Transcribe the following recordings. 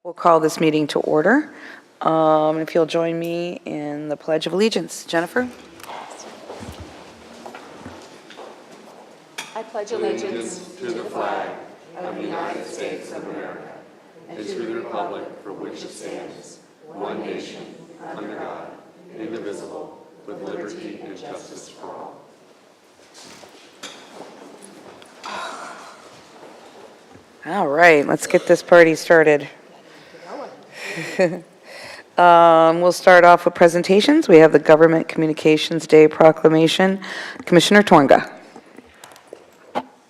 We'll call this meeting to order. If you'll join me in the Pledge of Allegiance. Jennifer? I pledge allegiance to the flag of the United States of America and to the republic for which it stands, one nation, under God, indivisible, with liberty and justice for all. All right, let's get this party started. We'll start off with presentations. We have the Government Communications Day Proclamation. Commissioner Tornga.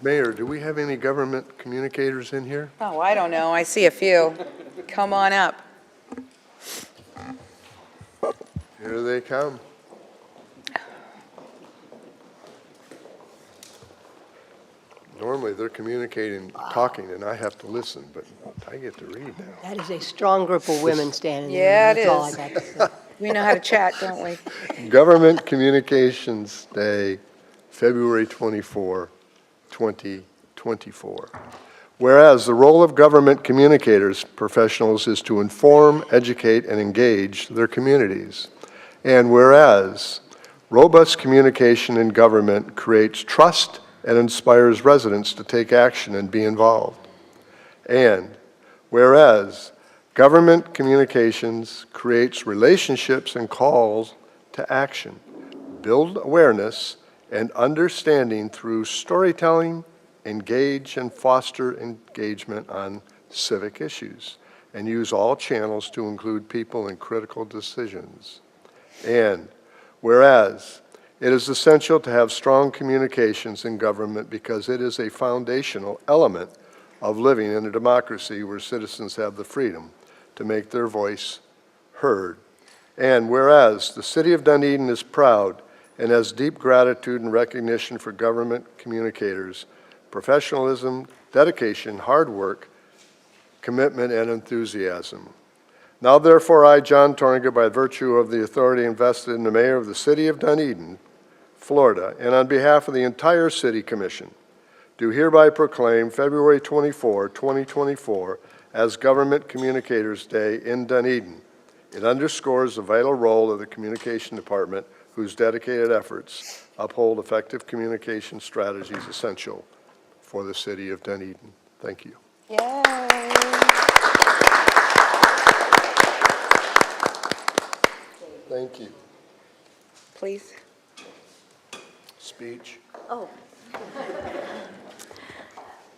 Mayor, do we have any government communicators in here? Oh, I don't know. I see a few. Come on up. Here they come. Normally, they're communicating, talking, and I have to listen, but I get to read now. That is a strong group of women standing there. Yeah, it That's all is. I got to say. We know how to chat, don't we? Government Communications Day, February 24, 2024. Whereas the role of government communicators professionals is to inform, educate, and engage their communities. And whereas robust communication in government creates trust and inspires residents to take action and be involved. And whereas government communications creates relationships and calls to action, build awareness and understanding through storytelling, engage and foster engagement on civic issues, and use all channels to include people in critical decisions. And whereas it is essential to have strong communications in government because it is a foundational element of living in a democracy where citizens have the freedom to make their voice heard. And whereas the City of Dunedin is proud and has deep gratitude and recognition for government communicators, professionalism, dedication, hard work, commitment, and enthusiasm. Now therefore I, John Tornga, by virtue of the authority invested in the Mayor of the City of Dunedin, Florida, and on behalf of the entire City Commission, do hereby proclaim February 24, 2024 as Government Communicators Day in Dunedin. It underscores the vital role of the Communication Department, whose dedicated efforts uphold effective communication strategies essential for the City of Dunedin. Thank you. Yay. Thank you. Please. Speech. Oh.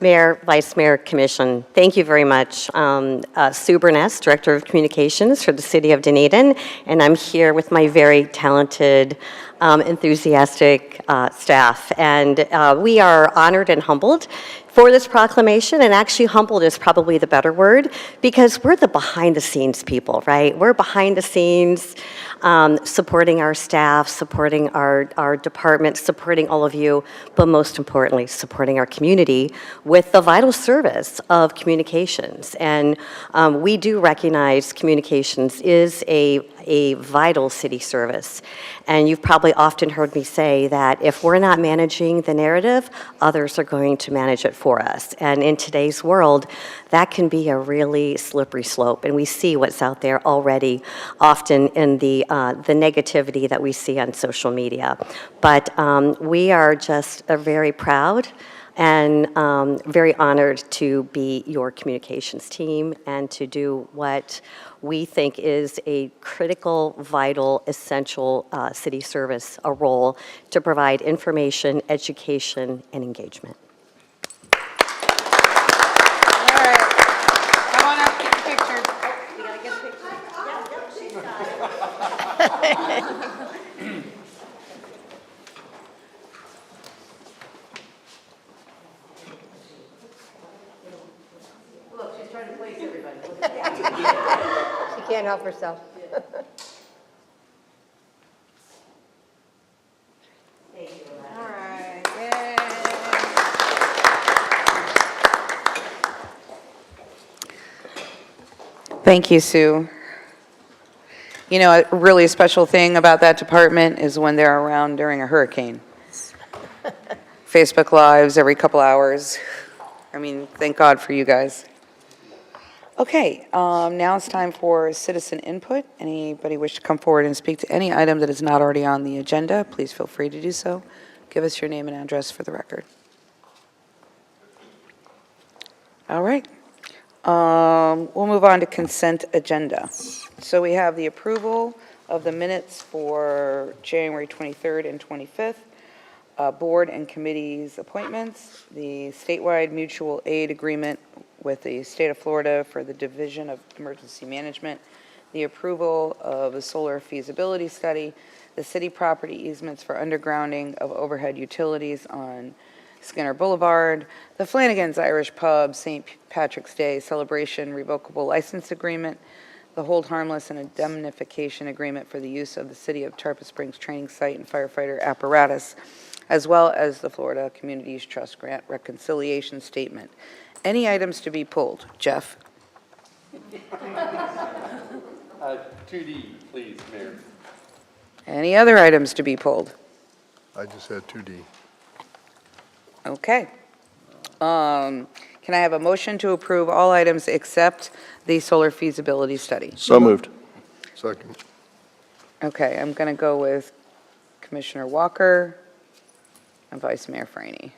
Mayor, Vice Mayor, Commission, thank you very much. Sue Burness, Director of Communications for the City of Dunedin, and I'm here with my very talented, enthusiastic staff. And we are honored and humbled for this proclamation, and actually humbled is probably the better word, because we're the behind-the-scenes people, right? We're behind the scenes, supporting our staff, supporting our department, supporting all of you, but most importantly, supporting our community with the vital service of communications. And we do recognize communications is a vital city service. And you've probably often heard me say that if we're not managing the narrative, others are going to manage it for us. And in today's world, that can be a really slippery slope. And we see what's out there already, often in the negativity that we see on social media. But we are just very proud and very honored to be your communications team and to do what we think is a critical, vital, essential city service, a role to provide information, education, and engagement. All right. Come on up, get the picture. We gotta get a picture. Yeah, she's got it. Look, she's trying to please everybody. She can't help herself. All right. Yay. Thank you, Sue. You know, a really special thing about that department is when they're around during a hurricane. Facebook Lives every couple hours. I mean, thank God for you guys. Okay, now it's time for citizen input. Anybody wish to come forward and speak to any item that is not already on the agenda, please feel free to do so. Give us your name and address for the record. All right. We'll move on to consent agenda. So we have the approval of the minutes for January 23rd and 25th, board and committees appointments, the statewide mutual aid agreement with the state of Florida for the Division of Emergency Management, the approval of a solar feasibility study, the city property easements for undergrounding of overhead utilities on Skinner Boulevard, the Flanagan's Irish Pub, St. Patrick's Day Celebration Revocable License Agreement, the Hold Harmless and Indemnification Agreement for the use of the City of Tarpon Springs Training Site and Firefighter Apparatus, as well as the Florida Communities Trust Grant Reconciliation Statement. Any items to be pulled? Jeff? 2D, please, Mayor. Any other items to be pulled? I just had 2D. Okay. Can I have a motion to approve all items except the solar feasibility study? So moved. Second. Okay, I'm going to go with Commissioner Walker and Vice Mayor Franny.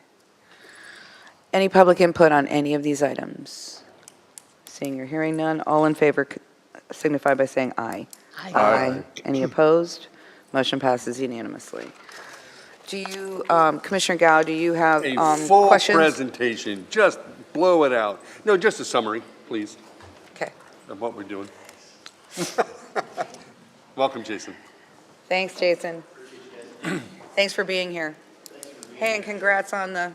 Any public input on any of these items? Seeing or hearing none, all in favor signify by saying aye. Aye. Any opposed? Motion passes unanimously. Do you, Commissioner Gao, do you have A full questions? presentation, just blow it out. No, just a summary, please, Okay, of what we're doing. Welcome, Jason. thanks, Jason. Thanks for being here. Hey, and congrats on the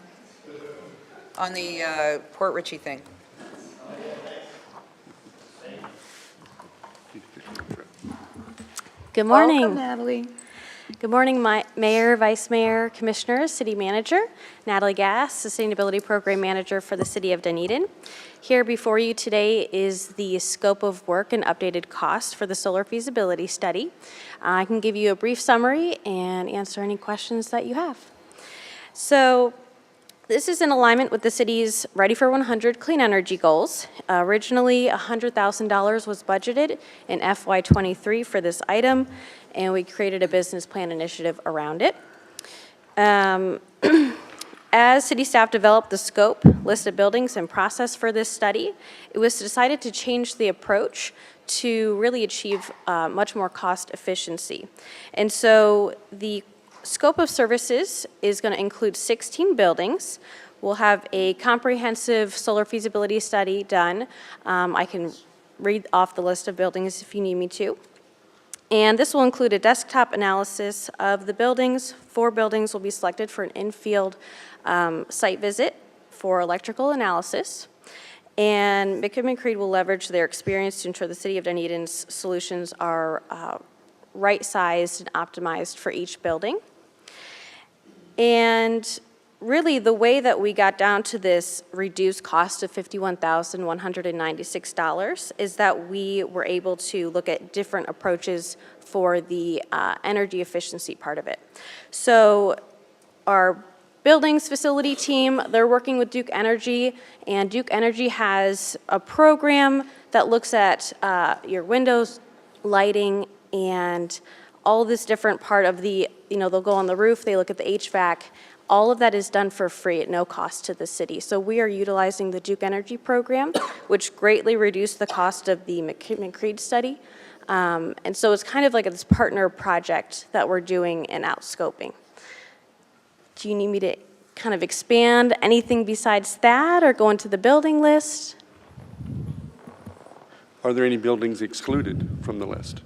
Port Richey thing. Good morning. Welcome, Natalie. Good morning, Mayor, Vice Mayor, Commissioners, City Manager, Natalie Gass, Sustainability Program Manager for the City of Dunedin. Here before you today is the scope of work and updated cost for the solar feasibility study. I can give you a brief summary and answer any questions that you have. So this is in alignment with the city's Ready for 100 clean energy goals. Originally, $100,000 was budgeted in FY23 for this item, and we created a business plan initiative around it. As city staff developed the scope, list of buildings, and process for this study, it was decided to change the approach to really achieve much more cost efficiency. And so the scope of services is going to include 16 buildings. We'll have a comprehensive solar feasibility study done. I can read off the list of buildings if you need me to. And this will include a desktop analysis of the buildings. 4 buildings will be selected for an in-field site visit for electrical analysis. And McKibben Creed will leverage their experience to ensure the City of Dunedin's solutions are right-sized and optimized for each building. And really, the way that we got down to this reduced cost of $51,196 is that we were able to look at different approaches for the energy efficiency part of it. So our buildings facility team, they're working with Duke Energy, and Duke Energy has a program that looks at your windows, lighting, and all this different part of the, they'll go on the roof, they look at the HVAC. All of that is done for free at no cost to the city. So we are utilizing the Duke Energy program, which greatly reduced the cost of the McKibben Creed study. And so it's kind of like this partner project that we're doing and out-scoping. Do you need me to kind of expand anything besides that or go into the building list? Are there any buildings excluded from the list?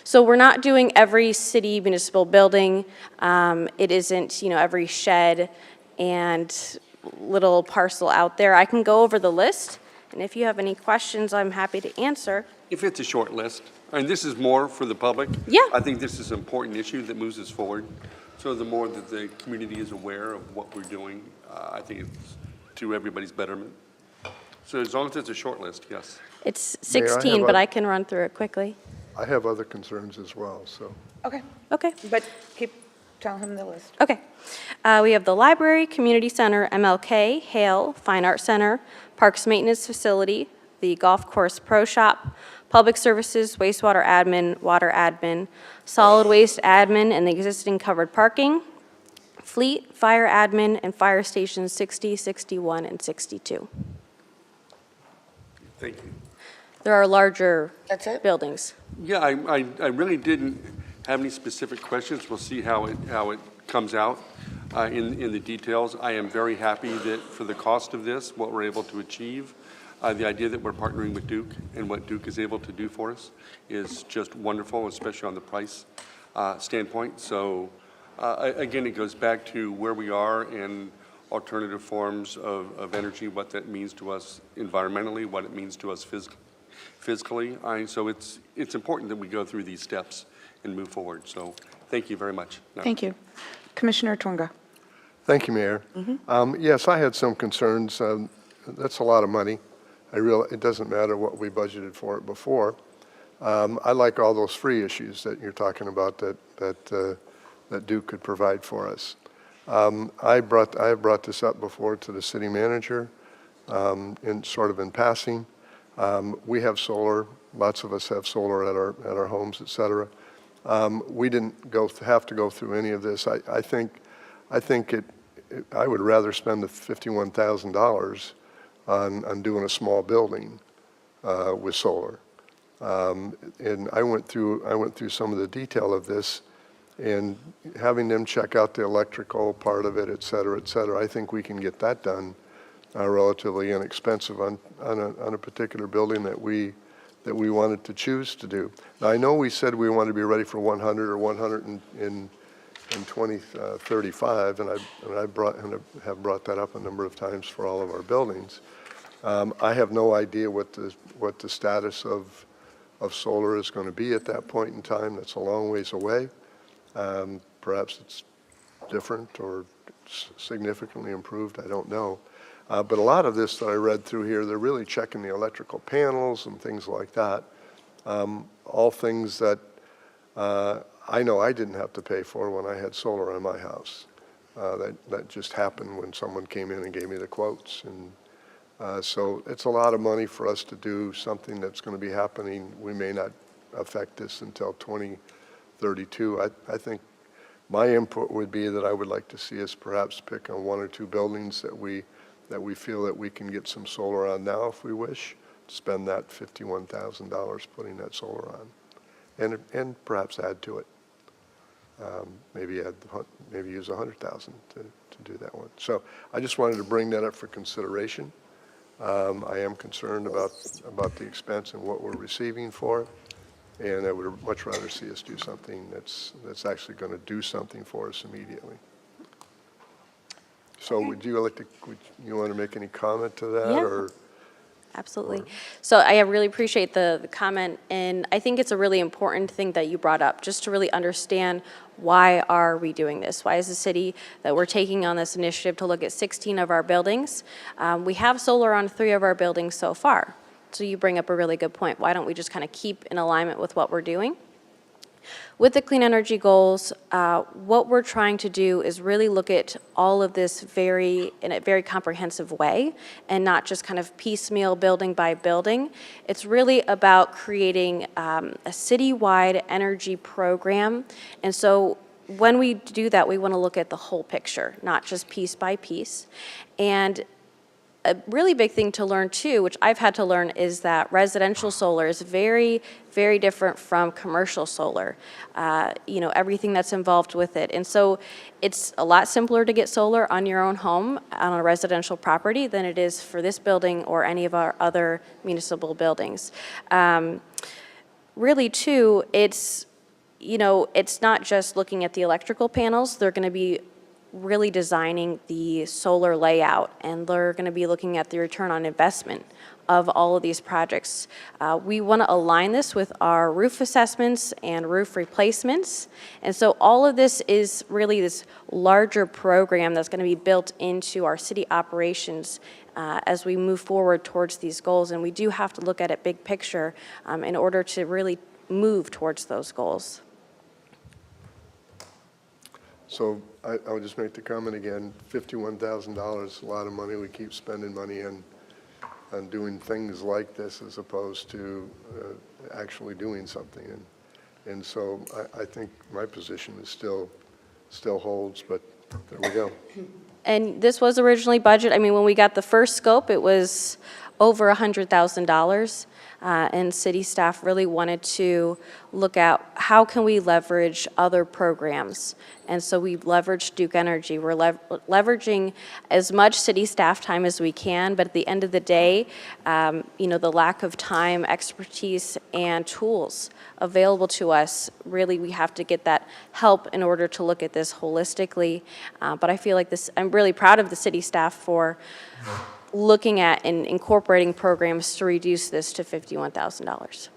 So we're not doing every city municipal building. It isn't, every shed and little parcel out there. I can go over the list, and if you have any questions, I'm happy to answer. If it's a short list, and this is more for the public. Yeah. I think this is an important issue that moves us forward. So the more that the community is aware of what we're doing, I think it's to everybody's betterment. So as long as it's a short list, yes. It's Mayor, I 16, have but a- I can run through it quickly. I have other concerns as well, so. Okay, Okay. but tell him the list. Okay. We have the library, community center, MLK, Hale, Fine Arts Center, Parks Maintenance Facility, the golf course pro shop, public services, wastewater admin, water admin, solid waste admin, and the existing covered parking, fleet, fire admin, and fire stations 60, 61, and 62. Thank you. There are larger That's it? buildings. Yeah, I really didn't have any specific questions. We'll see how it comes out in the details. I am very happy that for the cost of this, what we're able to achieve, the idea that we're partnering with Duke and what Duke is able to do for us is just wonderful, especially on the price standpoint. So again, it goes back to where we are and alternative forms of energy, what that means to us environmentally, what it means to us physically. So it's important that we go through these steps and move forward. So thank you very much. Thank you. Commissioner Twinga. Thank you, Mayor. Yes, I had some concerns. That's a lot of money. It doesn't matter what we budgeted for it before. I like all those free issues that you're talking about that Duke could provide for us. I have brought this up before to the city manager, in passing. We have solar. Lots of us have solar at our homes, et cetera. We didn't have to go through any of this. I think I would rather spend the $51,000 on doing a small building with solar. And I went through some of the detail of this, and having them check out the electrical part of it, et cetera, et cetera. I think we can get that done relatively inexpensive on a particular building that we wanted to choose to do. Now, I know we said we wanted to be ready for 100 or 100 in 2035, and I have brought that up a number of times for all of our buildings. I have no idea what the status of solar is going to be at that point in time. That's a long ways away. Perhaps it's different or significantly improved. I don't know. But a lot of this that I read through here, they're really checking the electrical panels and things like that. All things that I know I didn't have to pay for when I had solar on my house. That just happened when someone came in and gave me the quotes. And so it's a lot of money for us to do something that's going to be happening. We may not affect this until 2032. I think my input would be that I would like to see us perhaps pick on one or two buildings that we feel that we can get some solar on now if we wish, spend that $51,000 putting that solar on, and perhaps add to it. Maybe use $100,000 to do that one. So I just wanted to bring that up for consideration. I am concerned about the expense and what we're receiving for it, and I would much rather see us do something that's actually going to do something for us immediately. So would you want to make any comment to that? Yeah. Or? Absolutely. So I really appreciate the comment, and I think it's a really important thing that you brought up, just to really understand why are we doing this? Why is the city that we're taking on this initiative to look at 16 of our buildings? We have solar on 3 of our buildings so far. So you bring up a really good point. Why don't we just kind of keep in alignment with what we're doing? With the clean energy goals, what we're trying to do is really look at all of this in a very comprehensive way, and not just kind of piecemeal building by building. It's really about creating a citywide energy program. And so when we do that, we want to look at the whole picture, not just piece by piece. And a really big thing to learn too, which I've had to learn, is that residential solar is very, very different from commercial solar. Everything that's involved with it. And so it's a lot simpler to get solar on your own home on a residential property than it is for this building or any of our other municipal buildings. Really too, it's not just looking at the electrical panels. They're going to be really designing the solar layout, and they're going to be looking at the return on investment of all of these projects. We want to align this with our roof assessments and roof replacements, and so all of this is really this larger program that's going to be built into our city operations as we move forward towards these goals, and we do have to look at it big picture in order to really move towards those goals. So I would just make the comment again, $51,000 is a lot of money. We keep spending money doing things like this as opposed to actually doing something. And so I think my position is still holds, but there we go. And this was originally budgeted, I mean, when we got the first scope, it was over $100,000. And city staff really wanted to look at how can we leverage other programs. And so we leveraged Duke Energy. We're leveraging as much city staff time as we can, but at the end of the day, the lack of time, expertise, and tools available to us, really we have to get that help in order to look at this holistically. But I feel like I'm really proud of the city staff for looking at and incorporating programs to reduce this to $51,000.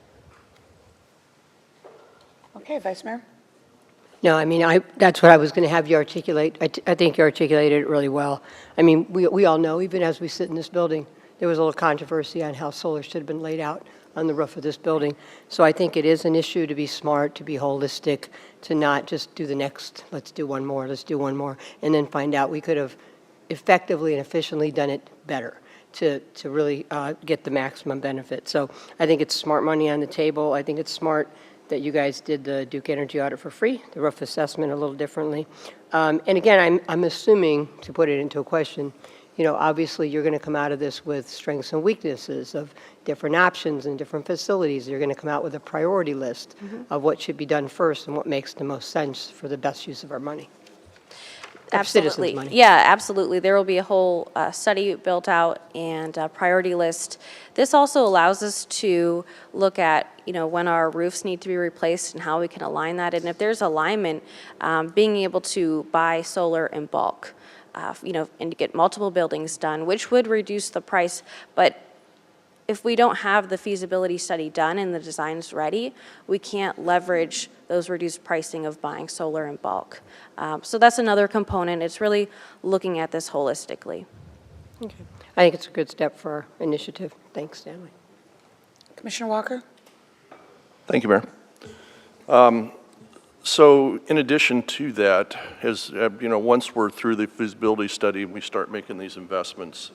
Okay, Vice Mayor? No, I mean, that's what I was going to have you articulate. I think you articulated it really well. I mean, we all know, even as we sit in this building, there was a little controversy on how solar should have been laid out on the roof of this building. So I think it is an issue to be smart, to be holistic, to not just do the next, let's do one more, and then find out we could have effectively and efficiently done it better to really get the maximum benefit. So I think it's smart money on the table. I think it's smart that you guys did the Duke Energy audit for free, the roof assessment a little differently. And again, I'm assuming, to put it into a question, obviously you're going to come out of this with strengths and weaknesses of different options and different facilities. You're going to come out with a priority list of what should be done first and what makes the most sense for the best use of our money. Absolutely. Money. Yeah, absolutely. There will be a whole study built out and a priority list. This also allows us to look at, when our roofs need to be replaced and how we can align that. And if there's alignment, being able to buy solar in bulk, and to get multiple buildings done, which would reduce the price. But if we don't have the feasibility study done and the designs ready, we can't leverage those reduced pricing of buying solar in bulk. So that's another component. It's really looking at this holistically. Okay. I think it's a good step for our initiative. Thanks, Stanley. Commissioner Walker? Thank you, Mayor. So in addition to that, as once we're through the feasibility study and we start making these investments,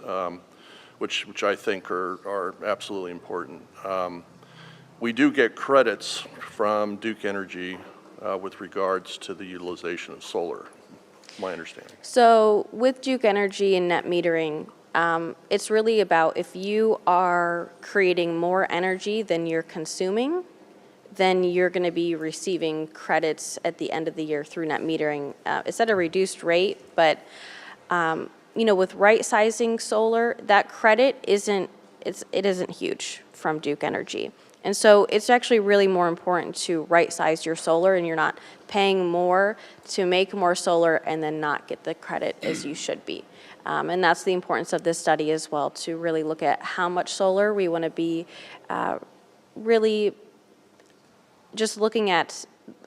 which I think are absolutely important, we do get credits from Duke Energy with regards to the utilization of solar, my understanding. So with Duke Energy and net metering, it's really about if you are creating more energy than you're consuming, then you're going to be receiving credits at the end of the year through net metering. It's at a reduced rate, but with right-sizing solar, that credit isn't huge from Duke Energy. And so it's actually really more important to right-size your solar, and you're not paying more to make more solar and then not get the credit as you should be. And that's the importance of this study as well, to really look at how much solar we want to be really just looking at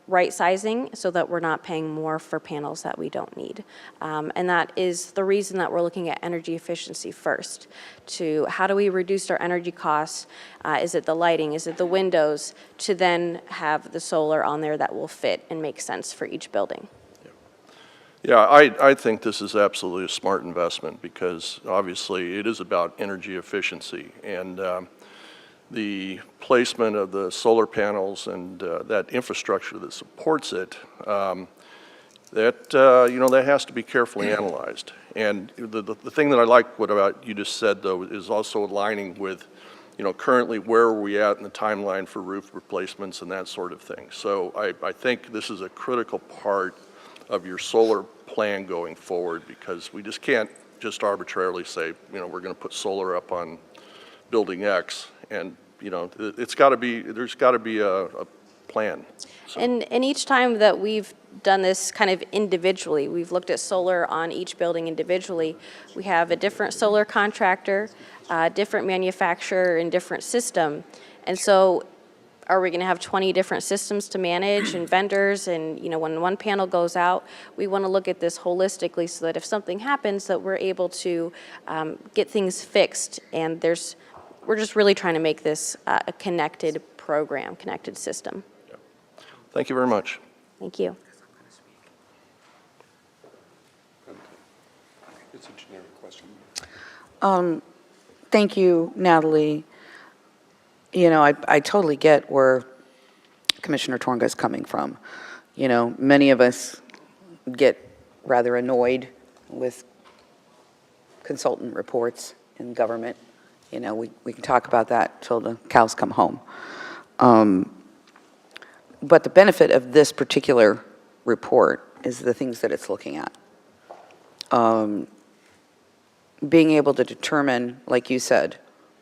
right sizing so that we're not paying more for panels that we don't need. And that is the reason that we're looking at energy efficiency first, to how do we reduce our energy costs? Is it the lighting? Is it the windows? To then have the solar on there that will fit and make sense for each building. Yeah, I think this is absolutely a smart investment because obviously it is about energy efficiency, and the placement of the solar panels and that infrastructure that supports it, that has to be carefully analyzed. And the thing that I like what about you just said though is also aligning with, currently where are we at in the timeline for roof replacements and that sort of thing. So I think this is a critical part of your solar plan going forward, because we just can't just arbitrarily say, we're going to put solar up on building X, and there's got to be a plan. So. And each time that we've done this kind of individually, we've looked at solar on each building individually. We have a different solar contractor, different manufacturer, and different system, and so are we going to have 20 different systems to manage and vendors? And when one panel goes out, we want to look at this holistically so that if something happens, that we're able to get things fixed. And we're just really trying to make this a connected program, connected system. Yeah. Thank you very much. Thank you. It's a generic question. Thank you, Natalie. You know, I totally get where Commissioner Torga is coming from. You know, many of us get rather annoyed with consultant reports in government. You know, we can talk about that till the cows come home. But the benefit of this particular report is the things that it's looking at. Being able to determine, like you said,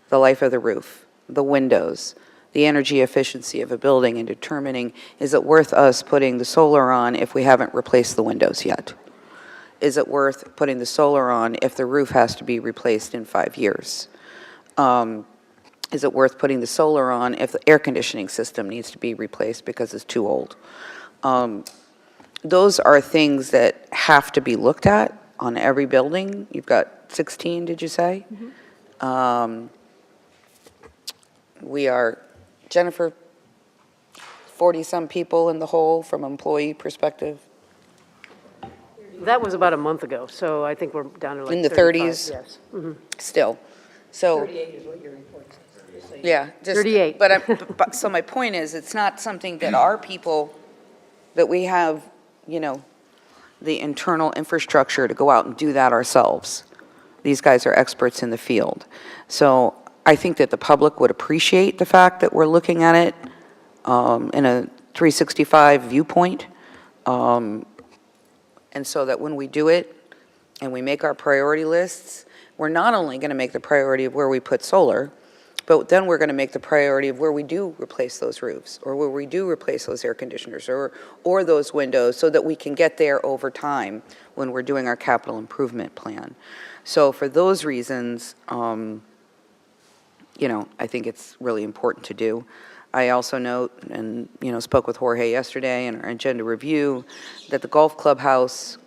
the life of the roof, the windows, the energy efficiency of a building, and determining, is it worth us putting the solar on if we haven't replaced the windows yet? Is it worth putting the solar on if the roof has to be replaced in 5 years? Is it worth putting the solar on if the air conditioning system needs to be replaced because it's too old? Those are things that have to be looked at on every building. You've got 16, did you say? We are, Jennifer, 40-some people in the hole from employee perspective? That was about a month ago, so I think we're down to like In the 35, 30s? Yes. Still. So, 38 is what your report says. yeah. Just, 38. But so my point is, it's not something that our people, that we have, you know, the internal infrastructure to go out and do that ourselves. These guys are experts in the field. So I think that the public would appreciate the fact that we're looking at it in a 365 viewpoint. And so that when we do it and we make our priority lists, we're not only going to make the priority of where we put solar, but then we're going to make the priority of where we do replace those roofs, or where we do replace those air conditioners, or those windows, so that we can get there over time when we're doing our capital improvement plan. So for those reasons, you know, I think it's really important to do. I also note, and, you know, spoke with Jorge yesterday in our agenda review, that the golf clubhouse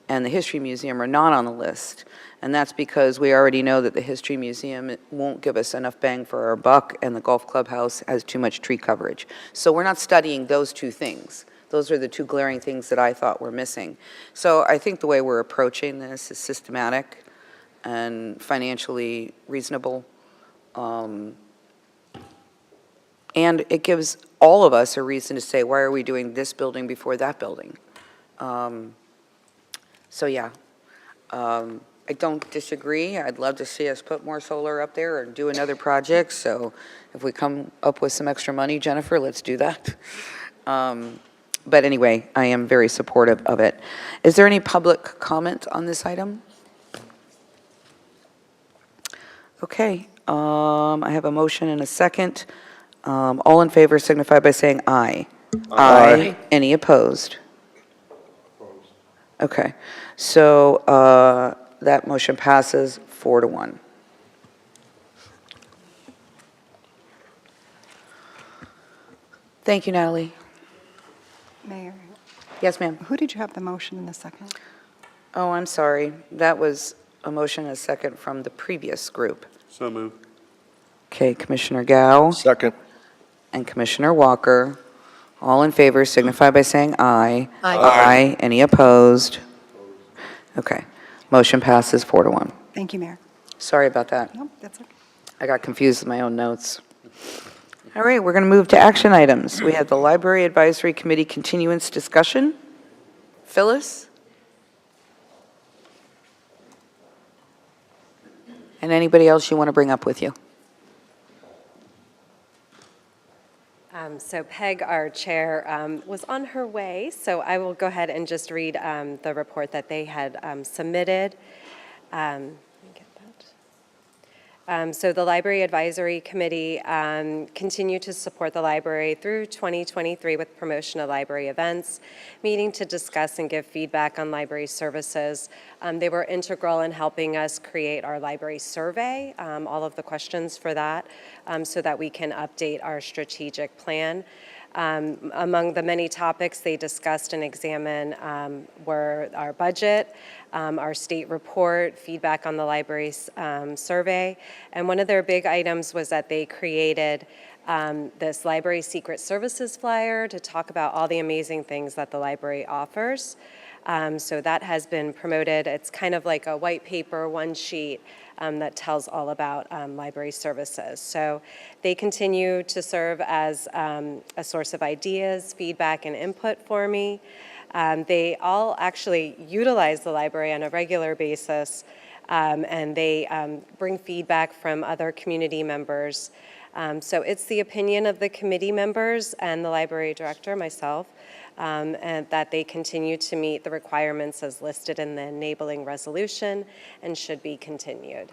and the history museum are not on the list. And that's because we already know that the history museum won't give us enough bang for our buck, and the golf clubhouse has too much tree coverage. So we're not studying those two things. Those are the two glaring things that I thought were missing. So I think the way we're approaching this is systematic and financially reasonable. And it gives all of us a reason to say, why are we doing this building before that building? So yeah, I don't disagree. I'd love to see us put more solar up there or do another project. So if we come up with some extra money, Jennifer, let's do that. But anyway, I am very supportive of it. Is there any public comment on this item? Okay, I have a motion and a second. All in favor signify by saying aye. Aye. Any opposed? Okay, so that motion passes 4-1. Thank you, Natalie. Mayor, Yes, ma'am. who did you have the motion in the second? Oh, I'm sorry. That was a motion and a second from the previous group. So moved. Okay, Commissioner Gao Second. and Commissioner Walker. All in favor signify by saying aye. Aye. Aye. Any opposed? Okay, motion passes 4-1. Thank you, Mayor. Sorry about that. Nope, that's okay. I got confused with my own notes. All right, we're going to move to action items. We have the Library Advisory Committee continuance discussion. Phyllis? And anybody else you want to bring up with you? So Peg, our chair, was on her way, so I will go ahead and just read the report that they had submitted. Let me get that. So the Library Advisory Committee continued to support the library through 2023 with promotion of library events, meeting to discuss and give feedback on library services. They were integral in helping us create our library survey, all of the questions for that, so that we can update our strategic plan. Among the many topics they discussed and examined were our budget, our state report, feedback on the library's survey, and one of their big items was that they created this library secret services flyer to talk about all the amazing things that the library offers. So that has been promoted. It's kind of like a white paper, one sheet that tells all about library services. So they continue to serve as a source of ideas, feedback, and input for me. They all actually utilize the library on a regular basis, and they bring feedback from other community members. So it's the opinion of the committee members and the library director, myself, and that they continue to meet the requirements as listed in the enabling resolution and should be continued.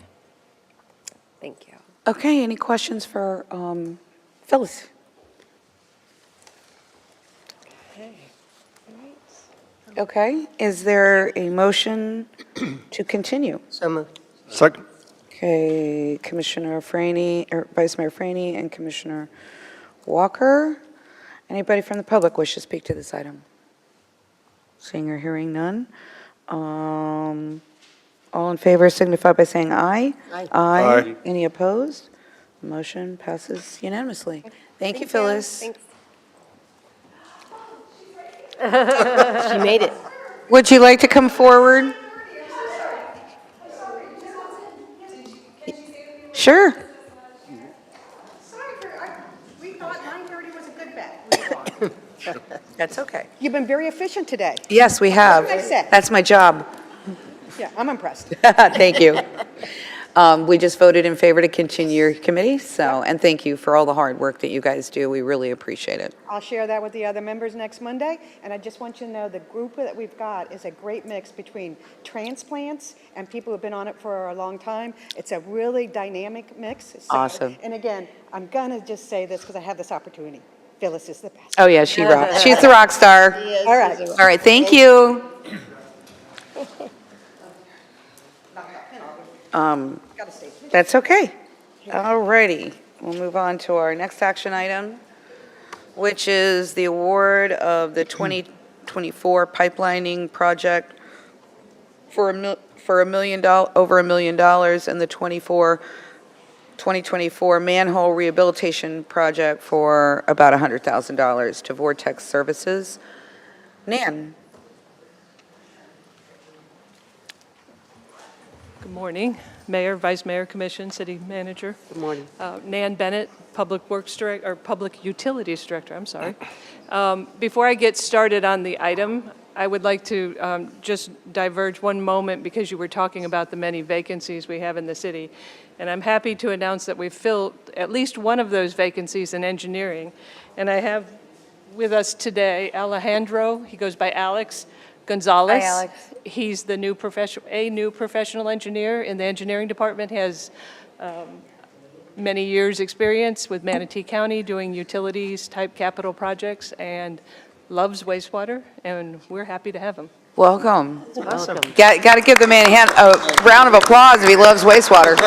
Thank you. Okay, any questions for Phyllis? Okay, is there a motion to continue? So moved. Second. Okay, Commissioner Franny, or Vice Mayor Franny and Commissioner Walker. Anybody from the public wish to speak to this item? Seeing or hearing none. All in favor signify by saying aye. Aye. Aye. Any opposed? Motion passes unanimously. Thank you, Phyllis. Thanks. She made it. Would you like to come forward? Sure. We thought 9:30 was a good bet. That's okay. You've been very efficient today. Yes, we have. What can I say? That's my job. Yeah, I'm impressed. Thank you. We just voted in favor to continue your committee, and thank you for all the hard work that you guys do. We really appreciate it. I'll share that with the other members next Monday, and I just want you to know the group that we've got is a great mix between transplants and people who've been on it for a long time. It's a really dynamic mix. So- Awesome. And again, I'm gonna just say this because I have this opportunity. Phyllis is the best. Oh, yeah, she rocks. She's the rock star. All right. All right, thank you. Gotta stay. That's okay. All righty. We'll move on to our next action item, which is the award of the 2024 pipelining project for over $1 million, and the 2024 manhole rehabilitation project for about $100,000 to Vortex Services. Nan? Good morning, Mayor, Vice Mayor, Commission, City Manager. Good morning. Nan Bennett, Public Works Director, or Public Utilities Director, I'm sorry. Before I get started on the item, I would like to just diverge one moment because you were talking about the many vacancies we have in the city. And I'm happy to announce that we've filled at least one of those vacancies in engineering. And I have with us today Alejandro, he goes by Alex Gonzalez. Hi, Alex. He's the new professional engineer in the engineering department, has many years' experience with Manatee County doing utilities-type capital projects and loves wastewater, and we're happy to have him. Welcome. Awesome. Got to give the man a round of applause if he loves wastewater.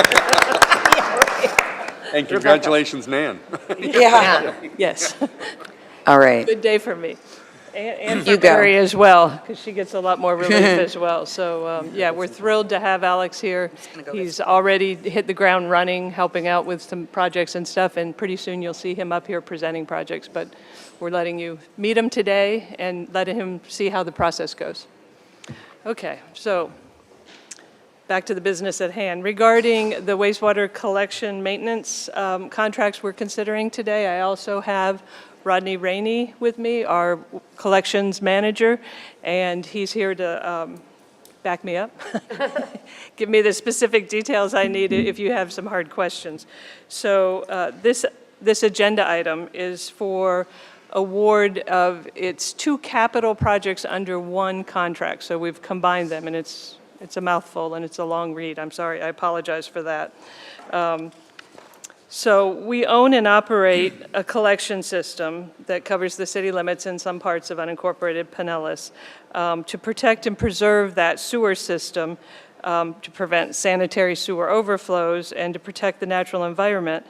And congratulations, Nan. Yeah. Yes. All right. Good day for me. And for You go. Mary as well, because she gets a lot more relief as well. So, yeah, we're thrilled to have Alex here. He's already hit the ground running, helping out with some projects and stuff, and pretty soon you'll see him up here presenting projects. But we're letting you meet him today and letting him see how the process goes. Okay, so back to the business at hand. Regarding the wastewater collection maintenance contracts we're considering today, I also have Rodney Rainey with me, our collections manager, and he's here to back me up, give me the specific details I need if you have some hard questions. So this agenda item is for award of its two capital projects under one contract. So we've combined them, and it's a mouthful and it's a long read. I'm sorry, I apologize for that. So we own and operate a collection system that covers the city limits and some parts of unincorporated Pinellas. To protect and preserve that sewer system, to prevent sanitary sewer overflows, and to protect the natural environment,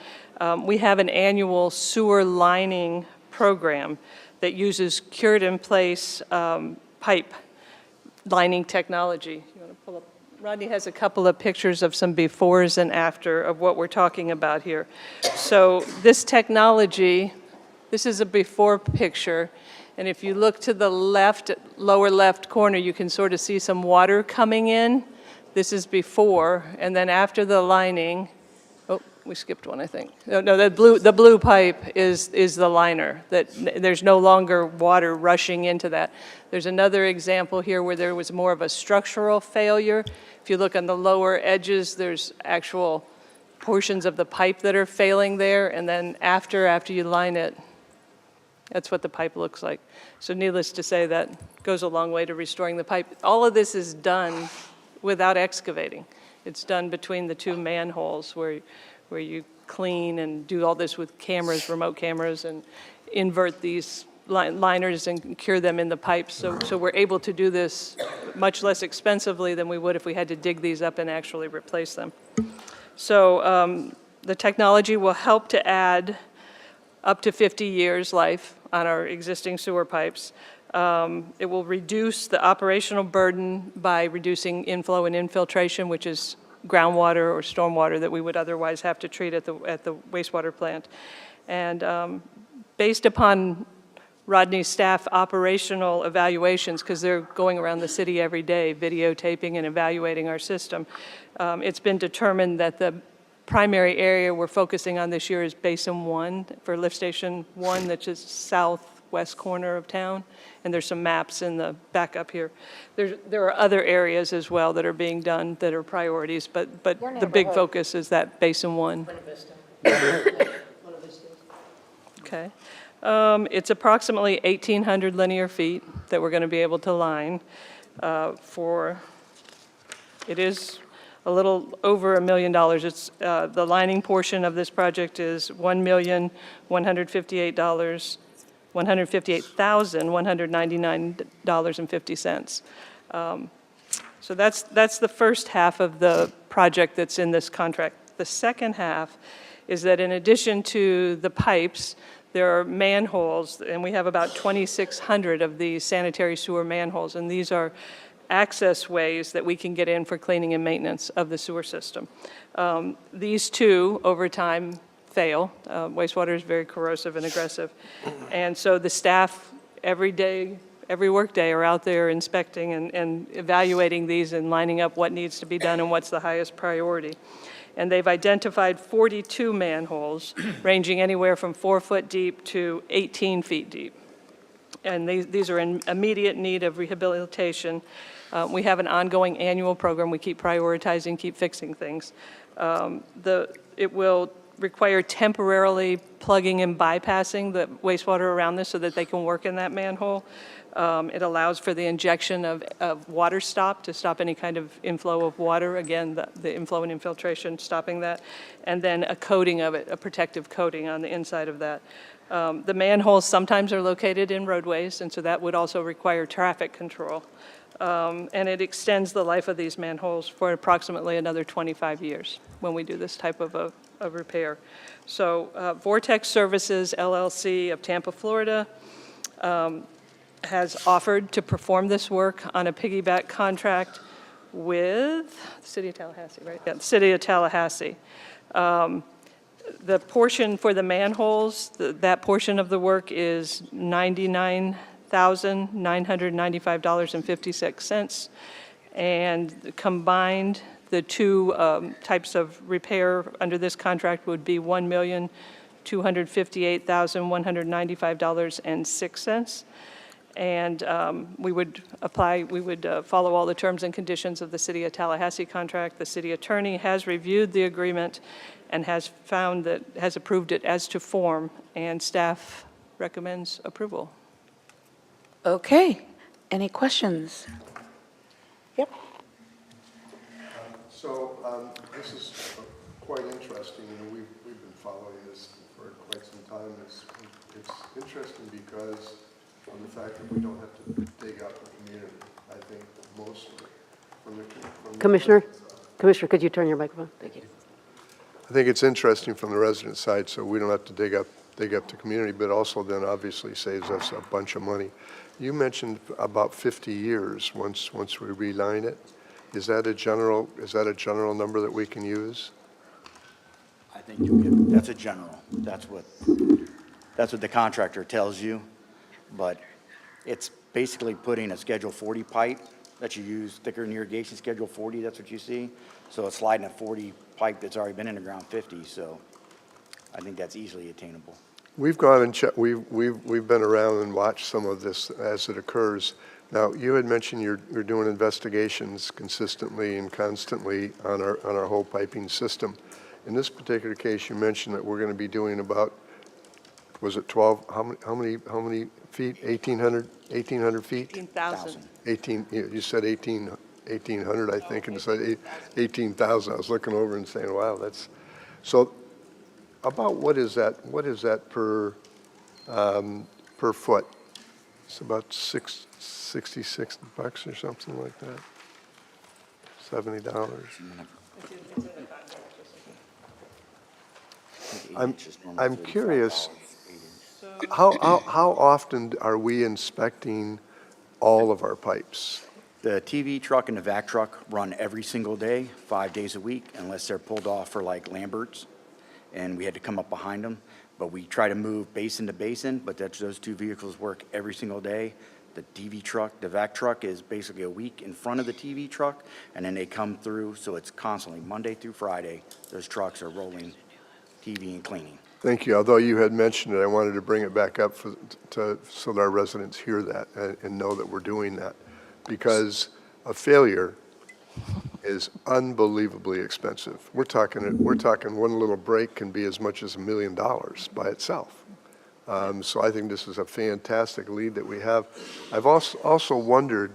we have an annual sewer lining program that uses cured-in-place pipe lining technology. You want to pull up? Rodney has a couple of pictures of some befores and after of what we're talking about here. So this technology, this is a before picture, And if you look to the left, lower left corner, you can sort of see some water coming in. This is before, and then after the lining, oh, we skipped one, I think. No, the blue pipe is the liner, that there's no longer water rushing into that. There's another example here where there was more of a structural failure. If you look on the lower edges, there's actual portions of the pipe that are failing there, and then after you line it, that's what the pipe looks like. So needless to say, that goes a long way to restoring the pipe. All of this is done without excavating. It's done between the two manholes where you clean and do all this with cameras, remote cameras, and invert these liners and cure them in the pipes. So we're able to do this much less expensively than we would if we had to dig these up and actually replace them. So the technology will help to add up to 50 years life on our existing sewer pipes. It will reduce the operational burden by reducing inflow and infiltration, which is groundwater or stormwater that we would otherwise have to treat at the wastewater plant. And based upon Rodney's staff operational evaluations, because they're going around the city every day videotaping and evaluating our system, it's been determined that the primary area we're focusing on this year is Basin 1 for Lift Station 1, which is southwest corner of town, and there's some maps in the backup here. There are other areas as well that are being done that are priorities, but the big focus is that Basin 1. Okay. It's approximately 1,800 linear feet that we're going to be able to line it is a little over $1 million. It's, the lining portion of this project is $1,158,199.50. So that's the first half of the project that's in this contract. The second half is that in addition to the pipes, there are manholes, and we have about 2,600 of these sanitary sewer manholes, and these are access ways that we can get in for cleaning and maintenance of the sewer system. These two, over time, fail. Wastewater is very corrosive and aggressive. And so the staff, every day, every workday, are out there inspecting and evaluating these and lining up what needs to be done and what's the highest priority. And they've identified 42 manholes ranging anywhere from 4 foot deep to 18 feet deep. And these are in immediate need of rehabilitation. We have an ongoing annual program. We keep prioritizing, keep fixing things. It will require temporarily plugging and bypassing the wastewater around this so that they can work in that manhole. It allows for the injection of water stop to stop any kind of inflow of water. Again, the inflow and infiltration, stopping that. And then a coating of it, a protective coating on the inside of that. The manholes sometimes are located in roadways, and so that would also require traffic control. And it extends the life of these manholes for approximately another 25 years when we do this type of repair. So Vortex Services, LLC of Tampa, Florida, has offered to perform this work on a piggyback contract with the City of Tallahassee, right? Yeah, the City of Tallahassee. The portion for the manholes, that portion of the work is $99,995.56. And combined, the two types of repair under this contract would be $1,258,195.06. And we would follow all the terms and conditions of the City of Tallahassee contract. The city attorney has reviewed the agreement and has approved it as to form, and staff recommends approval. Okay. Any questions? Yep. So this is quite interesting. You know, we've been following this for quite some time. It's interesting because of the fact that we don't have to dig out the community. I think mostly from the Commissioner, could you turn your microphone? Thank you. I think it's interesting from the resident side, so we don't have to dig up the community, but also then obviously saves us a bunch of money. You mentioned about 50 years once we reline it. Is that a general number that we can use? I think that's a general. That's what the contractor tells you. But It's basically putting a Schedule 40 pipe that you use thicker in irrigation, Schedule 40, that's what you see. So it's sliding a 40 pipe that's already been in the ground 50, so I think that's easily attainable. We've gone and we've been around and watched some of this as it occurs. Now, you had mentioned you're doing investigations consistently and constantly on our whole piping system. In this particular case, you mentioned that we're going to be doing about, was it 12, how many feet? 1,800 feet? 18,000. 18, you said 1,800, I think, and you said 18,000. I was looking over and saying, wow, that's, so about what is that per foot? It's about $66 or something like that. $70. I'm curious, how often are we inspecting all of our pipes? The TV truck and the vac truck run every single day, 5 days a week, unless they're pulled off for like Lambert's, and we had to come up behind them. But we try to move basin to basin, but those two vehicles work every single day. The TV truck, the vac truck is basically a week in front of the TV truck, and then they come through, so it's constantly, Monday through Friday, those trucks are rolling TV and cleaning. Thank you. Although you had mentioned it, I wanted to bring it back up so that our residents hear that and know that we're doing that. Because a failure is unbelievably expensive. We're talking one little break can be as much as $1 million by itself. So I think this is a fantastic lead that we have. I've also wondered,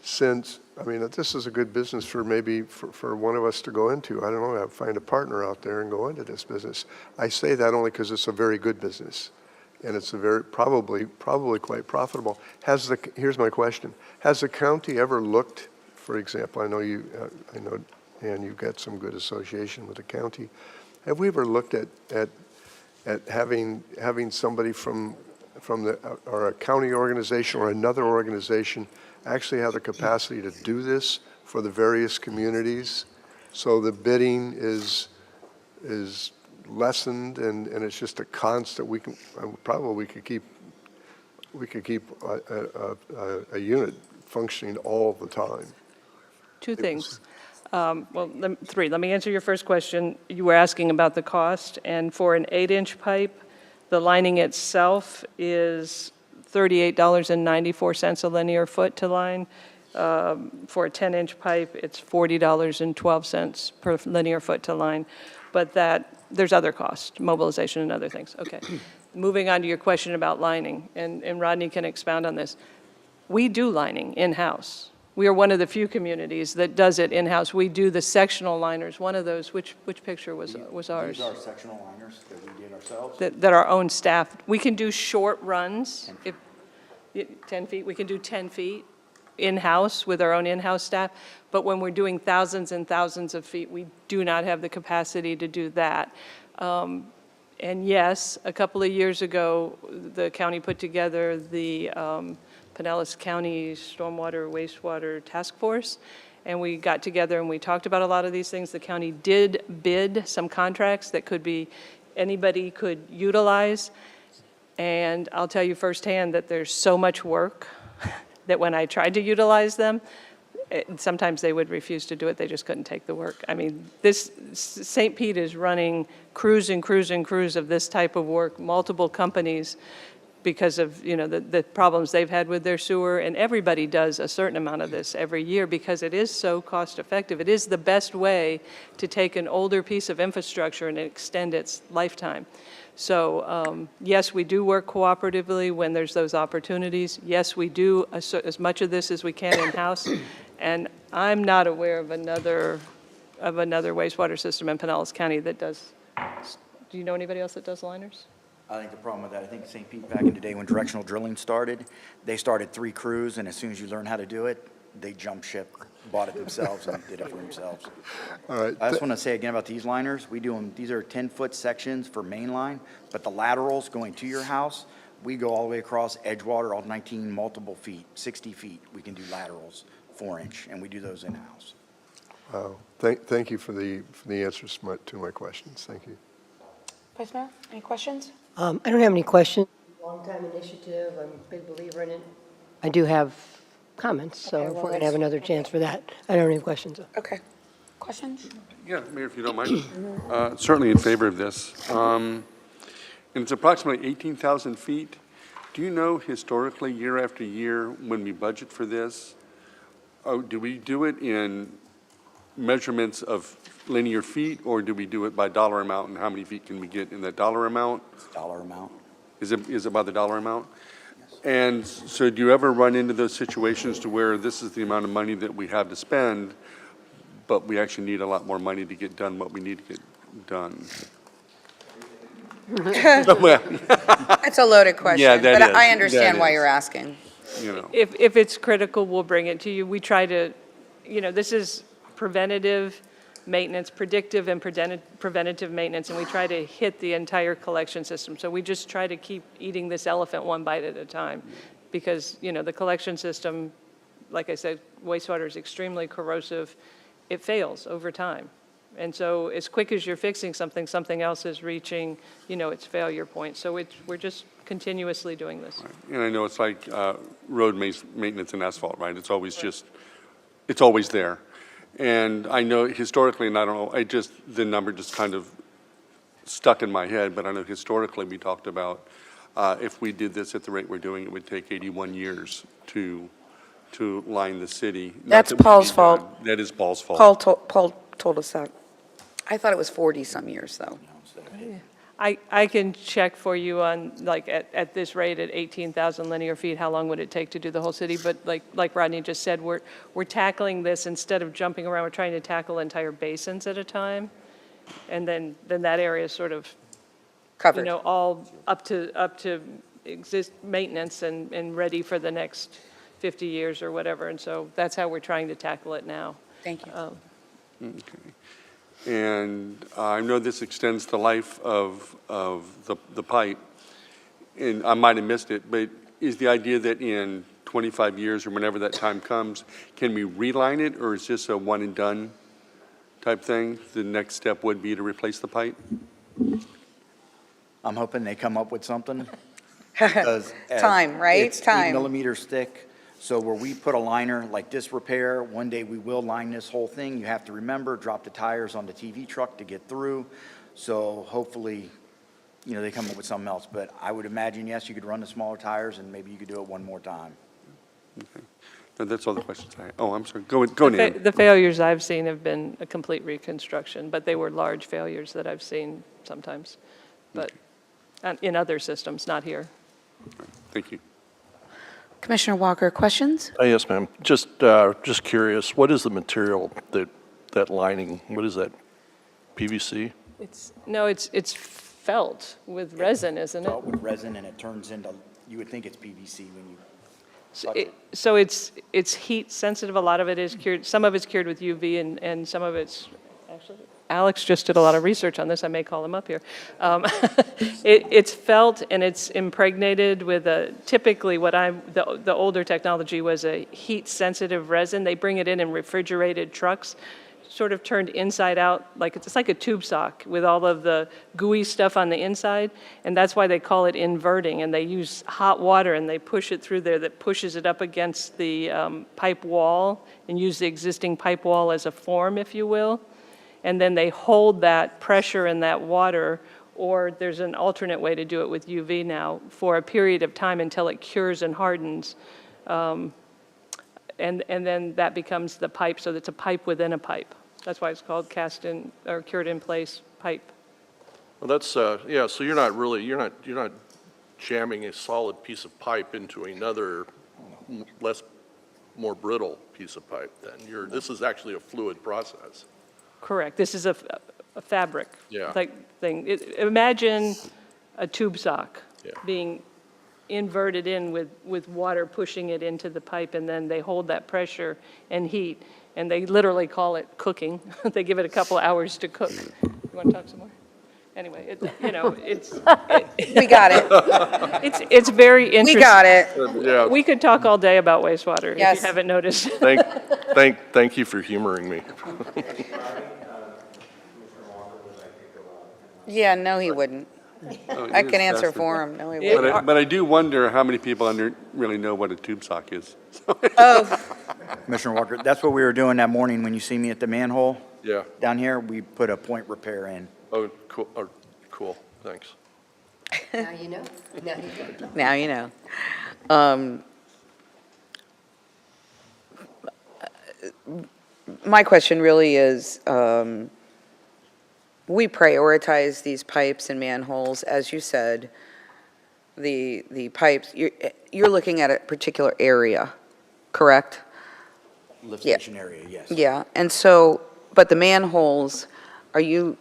since, I mean, this is a good business for maybe for one of us to go into. I don't know, find a partner out there and go into this business. I say that only because it's a very good business, and it's a very, probably quite profitable. Here's my question. Has the county ever looked, for example, I know, Ann, you've got some good association with the county. Have we ever looked at having somebody from or a county organization or another organization actually have the capacity to do this for the various communities, so the bidding is lessened and it's just a constant? We could keep a unit functioning all the time. Two things. Well, three. Let me answer your first question. You were asking about the cost, and for an 8-inch pipe, the lining itself is $38.94 a linear foot to line. For a 10-inch pipe, it's $40.12 per linear foot to line. But there's other costs, mobilization and other things. Okay. Moving on to your question about lining, and Rodney can expound on this. We do lining in-house. We are one of the few communities that does it in-house. We do the sectional liners. One of those, which picture was ours? These are sectional liners that we did ourselves. That our own staff. We can do short runs. 10 feet, we can do 10 feet in-house with our own in-house staff. But when we're doing thousands and thousands of feet, we do not have the capacity to do that. And yes, a couple of years ago, the county put together the Pinellas County Stormwater Wastewater Task Force, and we got together and we talked about a lot of these things. The county did bid some contracts that anybody could utilize, and I'll tell you firsthand that there's so much work that when I tried to utilize them, sometimes they would refuse to do it. They just couldn't take the work. I mean, St. Pete is running crews and crews and crews of this type of work, multiple companies, because of the problems they've had with their sewer, and everybody does a certain amount of this every year because it is so cost effective. It is the best way to take an older piece of infrastructure and extend its lifetime. So yes, we do work cooperatively when there's those opportunities. Yes, we do as much of this as we can in-house, and I'm not aware of another wastewater system in Pinellas County that does. Do you know anybody else that does liners? I think the problem with that, I think St. Pete back in the day when directional drilling started, they started 3 crews, and as soon as you learn how to do it, they jumped ship, bought it themselves, and did it for themselves. All right. I just want to say again about these liners. We do them, these are 10-foot sections for main line, but the laterals going to your house, we go all the way across Edgewater, all 19 multiple feet, 60 feet. We can do laterals, 4-inch, and we do those in-house. Wow. Thank you for the answers to my questions. Thank you. Vice Mayor, any questions? I don't have any questions. Long-time initiative. I'm a big believer in it. I do have comments, so if we're going to have another chance for that. I don't have any questions. Okay. Questions? Yeah, Mayor, if you don't mind. Certainly in favor of this. And it's approximately 18,000 feet. Do you know historically, year after year, when we budget for this, do we do it in measurements of linear feet, or do we do it by dollar amount, and how many feet can we get in that dollar amount? Dollar amount. Is it by the dollar amount? And so do you ever run into those situations to where this is the amount of money that we have to spend, but we actually need a lot more money to get done what we need to get done? It's a loaded question. Yeah, that But I is. understand That why is. you're asking. You know, If it's critical, we'll bring it to you. We try to, this is preventative maintenance, predictive and preventative maintenance, and we try to hit the entire collection system. So we just try to keep eating this elephant one bite at a time, because, the collection system, like I said, wastewater is extremely corrosive. It fails over time. And so as quick as you're fixing something, something else is reaching, its failure point. So we're just continuously doing this. and I know it's like road maintenance and asphalt, right? It's always there. And I know historically, and I don't know, the number just kind of stuck in my head, but I know historically we talked about if we did this at the rate we're doing, it would take 81 years to line the city. Not That's that we Paul's need fault. That is Paul's fault. Paul told us that. I thought it was 40-some years, though. I can check for you on, at this rate, at 18,000 linear feet, how long would it take to do the whole city? But like Rodney just said, we're tackling this, instead of jumping around, we're trying to tackle entire basins at a time. And then that area is sort of, Covered. all up to maintenance and ready for the next 50 years or whatever. And so that's how we're trying to tackle it now. Thank you. Okay. And I know this extends the life of the pipe, and I might have missed it, but is the idea that in 25 years or whenever that time comes, can we reline it, or is this a one and done type thing? The next step would be to replace the pipe? I'm hoping they come up with something. Because Time, right? It's Time. 8 mm thick, so where we put a liner like this repair, one day we will line this whole thing. You have to remember, drop the tires on the TV truck to get through. So hopefully, they come up with something else. But I would imagine, yes, you could run the smaller tires and maybe you could do it one more time. Okay. No, that's all the questions I have. Oh, I'm sorry. Go Nan. The failures I've seen have been a complete reconstruction, but they were large failures that I've seen sometimes. But in other systems, not here. Thank you. Commissioner Walker, questions? Yes, ma'am. Just curious, what is the material that lining, what is that, PVC? It's felt with resin, isn't it? Felt with resin and it turns into, you would think it's PVC when you touch it. So it's heat sensitive. A lot of it is cured, some of it's cured with UV and some of it's, actually, Alex just did a lot of research on this. I may call him up here. It's felt and it's impregnated with typically the older technology was a heat sensitive resin. They bring it in refrigerated trucks, sort of turned inside out, it's like a tube sock with all of the gooey stuff on the inside, and that's why they call it inverting, and they use hot water and they push it through there that pushes it up against the pipe wall and use the existing pipe wall as a form, if you will. And then they hold that pressure in that water, or there's an alternate way to do it with UV now, for a period of time until it cures and hardens. And then that becomes the pipe, so it's a pipe within a pipe. That's why it's called cast in, or cured in place pipe. Well, that's, so you're not jamming a solid piece of pipe into another more brittle piece of pipe then. This is actually a fluid process. Correct. This is a fabric Yeah. thing. Imagine a tube sock Yeah. being inverted in with water pushing it into the pipe, and then they hold that pressure and heat, and they literally call it cooking. They give it a couple hours to cook. You want to talk some more? Anyway, it's We got it. it's very interesting. We got it. Yeah, We could talk all day about wastewater if Yes. you haven't noticed. thank you for humoring me. Yeah, no, he wouldn't. I can answer for him. No, he It- wouldn't. But I do wonder how many people really know what a tube sock is. Oh, Commissioner Walker, that's what we were doing that morning when you see me at the manhole Yeah. down here. We put a point repair in. Oh, cool, oh, cool, thanks. Now you know. Now you know. now you know. My question really is, we prioritize these pipes and manholes, as you said, the pipes, you're looking at a particular area, correct? Lift Yeah. station area, yes. Yeah, and so, but the manholes, are you,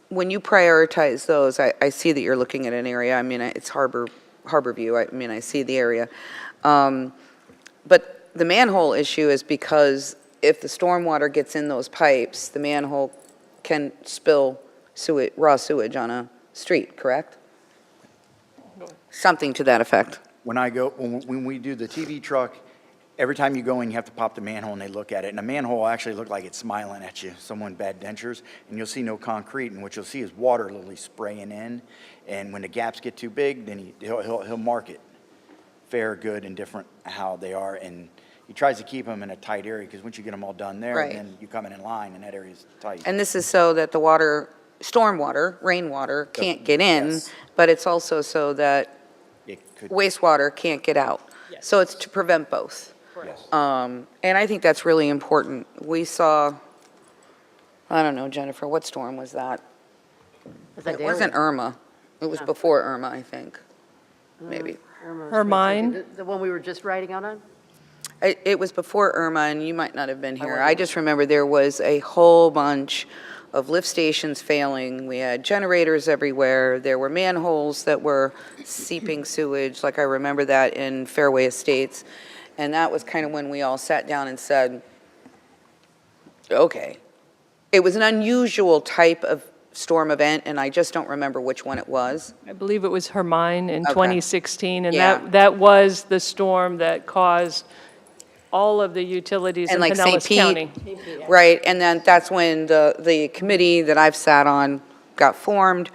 when you prioritize those, I see that you're looking at an area, I mean, it's Harbor View, I mean, I see the area. But the manhole issue is because if the stormwater gets in those pipes, the manhole can spill sewage, raw sewage on a street, correct? Something to that effect. When we do the TV truck, every time you go in, you have to pop the manhole and they look at it. And the manhole actually look like it's smiling at you, someone bad dentures, and you'll see no concrete. And what you'll see is water literally spraying in. And when the gaps get too big, then he'll mark it fair, good, and different how they are. And he tries to keep them in a tight area because once you get them all done there, Right. then you come in line and that area's tight. And this is so that the water, stormwater, rainwater can't get in, Yes. but it's also so that It could, wastewater can't get out. So it's to prevent both. yes. And I think that's really important. We saw, I don't know, Jennifer, what storm was that? Was that It wasn't Irma. It was before Irma, I think, maybe. Hermine? The one we were just riding out on? It was before Irma, and you might not have been here. I just remember there was a whole bunch of lift stations failing. We had generators everywhere. There were manholes that were seeping sewage, like I remember that in Fairway Estates. And that was kind of when we all sat down and said, okay. It was an unusual type of storm event, and I just don't remember which one it was. I believe it was Hermine in Okay. 2016, and Yeah. that was the storm that caused all of the utilities in And like St. Pinellas Pete, County. right, and then that's when the committee that I've sat on got formed.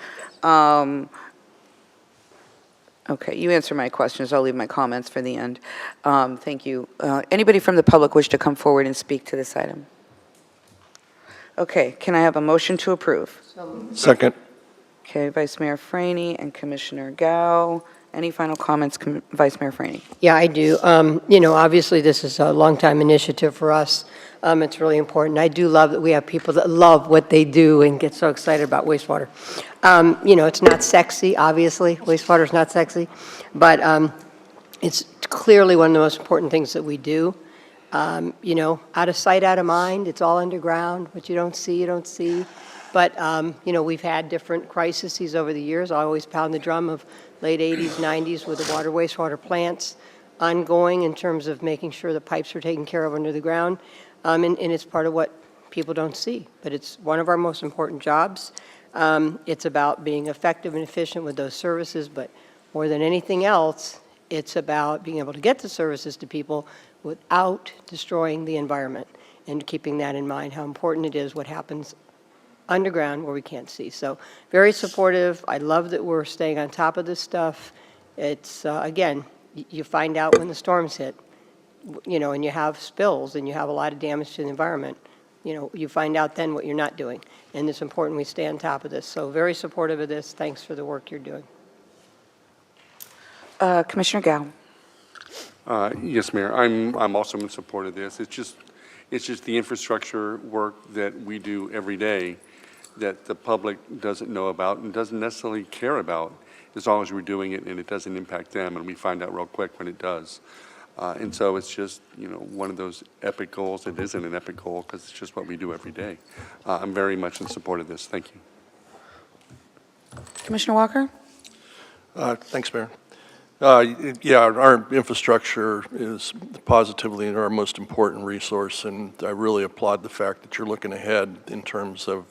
Okay, you answered my questions, I'll leave my comments for the end. Thank you. Anybody from the public wish to come forward and speak to this item? Okay, can I have a motion to approve? Second. Okay, Vice Mayor Franey and Commissioner Gao. Any final comments, Vice Mayor Franey? Yeah, I do. Obviously, this is a long-time initiative for us. It's really important. I do love that we have people that love what they do and get so excited about wastewater. It's not sexy, obviously. Wastewater is not sexy, but it's clearly one of the most important things that we do. Out of sight, out of mind. It's all underground. What you don't see, you don't see. But, we've had different crises over the years. I always pound the drum of late 80s, 90s with the water, wastewater plants, ongoing in terms of making sure the pipes are taken care of under the ground. And it's part of what people don't see, but it's one of our most important jobs. It's about being effective and efficient with those services, but more than anything else, it's about being able to get the services to people without destroying the environment and keeping that in mind, how important it is what happens underground where we can't see. So very supportive. I love that we're staying on top of this stuff. It's, again, you find out when the storms hit, and you have spills and you have a lot of damage to the environment. You find out then what you're not doing. And it's important we stay on top of this. So very supportive of this. Thanks for the work you're doing. Commissioner Gao? Yes, Mayor, I'm also in support of this. It's just the infrastructure work that we do every day that the public doesn't know about and doesn't necessarily care about, as long as we're doing it and it doesn't impact them, and we find out real quick when it does. And so it's just, one of those epic goals. It isn't an epic goal because it's just what we do every day. I'm very much in support of this. Thank you. Commissioner Walker? Thanks, Mayor. Yeah, our infrastructure is positively our most important resource, and I really applaud the fact that you're looking ahead in terms of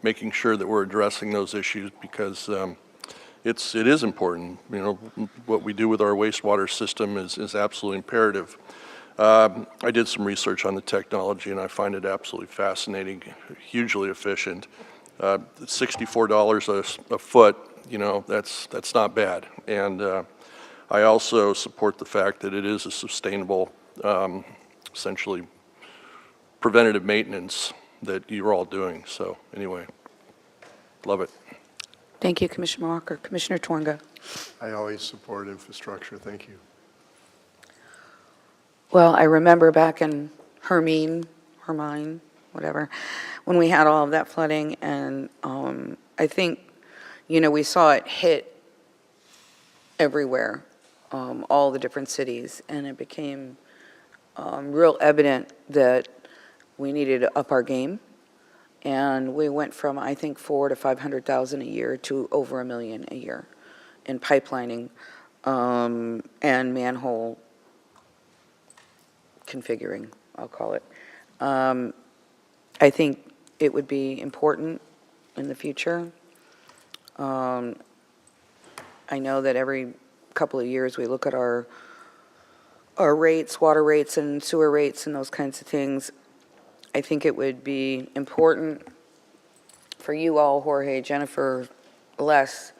making sure that we're addressing those issues, because it is important. What we do with our wastewater system is absolutely imperative. I did some research on the technology, and I find it absolutely fascinating, hugely efficient. $64 a foot that's not bad. And I also support the fact that it is a sustainable, essentially preventative maintenance that you're all doing. So anyway, love it. Thank you, Commissioner Walker. Commissioner Twanga. I always support infrastructure. Thank you. Well, I remember back in Hermine, whatever, when we had all of that flooding, and I think, we saw it hit everywhere, all the different cities, and it became real evident that we needed to up our game. And we went from, I think, 400,000 to 500,000 a year to over $1 million a year in pipelining and manhole configuring, I'll call it. I think it would be important in the future. I know that every couple of years we look at our rates, water rates and sewer rates and those kinds of things. I think it would be important for you all, Jorge, Jennifer, Les,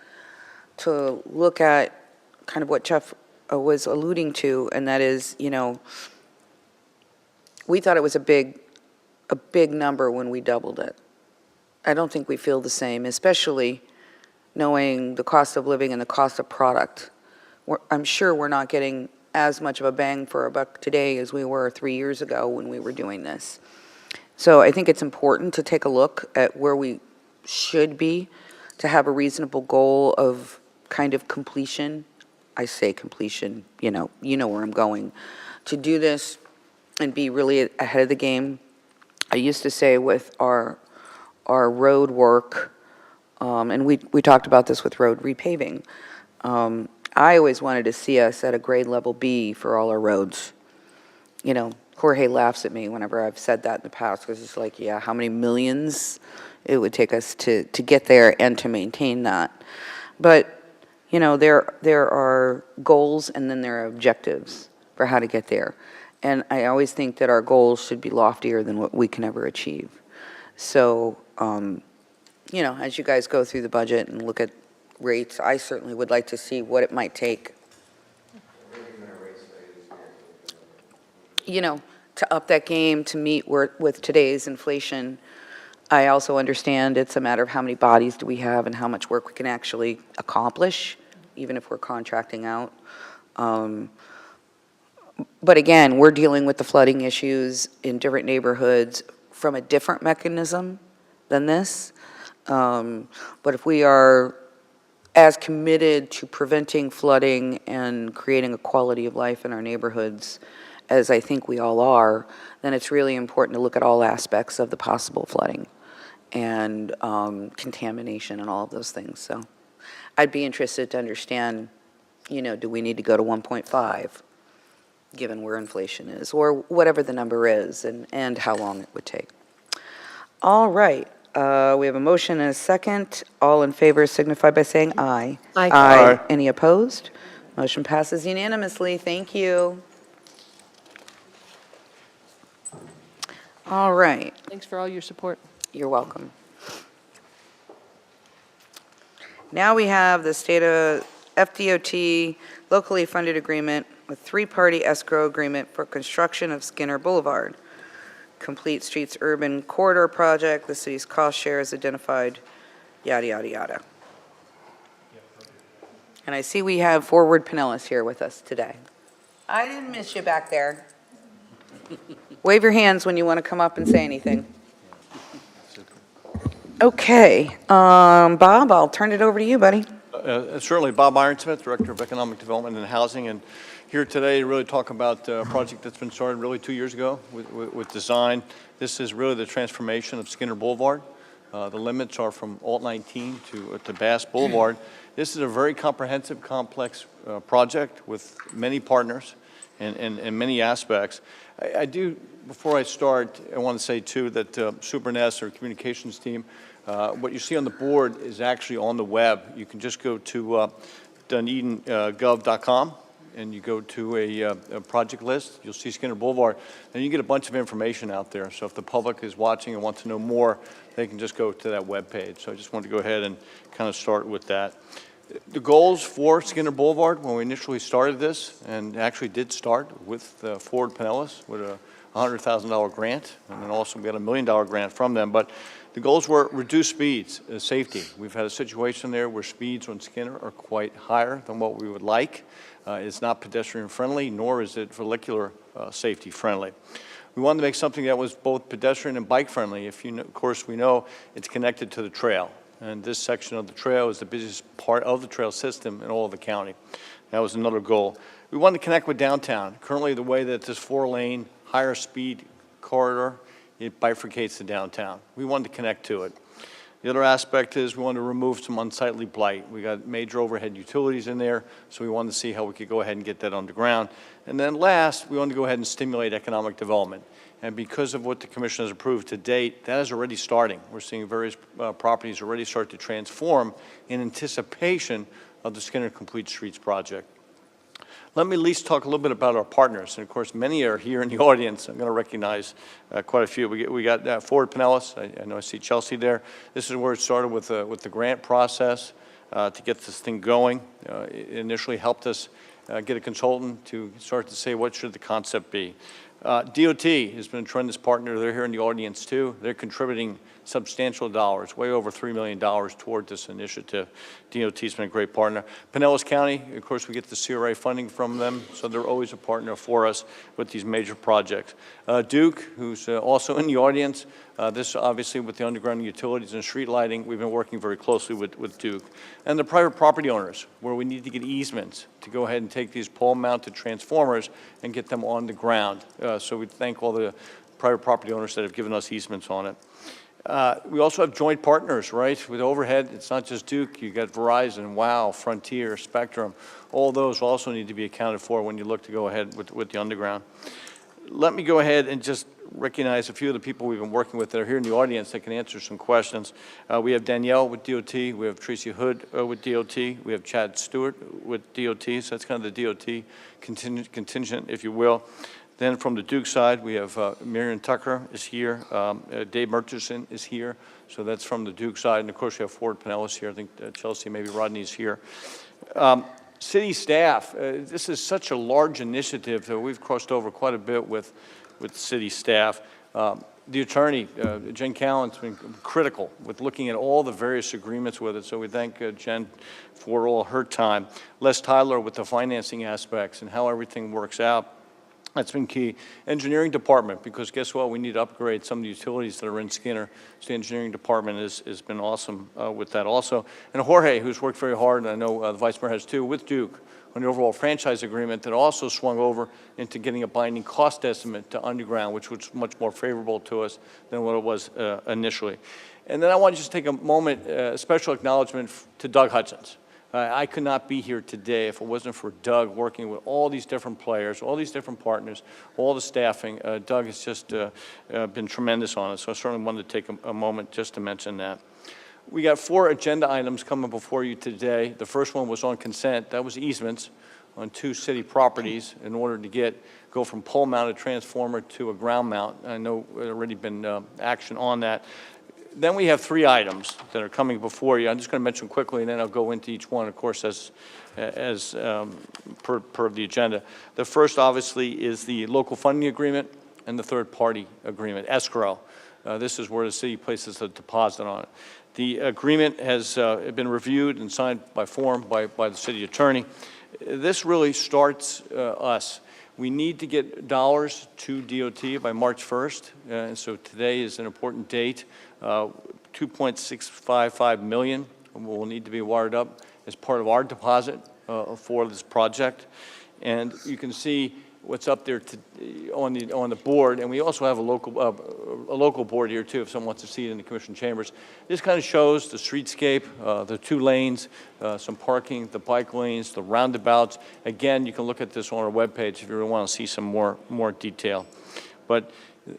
to look at kind of what Jeff was alluding to, and that is, we thought it was a big number when we doubled it. I don't think we feel the same, especially knowing the cost of living and the cost of product. I'm sure we're not getting as much of a bang for a buck today as we were 3 years ago when we were doing this. So I think it's important to take a look at where we should be to have a reasonable goal of kind of completion. I say completion, you know where I'm going. To do this and be really ahead of the game. I used to say with our road work, and we talked about this with road repaving, I always wanted to see us at a grade level B for all our roads. Jorge laughs at me whenever I've said that in the past, because it's like, yeah, how many millions it would take us to get there and to maintain that. But, there are goals and then there are objectives for how to get there. And I always think that our goals should be loftier than what we can ever achieve. So, as you guys go through the budget and look at rates, I certainly would like to see what it might take to up that game to meet with today's inflation. I also understand it's a matter of how many bodies do we have and how much work we can actually accomplish, even if we're contracting out. But again, we're dealing with the flooding issues in different neighborhoods from a different mechanism than this. But if we are as committed to preventing flooding and creating a quality of life in our neighborhoods as I think we all are, then it's really important to look at all aspects of the possible flooding and contamination and all of those things. So I'd be interested to understand, do we need to go to 1.5, given where inflation is, or whatever the number is, and how long it would take. All right. We have a motion and a second. All in favor signify by saying aye. Aye. Aye. Any opposed? Motion passes unanimously. Thank you. All right. Thanks for all your support. You're welcome. Now we have the state of FDOT locally funded agreement with three-party escrow agreement for construction of Skinner Boulevard. Complete Streets Urban Corridor Project, the city's cost share is identified, yada, yada, yada. And I see we have Forward Pinellas here with us today. I didn't miss you back there. Wave your hands when you want to come up and say anything. Okay, Bob, I'll turn it over to you, buddy. Certainly, Bob Ironsmith, Director of Economic Development and Housing, and here today to really talk about a project that's been started really 2 years ago with design. This is really the transformation of Skinner Boulevard. The limits are from Alt 19 to Bass Boulevard. This is a very comprehensive, complex project with many partners and many aspects. I do, before I start, I want to say too that Super Ness, our communications team, what you see on the board is actually on the web. You can just go to DunedinGov.com and you go to a project list, you'll see Skinner Boulevard, and you get a bunch of information out there. So if the public is watching and wants to know more, they can just go to that webpage. So I just wanted to go ahead and kind of start with that. The goals for Skinner Boulevard, when we initially started this, and actually did start with Ford Pinellas with a $100,000 grant, and then also we got a $1 million grant from them. But the goals were reduce speeds, safety. We've had a situation there where speeds on Skinner are quite higher than what we would like. It's not pedestrian friendly, nor is it vehicular safety friendly. We wanted to make something that was both pedestrian and bike friendly. If you know, of course, we know it's connected to the trail. And this section of the trail is the busiest part of the trail system in all of the county. That was another goal. We wanted to connect with downtown. Currently, the way that this 4-lane, higher speed corridor, it bifurcates the downtown. We wanted to connect to it. The other aspect is we wanted to remove some unsightly blight. We got major overhead utilities in there, so we wanted to see how we could go ahead and get that underground. And then last, we wanted to go ahead and stimulate economic development. And because of what the commission has approved to date, that is already starting. We're seeing various properties already start to transform in anticipation of the Skinner Complete Streets project. Let me at least talk a little bit about our partners. And of course, many are here in the audience. I'm going to recognize quite a few. We got Ford Pinellas. I know I see Chelsea there. This is where it started with the grant process to get this thing going. It initially helped us get a consultant to start to say what should the concept be. DOT has been a tremendous partner. They're here in the audience too. They're contributing substantial dollars, way over $3 million toward this initiative. DOT's been a great partner. Pinellas County, of course, we get the CRA funding from them, so they're always a partner for us with these major projects. Duke, who's also in the audience, this obviously with the underground utilities and street lighting, we've been working very closely with Duke. And the private property owners, where we need to get easements to go ahead and take these pole-mounted transformers and get them on the ground. So we thank all the private property owners that have given us easements on it. We also have joint partners, right? With overhead, it's not just Duke. You got Verizon, WOW, Frontier, Spectrum. All those also need to be accounted for when you look to go ahead with the underground. Let me go ahead and just recognize a few of the people we've been working with that are here in the audience that can answer some questions. We have Danielle with DOT. We have Tracy Hood with DOT. We have Chad Stewart with DOT. So that's kind of the DOT contingent, if you will. Then from the Duke side, we have Marion Tucker is here. Dave Murchison is here. So that's from the Duke side. And of course, we have Ford Pinellas here. I think Chelsea, maybe Rodney's here. City staff, this is such a large initiative that we've crossed over quite a bit with city staff. The attorney, Jen Callan's been critical with looking at all the various agreements with it. So we thank Jen for all her time. Les Tyler with the financing aspects and how everything works out. That's been key. Engineering department, because guess what? We need to upgrade some of the utilities that are in Skinner. So the engineering department has been awesome with that also. And Jorge, who's worked very hard, and I know the Vice Mayor has too, with Duke on the overall franchise agreement that also swung over into getting a binding cost estimate to underground, which was much more favorable to us than what it was initially. And then I want to just take a moment, special acknowledgement to Doug Hutchins. I could not be here today if it wasn't for Doug working with all these different players, all these different partners, all the staffing. Doug has just been tremendous on it, so I certainly wanted to take a moment just to mention that. We got 4 agenda items coming before you today. The first one was on consent. That was easements on 2 city properties in order to go from pole-mounted transformer to a ground mount. I know there's already been action on that. Then we have 3 items that are coming before you. I'm just going to mention quickly, and then I'll go into each one, of course, as per the agenda. The first, obviously, is the local funding agreement and the third-party agreement, escrow. This is where the city places a deposit on it. The agreement has been reviewed and signed by form by the city attorney. This really starts us. We need to get dollars to DOT by March 1st, and so today is an important date. $2.655 million will need to be wired up as part of our deposit for this project. And you can see what's up there on the board, and we also have a local board here too if someone wants to see it in the commission chambers. This kind of shows the streetscape, the 2 lanes, some parking, the bike lanes, the roundabouts. Again, you can look at this on our webpage if you really want to see some more detail. But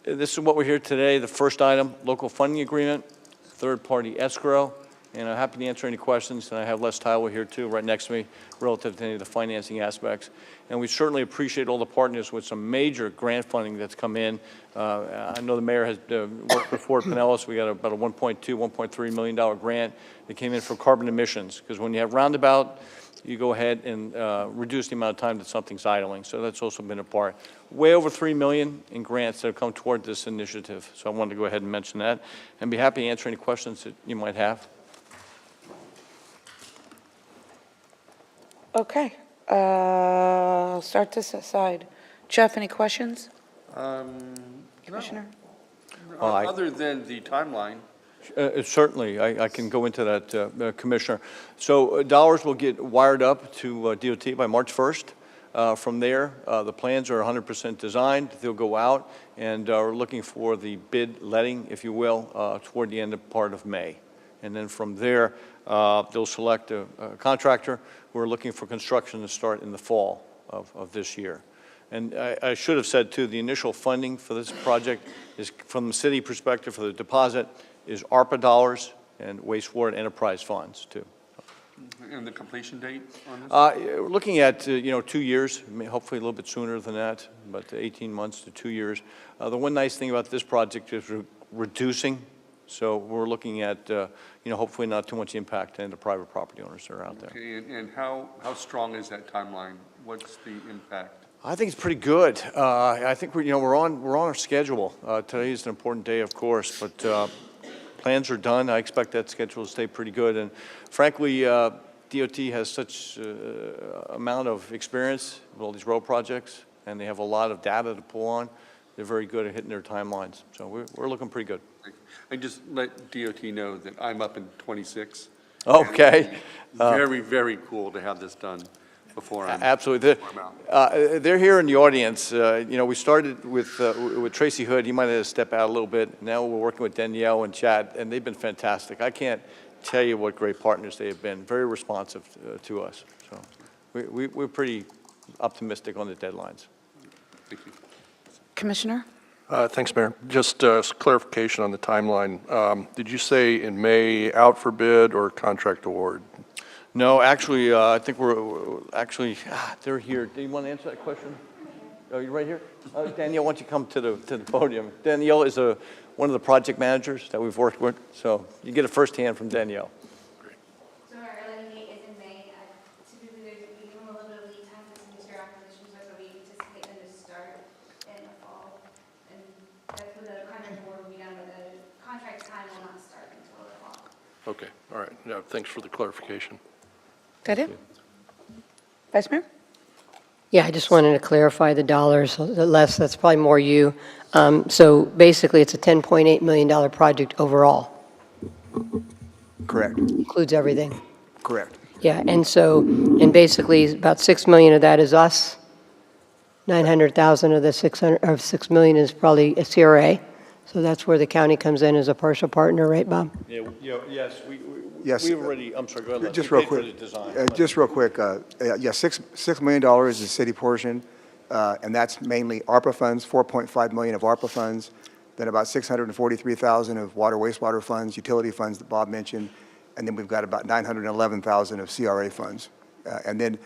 this is what we're here today. The first item, local funding agreement, third-party escrow, and I'm happy to answer any questions, and I have Les Tywell here too, right next to me, relative to any of the financing aspects. And we certainly appreciate all the partners with some major grant funding that's come in. I know the mayor has worked with Fort Pinellas. We got about a $1.2, $1.3 million grant that came in for carbon emissions, because when you have roundabout, you go ahead and reduce the amount of time that something's idling. So that's also been a part. Way over $3 million in grants that have come toward this initiative. So I wanted to go ahead and mention that, and be happy to answer any questions that you might have. Okay, I'll start this side. Jeff, any questions? Commissioner? Other than the timeline, Certainly, I can go into that, Commissioner. So dollars will get wired up to DOT by March 1st. From there, the plans are 100% designed. They'll go out, and we're looking for the bid letting, if you will, toward the end of part of May. And then from there, they'll select a contractor. We're looking for construction to start in the fall of this year. And I should have said, too, the initial funding for this project is, from the city perspective, for the deposit, is ARPA dollars and wastewater enterprise funds, too. and the completion date on this? We're looking at, 2 years, hopefully a little bit sooner than that, but 18 months to 2 years. The one nice thing about this project is reducing, so we're looking at, hopefully not too much impact on the private property owners that are out there. Okay, and how strong is that timeline? What's the impact? I think it's pretty good. I think we're on our schedule. Today is an important day, of course, but plans are done. I expect that schedule to stay pretty good. And frankly, DOT has such amount of experience with all these road projects, and they have a lot of data to pull on. They're very good at hitting their timelines. So we're looking pretty good. I just let DOT know that I'm up in 26. Okay. Very, very cool to have this done before I'm Absolutely. before I'm out. They're here in the audience. We started with Tracy Hood. He might have had to step out a little bit. Now we're working with Danielle and Chad, and they've been fantastic. I can't tell you what great partners they have been. Very responsive to us. So we're pretty optimistic on the deadlines. Thank you. Commissioner? Thanks, Mayor. Just clarification on the timeline. Did you say in May out for bid or contract award? No, actually, I think they're here. Do you want to answer that question? Oh, you're right here? Danielle, why don't you come to the podium? Danielle is one of the project managers that we've worked with, so you get a firsthand from Danielle. So our early date is in May. Typically, we give them a little bit of lead time for some future acquisitions, so we anticipate them to start in the fall. And that's when the contract award will be done, but the contract time will not start until the fall. Okay, all right. No, thanks for the clarification. That it? Vice Mayor? Yeah, I just wanted to clarify the dollars. Les, that's probably more you. So basically, it's a $10.8 million project overall. Correct, Includes everything. correct. Yeah, and basically, about $6 million of that is us. 900,000 of the 6 million is probably a CRA. So that's where the county comes in as a partial partner, right, Bob? Yes, Yes. we've already, I'm sorry, go ahead. Just We real paid for quick. the design. Just real quick, $6 million is the city portion, and that's mainly ARPA funds, $4.5 million of ARPA funds, then about $643,000 of water wastewater funds, utility funds that Bob mentioned, and then we've got about $911,000 of CRA funds. And then,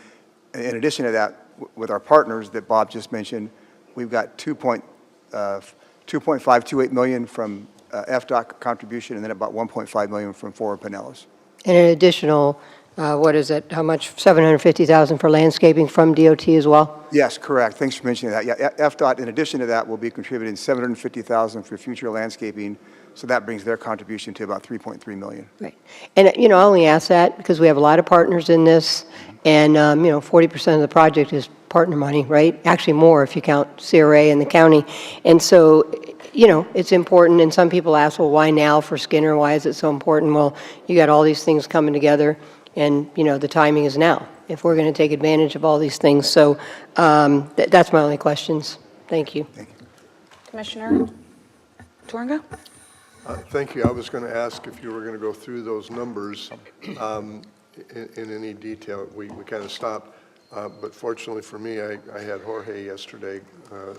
in addition to that, with our partners that Bob just mentioned, we've got $2.528 million from FDOT contribution, and then about $1.5 million from Fort Pinellas. And an additional, what is it, how much, $750,000 for landscaping from DOT as well? Yes, correct. Thanks for mentioning that. Yeah, FDOT, in addition to that, will be contributing $750,000 for future landscaping, so that brings their contribution to about $3.3 million. Right. And, I only ask that because we have a lot of partners in this, and, 40% of the project is partner money, right? Actually more if you count CRA and the county. And so, it's important, and some people ask, well, why now for Skinner? Why is it so important? Well, you got all these things coming together, and, the timing is now, if we're going to take advantage of all these things. So that's my only questions. Thank you. Thank you. Commissioner Torga? Thank you. I was going to ask if you were going to go through those numbers in any detail. We kind of stopped. But fortunately for me, I had Jorge yesterday,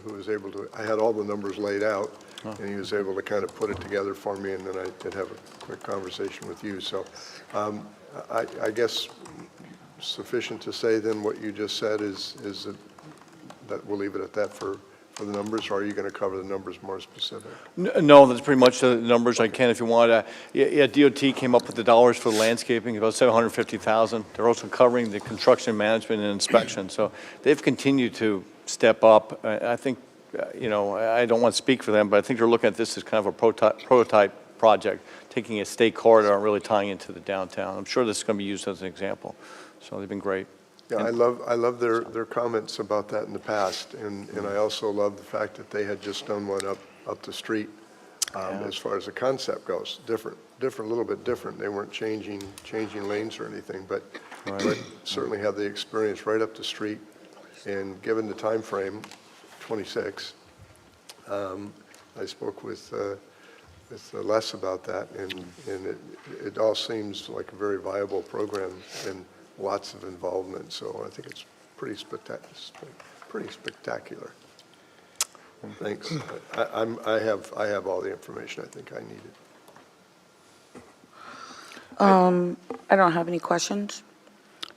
who was able to, I had all the numbers laid out, and he was able to kind of put it together for me, and then I did have a quick conversation with you. So I guess sufficient to say then what you just said is that we'll leave it at that for the numbers, or are you going to cover the numbers more specific? No, that's pretty much the numbers I can if you want. Yeah, DOT came up with the dollars for the landscaping, about $750,000. They're also covering the construction management and inspection. So they've continued to step up. I think, I don't want to speak for them, but I think they're looking at this as kind of a prototype project, taking a state corridor and really tying into the downtown. I'm sure this is going to be used as an example. So they've been great. Yeah, I love their comments about that in the past, and I also love the fact that they had just done one up the street. As far as the concept goes, different, a little bit different. They weren't changing lanes or anything, but certainly have the experience right up the street. And given the time frame, 26, I spoke with Les about that, and it all seems like a very viable program and lots of involvement. So I think it's pretty spectacular. Thanks. I have all the information I think I needed. I don't have any questions.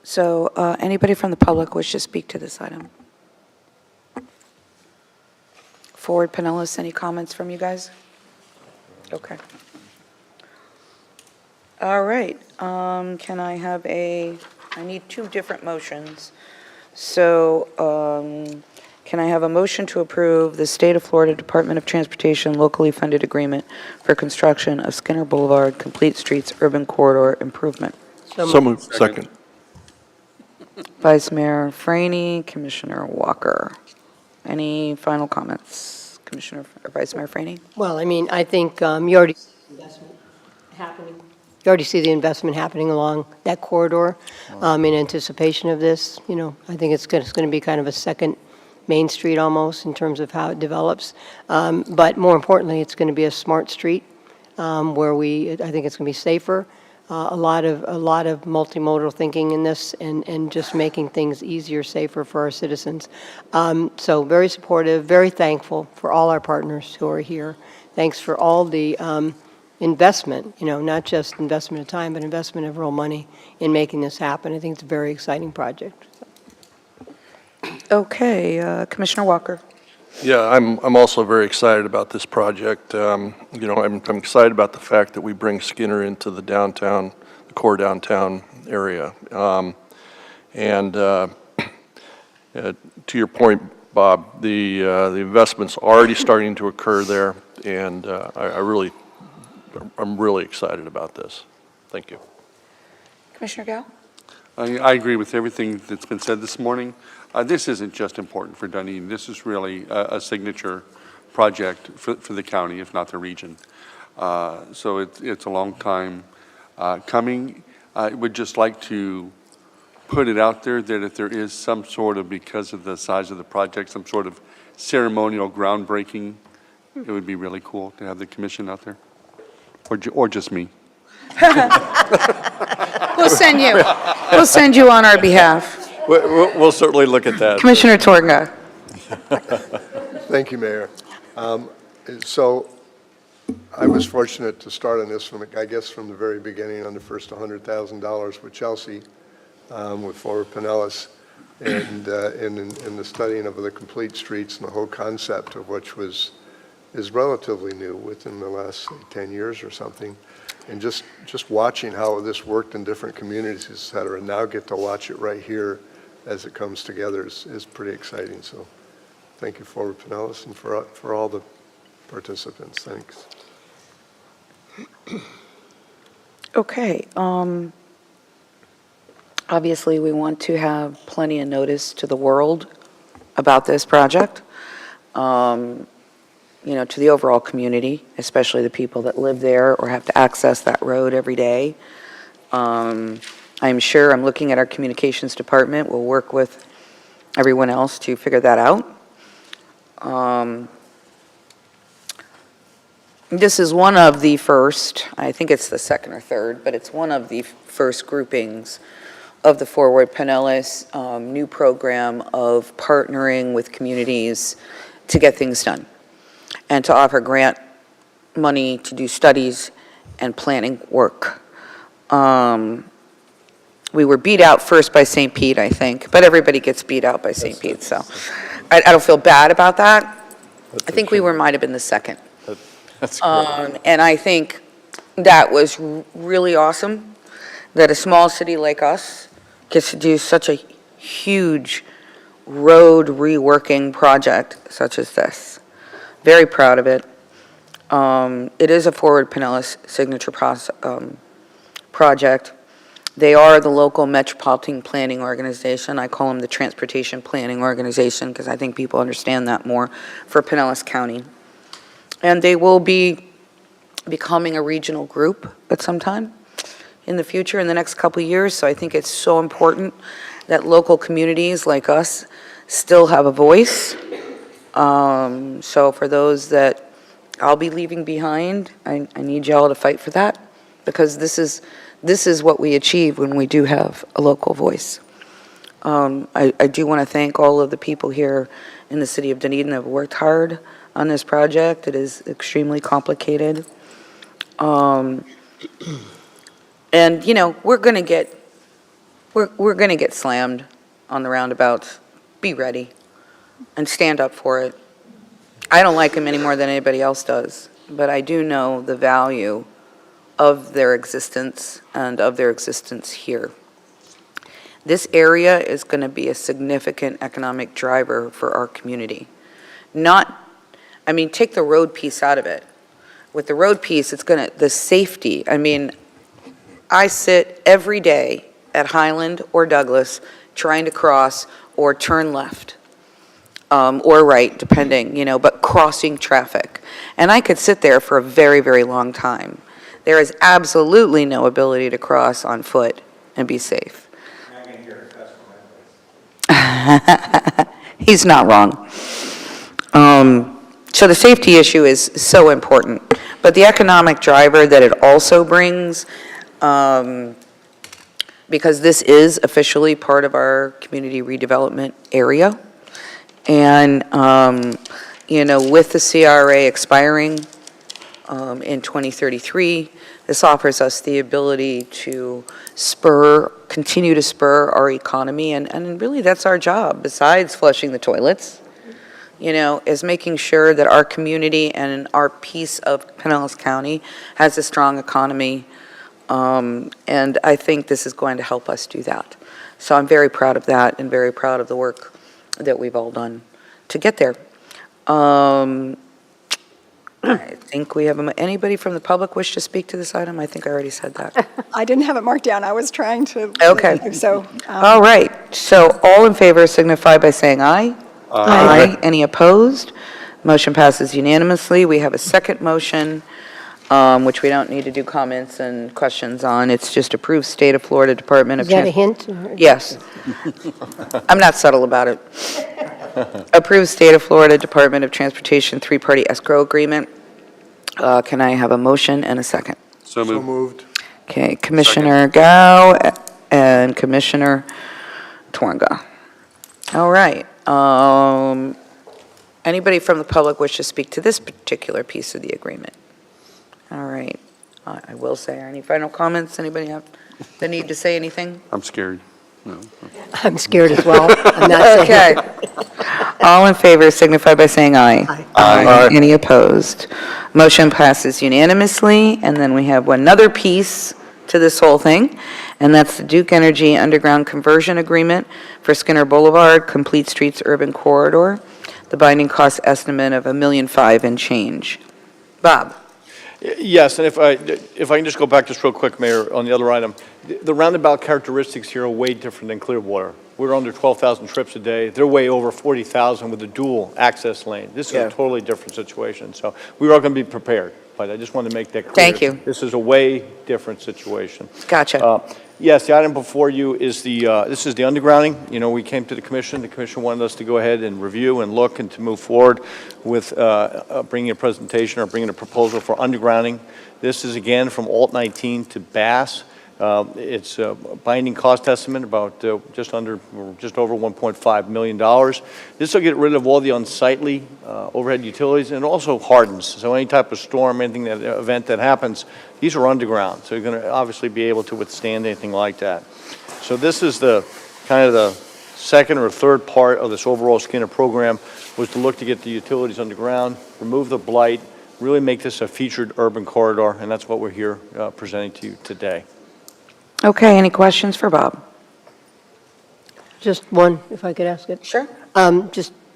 So anybody from the public wish to speak to this item? Forward Pinellas, any comments from you guys? Okay. All right. Can I have I need two different motions. So can I have a motion to approve the State of Florida Department of Transportation locally funded agreement for construction of Skinner Boulevard Complete Streets Urban Corridor Improvement? So moved. Second. Vice Mayor Franey, Commissioner Walker. Any final comments, Commissioner or Vice Mayor Franey? Well, I mean, I think you already see the investment happening. You already see the investment happening along that corridor in anticipation of this. I think it's going to be kind of a second Main Street almost in terms of how it develops. But more importantly, it's going to be a smart street where I think it's going to be safer. A lot of multimodal thinking in this and just making things easier, safer for our citizens. So very supportive, very thankful for all our partners who are here. Thanks for all the investment, not just investment of time, but investment of real money in making this happen. I think it's a very exciting project. Okay, Commissioner Walker. Yeah, I'm also very excited about this project. I'm excited about the fact that we bring Skinner into the downtown, the core downtown area. To your point, Bob, the investment's already starting to occur there, and I'm really excited about this. Thank you. Commissioner Gao? I agree with everything that's been said this morning. This isn't just important for Dunedin. This is really a signature project for the county, if not the region. So it's a long time coming. I would just like to put it out there that if there is some sort of, because of the size of the project, some sort of ceremonial groundbreaking, it would be really cool to have the commission out there, or just me. We'll send you. We'll send you on our behalf. We'll certainly look at that. Commissioner Torga. Thank you, Mayor. So I was fortunate to start on this from the very beginning on the first $100,000 with Chelsea, with Forward Pinellas, and in the studying of the complete streets and the whole concept of which is relatively new within the last 10 years or something. And just watching how this worked in different communities, et cetera, and now get to watch it right here as it comes together is pretty exciting. So thank you, Forward Pinellas, and for all the participants. Thanks. Okay. Obviously, we want to have plenty of notice to the world about this project. To the overall community, especially the people that live there or have to access that road every day. I'm sure, I'm looking at our communications department, we'll work with everyone else to figure that out. This is one of the first, I think it's the second or third, but it's one of the first groupings of the Forward Pinellas new program of partnering with communities to get things done and to offer grant money to do studies and planning work. We were beat out first by St. Pete, I think, but everybody gets beat out by St. Pete, so I don't feel bad about that. I think we might have been the second. That's great. And I think that was really awesome, that a small city like us gets to do such a huge road reworking project such as this. Very proud of it. It is a Forward Pinellas signature project. They are the local metropolitan planning organization. I call them the transportation planning organization because I think people understand that more for Pinellas County. And they will be becoming a regional group at some time in the future, in the next couple of years. So I think it's so important that local communities like us still have a voice. So for those that I'll be leaving behind, I need y'all to fight for that, because this is what we achieve when we do have a local voice. I do want to thank all of the people here in the city of Dunedin that have worked hard on this project. It is extremely complicated. And you know, we're going to get slammed on the roundabouts. Be ready and stand up for it. I don't like them any more than anybody else does, but I do know the value of their existence and of their existence here. This area is going to be a significant economic driver for our community. Take the road piece out of it. With the road piece, the safety. I sit every day at Highland or Douglas trying to cross or turn left. Or right, depending, but crossing traffic. And I could sit there for a very, very long time. There is absolutely no ability to cross on foot and be safe. He's not wrong. So the safety issue is so important. But the economic driver that it also brings, because this is officially part of our community redevelopment area, and, with the CRA expiring in 2033, this offers us the ability to continue to spur our economy, and really that's our job, besides flushing the toilets, is making sure that our community and our piece of Pinellas County has a strong economy, and I think this is going to help us do that. So I'm very proud of that and very proud of the work that we've all done to get there. I think we have, anybody from the public wish to speak to this item? I think I already said that. I didn't have it marked down. I was trying to. Okay. So. All right. So all in favor signify by saying aye. Aye. Any opposed? Motion passes unanimously. We have a second motion, which we don't need to do comments and questions on. It's just approved State of Florida Department of Is that a hint? Yes. I'm not subtle about it. Approved State of Florida Department of Transportation three-party escrow agreement. Can I have a motion and a second? So moved. Okay, Commissioner Gao and Commissioner Twanga. All right. Anybody from the public wish to speak to this particular piece of the agreement? All right. I will say, any final comments? Anybody have the need to say anything? I'm scared. No. I'm scared as well. I'm not saying. Okay. All in favor signify by saying aye. Aye. Any opposed? Motion passes unanimously. And then we have another piece to this whole thing, and that's the Duke Energy Underground Conversion Agreement for Skinner Boulevard, Complete Streets Urban Corridor. The binding cost estimate of $1.5 million and change. Bob? Yes, and if I can just go back just real quick, Mayor, on the other item. The roundabout characteristics here are way different than Clearwater. We're under 12,000 trips a day. They're way over 40,000 with a dual access lane. This is a totally different situation. So we are going to be prepared, but I just wanted to make that clear. Thank you. This is a way different situation. Gotcha. Yes, the item before you is this is the undergrounding. We came to the commission. The commission wanted us to go ahead and review and look and to move forward with bringing a presentation or bringing a proposal for undergrounding. This is, again, from Alt 19 to Bass. It's a binding cost estimate, about just over $1.5 million. This will get rid of all the unsightly overhead utilities, and it also hardens. So any type of storm, event that happens, these are underground, so you're going to obviously be able to withstand anything like that. So this is the kind of the second or third part of this overall Skinner program, was to look to get the utilities underground, remove the blight, really make this a featured urban corridor, and that's what we're here presenting to you today. Okay, any questions for Bob? Just one, if I could ask it. Sure.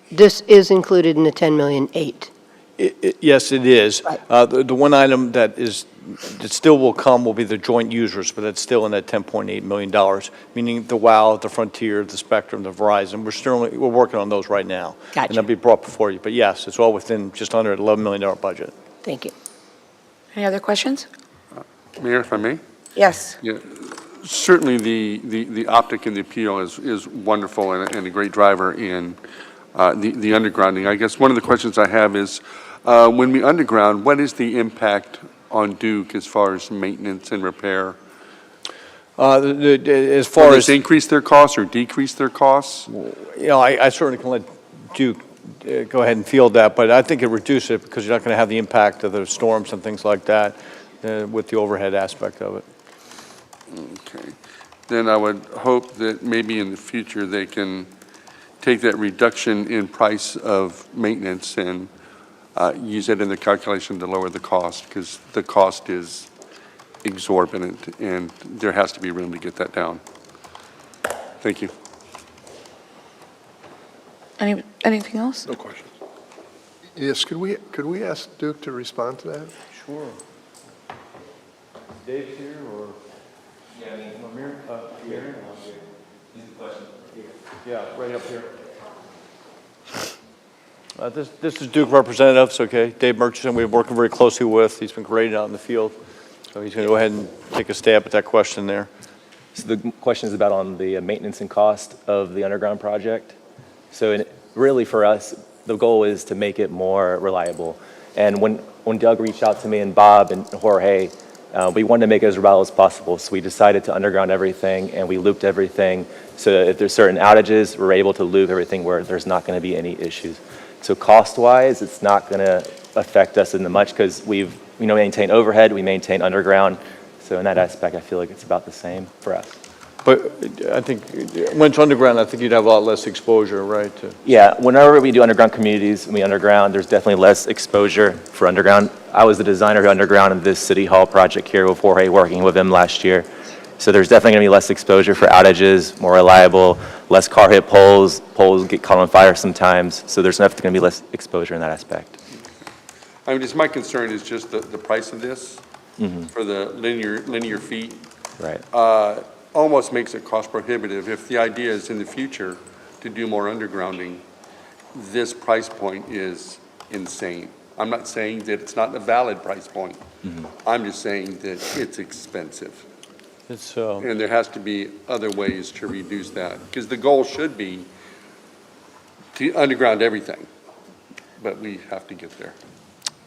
This is included in the 10,000,008. Yes, it is. Right. The one item that still will come will be the joint users, but that's still in that $10.8 million, meaning the WOW, the Frontier, the Spectrum, the Verizon. We're working on those right now. Gotcha. And they'll be brought before you. But yes, it's all within just under an $11 million budget. Thank you. Any other questions? Mayor, if I may? Yes. Yeah, certainly the optic and the appeal is wonderful and a great driver in the undergrounding. I guess one of the questions I have is, when we underground, what is the impact on Duke as far as maintenance and repair? As far Will as this increase their costs or decrease their costs? I certainly can let Duke go ahead and field that, but I think it reduces it because you're not going to have the impact of the storms and things like that with the overhead aspect of it. Okay. Then I would hope that maybe in the future they can take that reduction in price of maintenance and use it in the calculation to lower the cost, because the cost is exorbitant and there has to be room to get that down. Thank you. Anything else? No questions. Yes, could we ask Duke to respond to that? Sure. Dave's here, or? Yeah, I mean, here. Yeah, right up here. This is Duke representatives, okay? Dave Murchison, we've been working very closely with. He's been great out in the field. So he's going to go ahead and take a stab at that question there. So the question is about on the maintenance and cost of the underground project. So really for us, the goal is to make it more reliable. And when Doug reached out to me and Bob and Jorge, we wanted to make it as reliable as possible. So we decided to underground everything and we looped everything. So that if there's certain outages, we're able to loop everything where there's not going to be any issues. So cost-wise, it's not going to affect us in much because we maintain overhead, we maintain underground. So in that aspect, I feel like it's about the same for us. But I think when it's underground, I think you'd have a lot less exposure, right? Yeah, whenever we do underground communities and we underground, there's definitely less exposure for underground. I was the designer who undergrounded this City Hall project here with Jorge, working with him last year. So there's definitely going to be less exposure for outages, more reliable, less car hit poles get caught on fire sometimes. So there's definitely going to be less exposure in that aspect. I mean, just my concern is just the price of this for the linear feet. Right. Almost makes it cost prohibitive. If the idea is in the future to do more undergrounding, this price point is insane. I'm not saying that it's not a valid price point. I'm just saying that it's expensive. And there has to be other ways to reduce that, because the goal should be to underground everything, but we have to get there.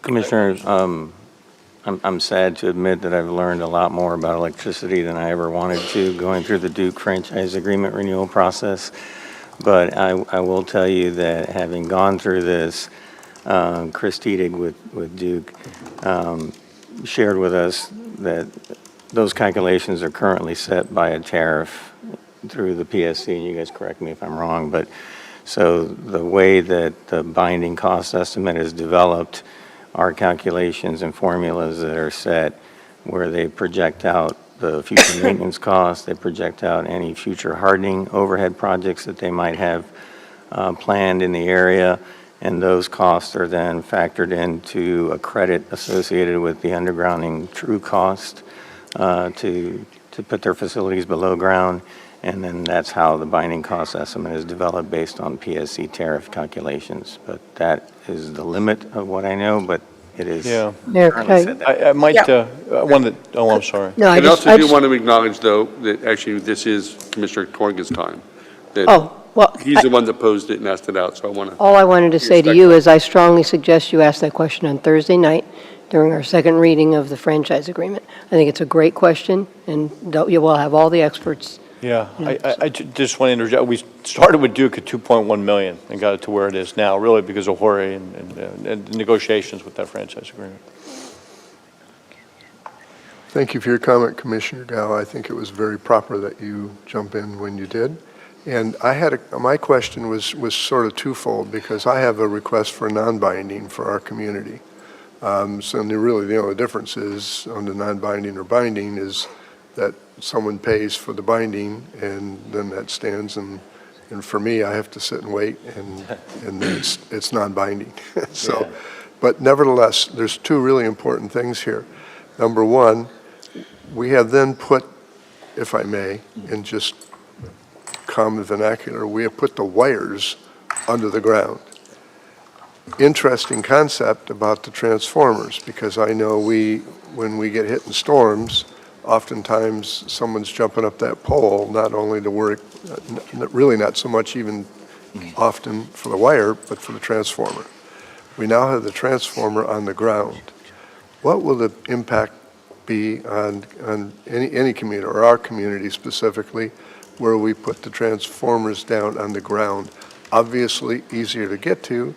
Commissioners, I'm sad to admit that I've learned a lot more about electricity than I ever wanted to going through the Duke franchise agreement renewal process. But I will tell you that having gone through this, Chris Tiedig with Duke shared with us that those calculations are currently set by a tariff through the PSC, and you guys correct me if I'm wrong, but so the way that the binding cost estimate is developed are calculations and formulas that are set where they project out the future maintenance costs, they project out any future hardening overhead projects that they might have planned in the area, and those costs are then factored into a credit associated with the undergrounding true cost to put their facilities below ground, and then that's how the binding cost estimate is developed based on PSC tariff calculations. But that is the limit of what I know, but it is. Yeah. I might, I'm sorry. No, I also do want to acknowledge, though, that actually this is Commissioner Torga's time. That he's the one that posed it and asked it out, so I want to. All I wanted to say to you is I strongly suggest you ask that question on Thursday night during our second reading of the franchise agreement. I think it's a great question, and you will have all the experts. Yeah, I just want to interject. We started with Duke at 2.1 million and got it to where it is now, really because of Jorge and negotiations with that franchise agreement. Thank you for your comment, Commissioner Gao. I think it was very proper that you jump in when you did. And my question was sort of twofold, because I have a request for non-binding for our community. So really the only difference is on the non-binding or binding is that someone pays for the binding, and then that stands, and for me, I have to sit and wait, and then it's non-binding. So, Yeah. but nevertheless, there's two really important things here. Number one, we have then put, if I may, in just common vernacular, we have put the wires under the ground. Interesting concept about the transformers, because I know when we get hit in storms, oftentimes someone's jumping up that pole, not only to work, really not so much even often for the wire, but for the transformer. We now have the transformer on the ground. What will the impact be on any community, or our community specifically, where we put the transformers down on the ground? Obviously easier to get to,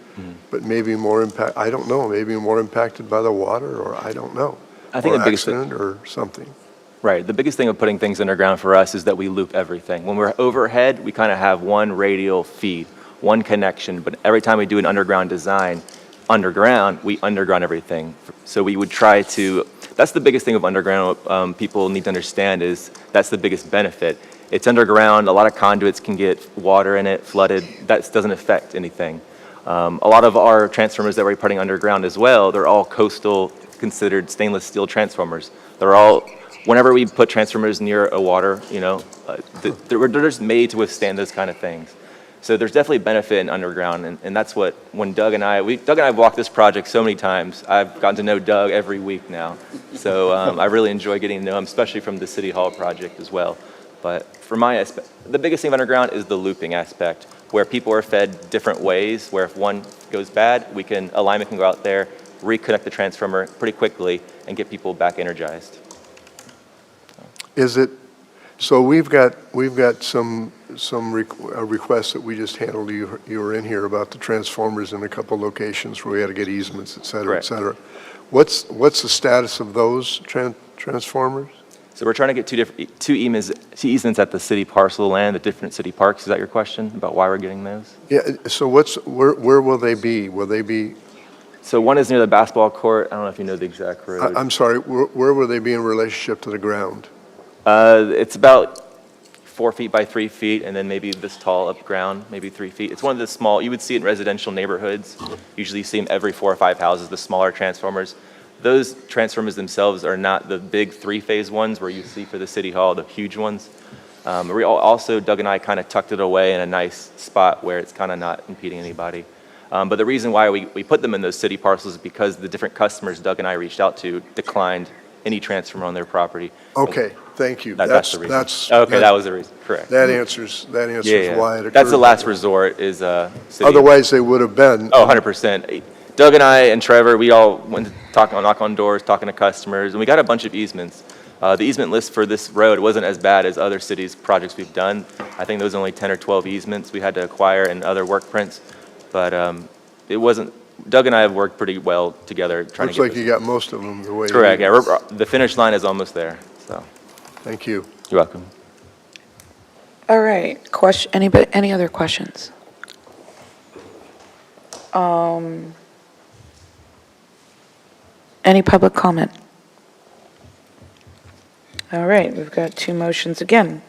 but maybe more I don't know, maybe more impacted by the water, or I don't know. I think or the biggest accident or something. Right. The biggest thing of putting things underground for us is that we loop everything. When we're overhead, we kind of have one radial feed, one connection, but every time we do an underground design, underground, we underground everything. So we would try to, that's the biggest thing of underground, people need to understand is that's the biggest benefit. It's underground, a lot of conduits can get water in it, flooded, that doesn't affect anything. A lot of our transformers that we're putting underground as well, they're all coastal, considered stainless steel transformers. They're all, whenever we put transformers near a water, they're just made to withstand those kind of things. So there's definitely benefit in underground, and that's what, when Doug and I have walked this project so many times. I've gotten to know Doug every week now. So I really enjoy getting to know him, especially from the City Hall project as well. But for my aspect, the biggest thing of underground is the looping aspect, where people are fed different ways, where if one goes bad, alignment can go out there, reconnect the transformer pretty quickly, and get people back energized. Is it, so we've got some requests that we just handled, you were in here about the transformers in a couple locations where we had to get easements, et cetera, et cetera. What's the status of those transformers? So we're trying to get two easements at the city parcel of land, the different city parks. Is that your question about why we're getting those? Yeah, so where will they be? Will they be? So one is near the basketball court. I don't know if you know the exact road. I'm sorry, where will they be in relationship to the ground? It's about 4 feet by 3 feet, and then maybe this tall up ground, maybe 3 feet. It's one of the small, you would see it in residential neighborhoods. Usually you see them every 4 or 5 houses, the smaller transformers. Those transformers themselves are not the big three-phase ones where you see for the City Hall, the huge ones. We also, Doug and I kind of tucked it away in a nice spot where it's kind of not impeding anybody. But the reason why we put them in those city parcels is because the different customers Doug and I reached out to declined any transformer on their property. Okay, thank you. That's the reason. Okay, that was the reason, correct. That answers why it occurred. That's the last resort is city. Otherwise, they would have been. Oh, 100%. Doug and I and Trevor, we all went to knock on doors, talking to customers, and we got a bunch of easements. The easement list for this road wasn't as bad as other cities' projects we've done. I think there was only 10 or 12 easements we had to acquire and other work prints, but it wasn't. Doug and I have worked pretty well together trying to get. Looks like you got most of them the way. Correct. Yeah, the finish line is almost there. So. Thank you. You're welcome. All right, any other questions? Any public comment? All right, we've got two motions again.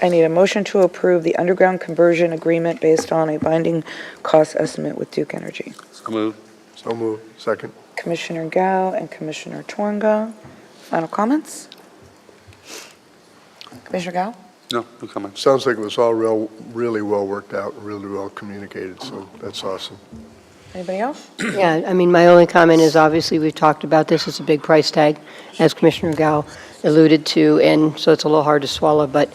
I need a motion to approve the underground conversion agreement based on a binding cost estimate with Duke Energy. So moved. So moved. Second. Commissioner Gao and Commissioner Twanga. Final comments? Commissioner Gao? No comments. Sounds like it was all really well worked out, really well communicated, so that's awesome. Anybody else? Yeah, I mean, my only comment is, obviously, we've talked about this, it's a big price tag, as Commissioner Gao alluded to, and so it's a little hard to swallow, but,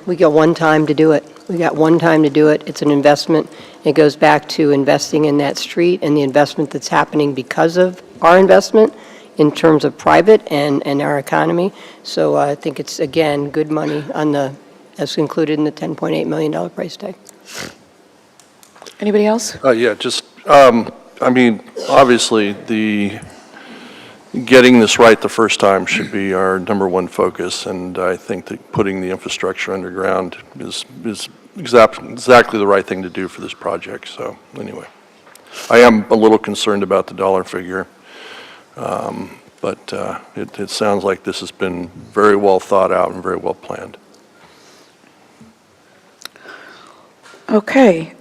we got one time to do it. We got one time to do it. It's an investment. It goes back to investing in that street and the investment that's happening because of our investment in terms of private and our economy. So I think it's, again, good money as included in the $10.8 million price tag. Anybody else? Yeah, just, I mean, obviously, getting this right the first time should be our number one focus, and I think that putting the infrastructure underground is exactly the right thing to do for this project. So anyway, I am a little concerned about the dollar figure, but it sounds like this has been very well thought out and very well planned. Okay.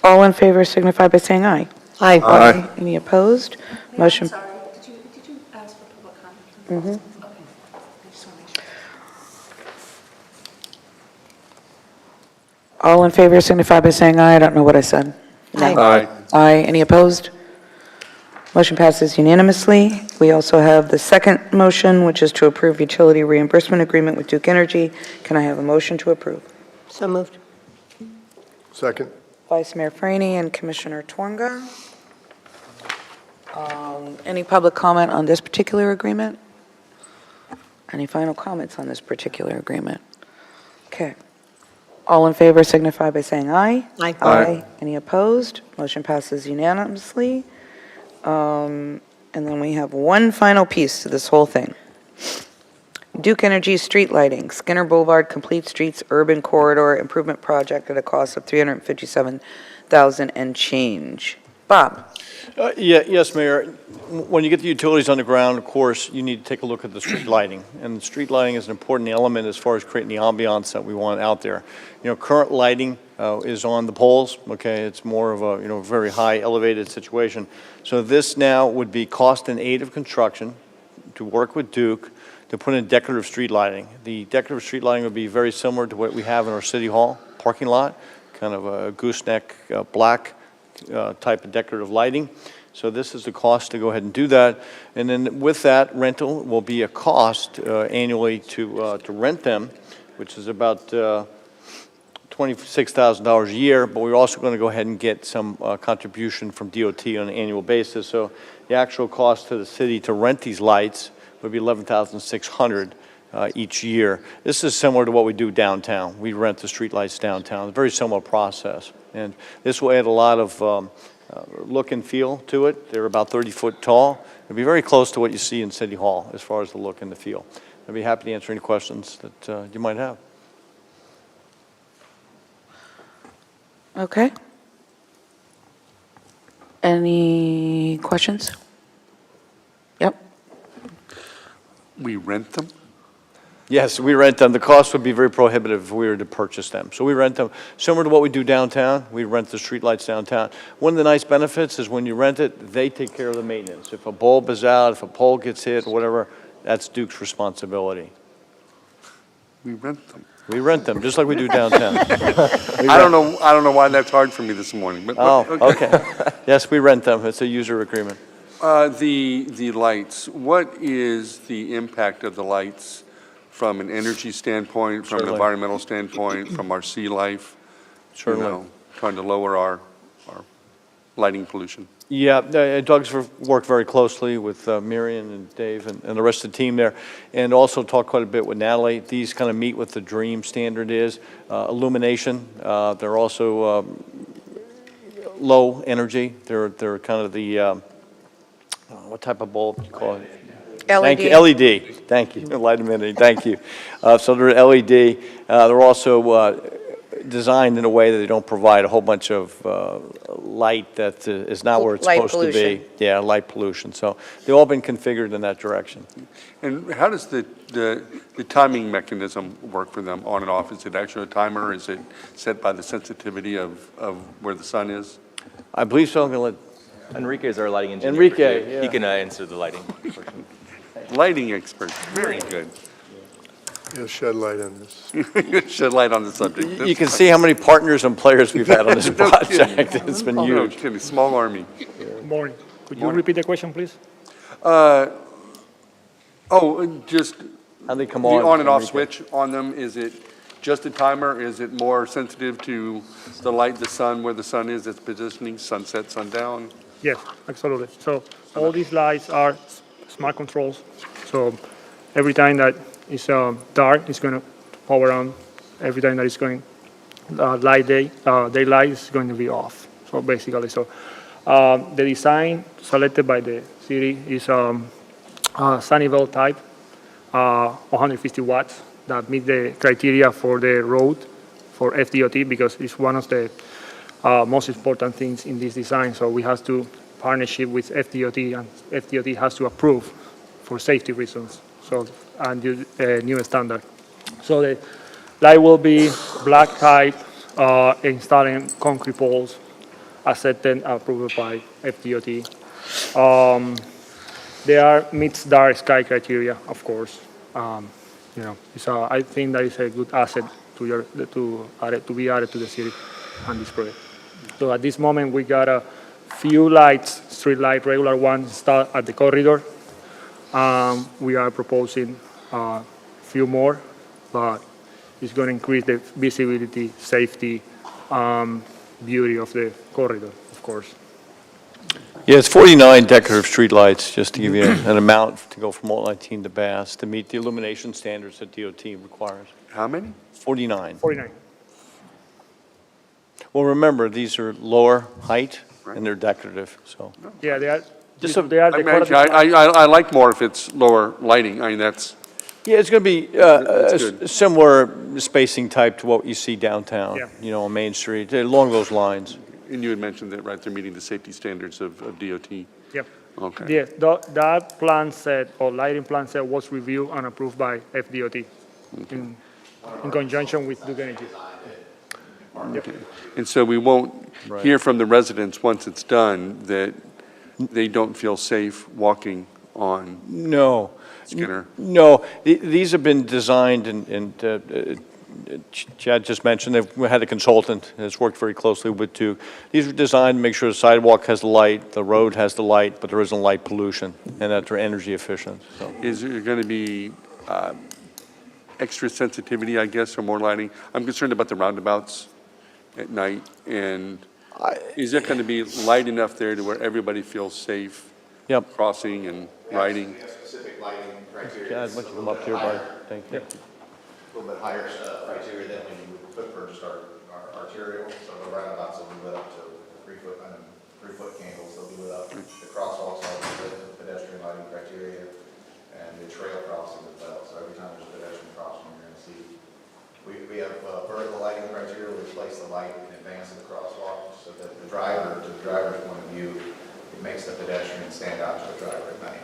All in favor signify by saying aye. Aye. Aye. Any opposed? Motion. Sorry, did you ask for public comment? Mhm. Okay. I just want to make sure. All in favor signify by saying aye. I don't know what I said. No. Aye. Aye. Any opposed? Motion passes unanimously. We also have the second motion, which is to approve utility reimbursement agreement with Duke Energy. Can I have a motion to approve? So moved. Second. Vice Mayor Franey and Commissioner Twanga. Any public comment on this particular agreement? Any final comments on this particular agreement? Okay. All in favor signify by saying aye. Aye. Aye. Any opposed? Motion passes unanimously. And then we have one final piece to this whole thing. Duke Energy street lighting, Skinner Boulevard Complete Streets Urban Corridor Improvement Project at a cost of $357,000 and change. Bob? Yes, Mayor. When you get the utilities on the ground, of course, you need to take a look at the street lighting. And the street lighting is an important element as far as creating the ambiance that we want out there. Current lighting is on the poles, okay? It's more of a, very high elevated situation. So this now would be cost and aid of construction to work with Duke to put in decorative street lighting. The decorative street lighting would be very similar to what we have in our City Hall parking lot, kind of a gooseneck black type of decorative lighting. So this is the cost to go ahead and do that. And then with that, rental will be a cost annually to rent them, which is about $26,000 a year, but we're also going to go ahead and get some contribution from DOT on an annual basis. So the actual cost to the city to rent these lights would be $11,600 each year. This is similar to what we do downtown. We rent the street lights downtown. It's a very similar process. And this will add a lot of look and feel to it. They're about 30 foot tall. It'll be very close to what you see in City Hall as far as the look and the feel. I'd be happy to answer any questions that you might have. Okay. Any questions? Yep. We rent them? Yes, we rent them. The cost would be very prohibitive if we were to purchase them. So we rent them. Similar to what we do downtown, we rent the streetlights downtown. One of the nice benefits is when you rent it, they take care of the maintenance. If a bulb is out, if a pole gets hit, or whatever, that's Duke's responsibility. We rent them. We rent them, just like we do downtown. I don't know why that's hard for me this morning, but. Oh, okay. Yes, we rent them. It's a user agreement. The lights, what is the impact of the lights from an energy standpoint, from an Certainly. environmental standpoint, from our sea life? Certainly. Trying to lower our lighting pollution. Yeah, Doug's worked very closely with Miriam and Dave and the rest of the team there, and also talked quite a bit with Natalie. These kind of meet what the DREAM standard is. Illumination, they're also low energy. They're kind of the, what type of bulb do you call it? LED. Thank you, LED. Thank you, light emitter, thank you. So they're LED. They're also designed in a way that they don't provide a whole bunch of light that is not where it's Light supposed to be. pollution. Yeah, light pollution. So they've all been configured in that direction. And how does the timing mechanism work for them on and off? Is it actually a timer? Is it set by the sensitivity of where the sun is? I believe so. I'm going to let Enrique is our lighting engineer. Enrique, for Duke. yeah. He can answer the lighting portion. Lighting expert, very good. You'll shed light on this. Shed light on the subject. You can see how many partners and players we've had on this project. It's been No huge. kidding, small army. Morning. Could you repeat the question, please? Just How they come the on. on and off Enrique. switch on them, is it just a timer? Is it more sensitive to the light, the sun, where the sun is, its positioning, sunset, sundown? Yes, absolutely. So all these lights are smart controls. So every time that it's dark, it's going to power on. Every time that it's going daylight is going to be off. So basically, the design selected by the city is Sunnyvale type, 150 watts, that meet the criteria for the road for FDOT, because it's one of the most important things in this design. So we have to partnership with FDOT, and FDOT has to approve for safety reasons. So, and the new standard. So the light will be black type, installing concrete poles, accepted, approved by FDOT. They are meets dark sky criteria, of course. I think that is a good asset to be added to the city on this project. So at this moment, we got a few lights, street light, regular ones, installed at the corridor. We are proposing a few more, but it's going to increase the visibility, safety, beauty of the corridor, of course. Yeah, it's 49 decorative streetlights, just to give you an amount to go from Alt 19 to Bass to meet the illumination standards that DOT requires. How many? 49. 49. Well, remember, these are lower height and they're decorative, so. Yeah, they are. Just so- They are I decorative. I like more if it's lower lighting. I mean, that's, Yeah, it's going to be That's good. similar spacing type to what you see downtown, Yeah. on Main Street, along those lines. and you had mentioned that, right, they're meeting the safety standards of DOT. Yep. Okay. Yes, that plan set, or lighting plan set, was reviewed and approved by FDOT in conjunction with Duke Energy. Yep. And so we won't Right. hear from the residents once it's done that they don't feel safe walking on No. Skinner. No, these have been designed, and Chad just mentioned, we had a consultant that's worked very closely with Duke. These were designed to make sure the sidewalk has the light, the road has the light, but there isn't light pollution, and that they're energy efficient, so. Is there going to be extra sensitivity, I guess, or more lighting? I'm concerned about the roundabouts at night, and is there going to be light enough there to where everybody feels safe? Yep. Crossing and riding? Specific lighting criteria. Chad, why don't you come up here, bud? Thank you. A little bit higher criteria than when you would put for just our arterial, so the roundabouts will be lit up to 3-foot candles, they'll be lit up. The crosswalks all be lit with pedestrian lighting criteria, and the trail crossing as well, so every time there's a pedestrian crossing, you're gonna see. We have vertical lighting criteria, we place the light in advance of the crosswalk, so that to the driver's point of view, it makes the pedestrian stand out to the driver at night.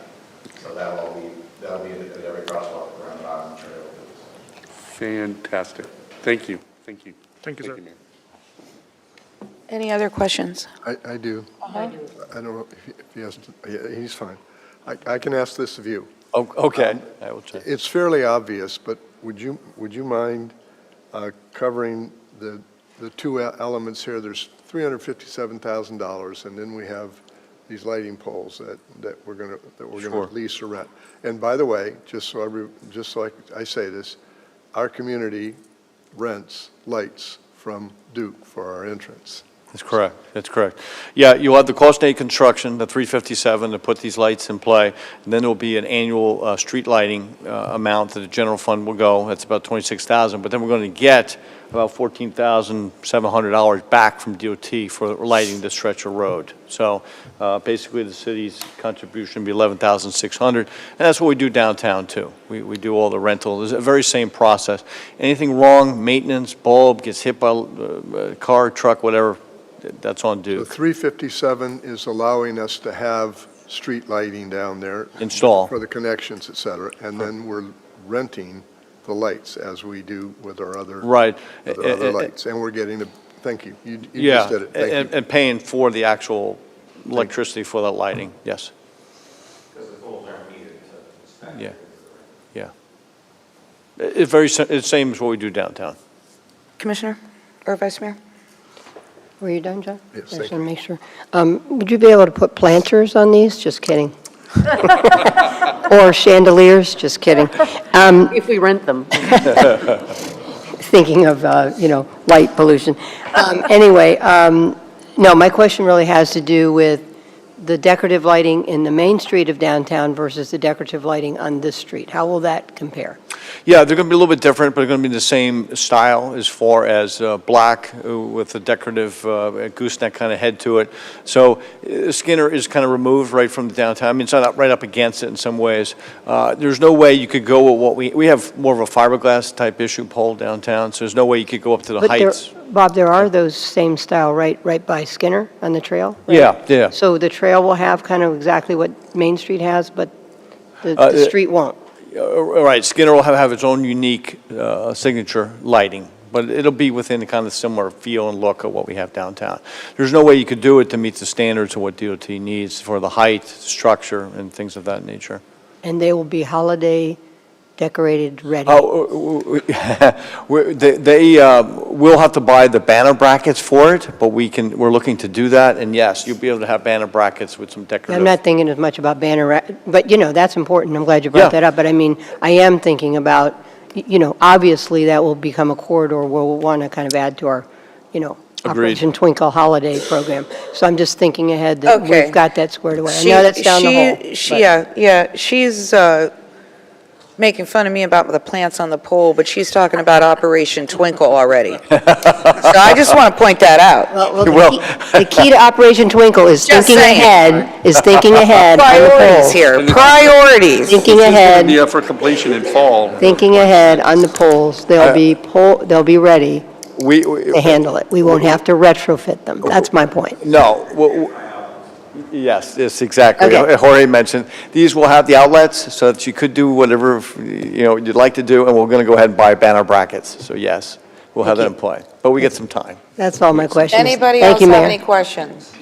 So that'll be at every crosswalk around the bottom of the trail. Fantastic. Thank you. Thank you. Thank you, sir. Mayor. Any other questions? I do. I don't know if he has to, yeah, he's fine. I can ask this of you. Oh, okay, I will check. It's fairly obvious, but would you mind covering the two elements here? There's $357,000, and then we have these lighting poles that we're going Sure. to lease or rent. And by the way, just so I say this, our community rents lights from Duke for our entrance. That's correct, that's correct. Yeah, you'll have the cost aid construction, the 357, to put these lights in play, and then there'll be an annual street lighting amount that the general fund will go, that's about $26,000, but then we're going to get about $14,700 back from DOT for lighting the stretch of road. So basically the city's contribution will be $11,600, and that's what we do downtown too. We do all the rental, it's the very same process. Anything wrong, maintenance, bulb, gets hit by a car, truck, whatever, that's on The Duke. 357 is allowing us to have street lighting down there. Install. For the connections, et cetera, and then we're renting the lights as we do with our other. Right. Other lights, and we're getting thank you. You Yeah, just did it. Thank you. and paying for the actual electricity for that lighting, yes. Because the poles aren't needed to. Yeah, yeah. It's same as what we do downtown. Commissioner or Vice Mayor? Were you done, John? Yes, I thank just want to make sure. Would you be able to put planters on these? Just kidding. Or chandeliers? Just kidding. If we rent them. Thinking of, light pollution. Anyway, no, my question really has to do with the decorative lighting in the main street of downtown versus the decorative lighting on this street. How will that compare? Yeah, they're going to be a little bit different, but they're going to be the same style as far as black with a decorative gooseneck kind of head to it. So Skinner is kind of removed right from the downtown. I mean, it's not right up against it in some ways. There's no way you could go with what we have more of a fiberglass type issue pole downtown, so there's no way you could go up to the But there- heights. Bob, there are those same style right by Skinner on the trail? right? Yeah. So the trail will have kind of exactly what Main Street has, but the street won't? Right, Skinner will have its own unique signature lighting, but it'll be within the kind of similar feel and look of what we have downtown. There's no way you could do it to meet the standards of what DOT needs for the height, structure, and things of that nature. And they will be holiday decorated ready? They will have to buy the banner brackets for it, but we're looking to do that, and yes, you'll be able to have banner brackets with some decorative. I'm not thinking as much about but, that's important. I'm glad you Yeah. brought that up. But I mean, I am thinking about, obviously that will become a corridor where we'll want to kind of add to our, Operation Twinkle holiday program. So I'm just thinking ahead that Okay. we've got that squared away. I know that's down the hall. but- She's making fun of me about the plants on the pole, but she's talking about Operation Twinkle already. So I just want to point that out. Well, the key to Operation Twinkle is Just thinking saying. ahead, on the Priorities polls. here, priorities. Thinking ahead, Yeah, for completion in fall. thinking ahead on the polls. They'll be ready to handle it. We won't have to retrofit them. That's my point. No, yes, exactly. Okay. Jorge mentioned, these will have the outlets so that you could do whatever, you'd like to do, and we're going to go ahead and buy banner brackets. So yes, we'll have that in play, but we get some time. That's all my questions. Anybody Thank else you, have Mayor. any questions?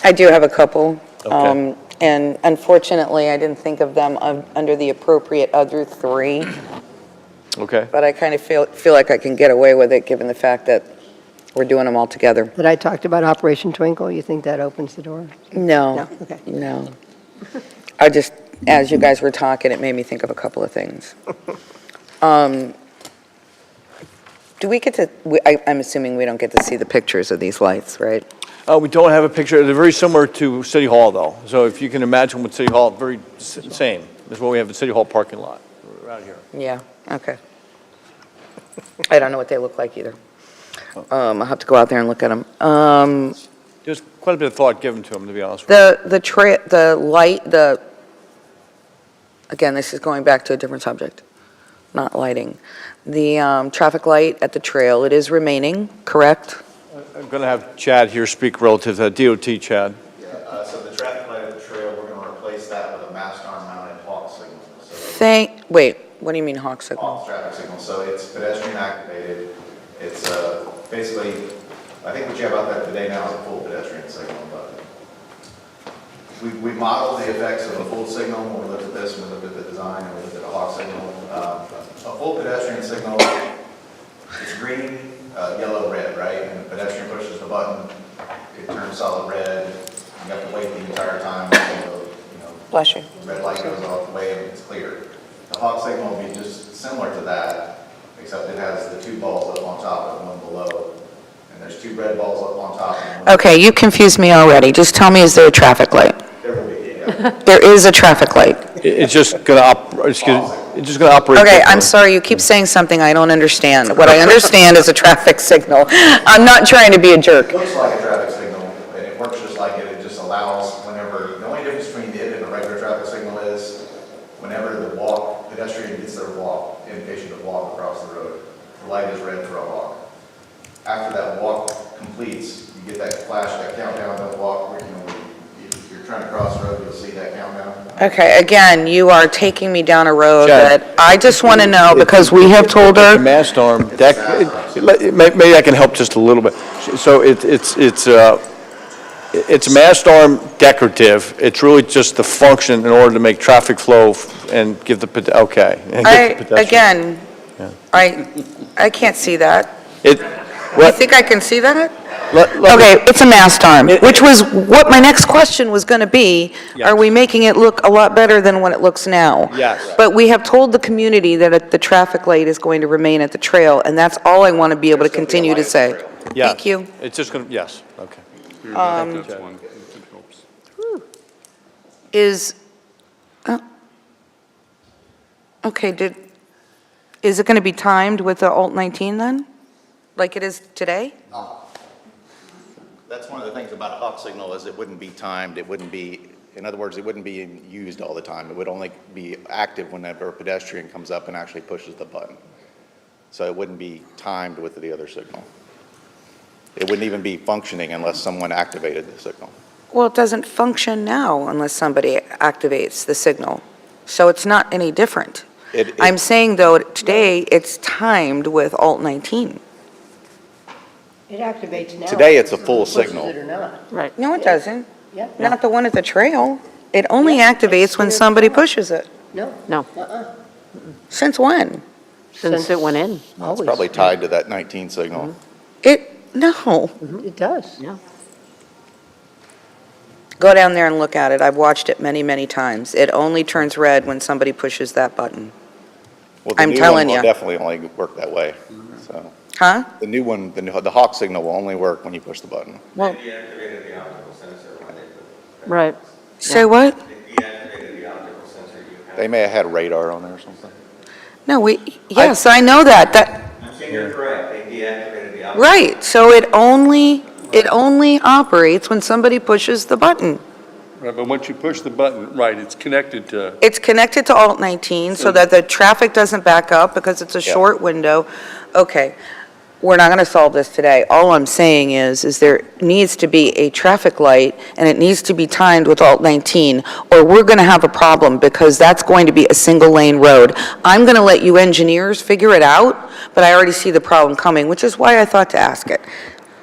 I do have a couple. Okay. And unfortunately, I didn't think of them under the appropriate other three, Okay. but I kind of feel like I can get away with it, given the fact that we're doing them all together. But I talked about Operation Twinkle. You think that opens the door? No, No? Okay. no. I just, as you guys were talking, it made me think of a couple of things. Do we get to, I'm assuming we don't get to see the pictures of these lights, right? We don't have a picture. They're very similar to City Hall, though. So if you can imagine what City Hall, very same as what we have at City Hall parking lot around here. Yeah, okay. I don't know what they look like either. I'll have to go out there and look at them. There's quite a bit of thought given to them, to be honest with you. Again, this is going back to a different subject, not lighting. The traffic light at the trail, it is remaining, correct? I'm going to have Chad here speak relative to DOT, Chad. So the traffic light at the trail, we're going to replace that with a mast arm mounted hawk signal. Wait, what do you mean hawk signal? Hawk traffic signal, so it's pedestrian activated. It's basically, I think what you have out there today now is a full pedestrian signal, but we modeled the effects of a full signal when we looked at this, when we looked at the design, and we looked at a hawk signal. A full pedestrian signal is green, yellow, red, right? And the pedestrian pushes the button, it turns solid red. You have to wait the entire time until Bless you. red light goes off the way and it's clear. The hawk signal will be just similar to that, except it has the two balls up on top and one below. And there's two red balls up on top. And one Okay, you confused me already. Just tell me, is there a traffic light? There will be, yeah. There is a traffic light. It's just going to operate. Okay, I'm sorry, you keep saying something I don't understand. What I understand is a traffic signal. I'm not trying to be a jerk. It looks like a traffic signal, and it works just like it. It just allows whenever, the only difference between it and a regular traffic signal is whenever the pedestrian gets their indication to walk across the road, the light is red for a walk. After that walk completes, you get that flash, that countdown, that walk, if you're trying to cross the road, you'll see that countdown. Okay, again, you are taking me down a road that I just want to know, because we have told The her, mast arm, maybe I can help just a little bit. So It's mast arm decorative. It's really just the function in order to make traffic flow and give the, okay. and give the pedestrian- Again, I can't see that. It, You think I can see that? let me- Okay, it's a mast arm, which was what my next question was going to be. Are we making it look a lot better than what it looks now? Yes. But we have told the community that the traffic light is going to remain at the trail, and that's all I want to be able to continue to say. Yes. Thank you. It's just going to, yes, okay. That's one. It helps. Is, okay, is it going to be timed with the Alt 19 then? Like it is today? That's one of the things about a hawk signal is it wouldn't be timed, it wouldn't be, in other words, it wouldn't be used all the time. It would only be active whenever a pedestrian comes up and actually pushes the button. So it wouldn't be timed with the other signal. It wouldn't even be functioning unless someone activated the signal. Well, it doesn't function now unless somebody activates the signal. So it's not any different. I'm saying, though, today it's timed with Alt 19. It activates now. Today, it's a full signal. Pushes it or not. Right. No, it doesn't. Yeah. Not the one at the trail. It only activates when somebody pushes it. No. No, Since when? since it went in. It's Always. probably tied to that 19 signal. No. It does. Yeah. Go down there and look at it. I've watched it many, many times. It only turns red when somebody pushes that button. Well, the I'm new telling one will ya. definitely only work that way, so. Huh? The new one, the hawk signal will only work when you push the button. Well, Right. say what? They may have had radar on there or something. No, yes, I know that. I'm saying you're correct, they deactivated the optical. Right, so it only operates when somebody pushes the button. Right, but once you push the button, right, it's connected to, It's connected to Alt 19 so that the traffic doesn't back up because it's a short window. Okay, we're not going to solve this today. All I'm saying is there needs to be a traffic light and it needs to be timed with Alt 19 or we're going to have a problem because that's going to be a single lane road. I'm going to let you engineers figure it out, but I already see the problem coming, which is why I thought to ask it.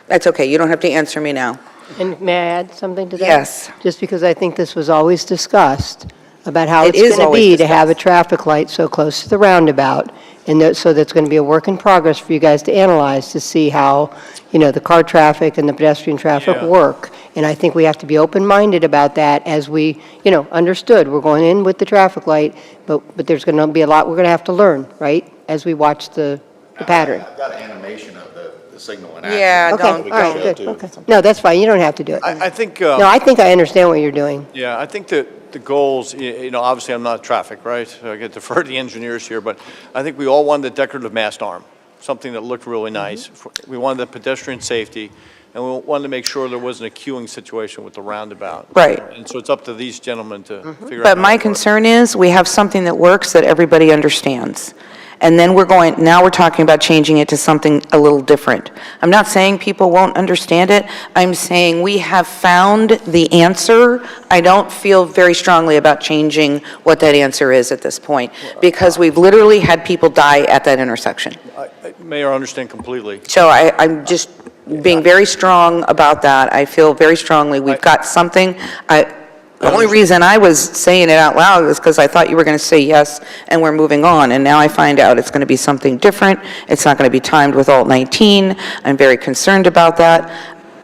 That's okay, you don't have to answer me now. And may I add something to that? Yes. Just because I think this was always discussed about how It it's is going to always be to have a traffic light so close to the roundabout. And so that's going to be a work in progress for you guys to analyze to see how, the car traffic and the pedestrian traffic work. And I think we have to be open-minded about that as we, understood. We're going in with the traffic light, but there's going to be a lot we're going to have to learn, right? As we watch the pattern. I've got an animation of the signal in action. Yeah, Okay, don't. all right, good, okay. No, that's fine, you don't have to do it. I think, No, I think I understand what you're doing. yeah, I think that the goals, obviously I'm not traffic, right? So I get to defer to the engineers here, but I think we all wanted the decorative mast arm, something that looked really nice. We wanted the pedestrian safety, and we wanted to make sure there wasn't a queuing situation with the roundabout. Right. And so it's up to these gentlemen to figure out. But my concern is, we have something that works that everybody understands. And then now we're talking about changing it to something a little different. I'm not saying people won't understand it. I'm saying we have found the answer. I don't feel very strongly about changing what that answer is at this point, because we've literally had people die at that intersection. Mayor, I understand completely. So I'm just being very strong about that. I feel very strongly we've got something. The only reason I was saying it out loud was because I thought you were going to say yes, and we're moving on. And now I find out it's going to be something different. It's not going to be timed with Alt 19. I'm very concerned about that.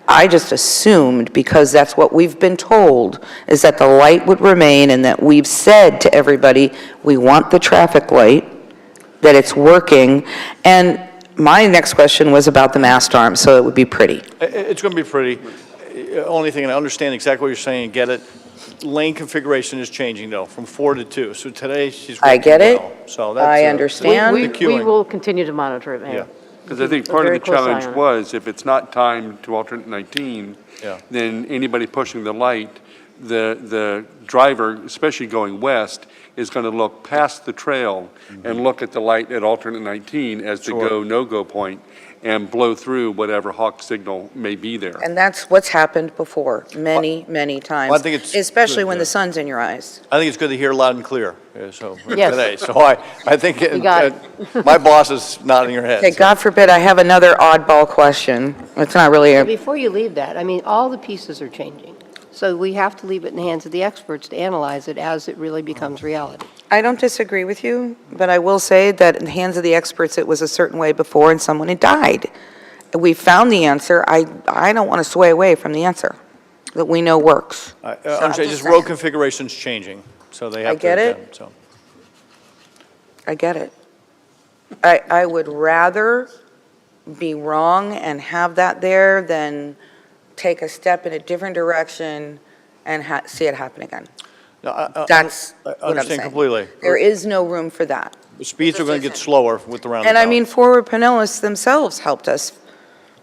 I just assumed, because that's what we've been told, is that the light would remain and that we've said to everybody, we want the traffic light, that it's working. And my next question was about the mast arm, so it would be pretty. It's going to be pretty. Only thing, and I understand exactly what you're saying and get it. Lane configuration is changing though, from 4 to 2. So today she's working I get it. well. So that's, I understand. the We queuing. will continue to monitor it, Yeah. Mayor. because I think part of the challenge was, if it's not timed to alternate 19, then anybody pushing the light, the driver, especially going west, is going to look past the trail and look at the light at alternate 19 as the go, no-go point and blow through whatever hawk signal may be there. And that's what's happened before, many, many times. Well, I think it's especially good, when the sun's in your eyes. I think it's good to hear loud and clear. So Yes. today, so I think You got my boss is nodding her head. Okay, God forbid I have another oddball question, It's not really a, Before you leave that, I mean, all the pieces are changing. So we have to leave it in the hands of the experts to analyze it as it really becomes reality. I don't disagree with you, but I will say that in the hands of the experts, it was a certain way before and someone had died. We found the answer. I don't want to sway away from the answer that we know works. I So I'm understand, just road configuration's changing, so they have to. get it. adapt, so. I get it. I would rather be wrong and have that there than take a step in a different direction and see it happen again. No, That's I what I'm understand saying. completely. There is no room for that. The speeds are going to get slower with the roundabout. And I mean, Forward Pinellas themselves helped us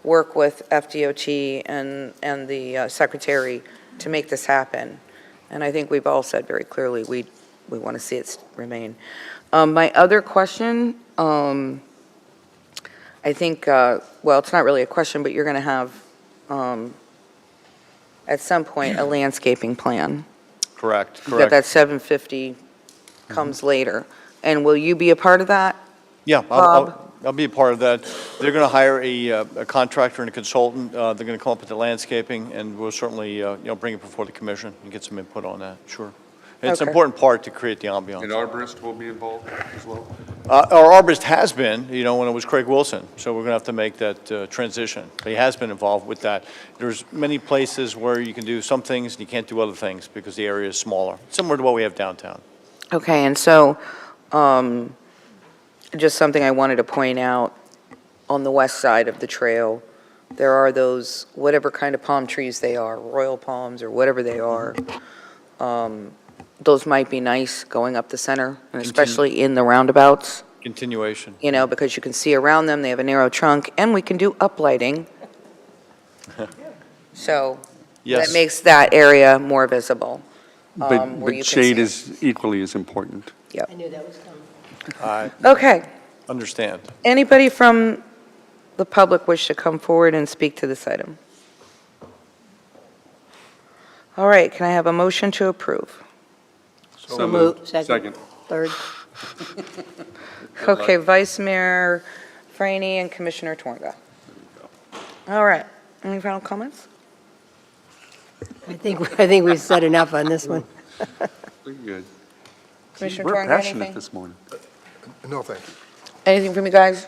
work with FDOT and the secretary to make this happen. And I think we've all said very clearly, we want to see it remain. My other question, I think, well, it's not really a question, but you're going to have, at some point, a landscaping plan. Correct, That 750 comes later. And will you be a part of that? Yeah, Bob? I'll be a part of that. They're going to hire a contractor and a consultant. They're going to come up with the landscaping, and we'll certainly, bring it before the commission and get some input on that, sure. And it's an Okay. important part to create the ambiance. An arborist will be involved as well? Our arborist has been, when it was Craig Wilson, so we're going to have to make that transition. But he has been involved with that. There's many places where you can do some things and you can't do other things because the area is smaller, similar to what we have downtown. Okay, and so, just something I wanted to point out, on the west side of the trail, there are those, whatever kind of palm trees they are, royal palms or whatever they are. Those might be nice going up the center, and especially in the roundabouts, Continuation. because you can see around them, they have a narrow trunk, and we can do uplighting. So, Yes. that makes that area more visible. But where you can shade see it. is equally as important. Yep. I knew that was coming. I Okay. understand. Anybody from the public wish to come forward and speak to this item? All right, can I have a motion to approve? So moved. Second. Third. Okay, Vice Mayor Franny and Commissioner Torga. All right, any final comments? I think we've said enough on this one. We're good. Commissioner We're Torga, passionate anything? this morning. No, thank you. Anything from you guys?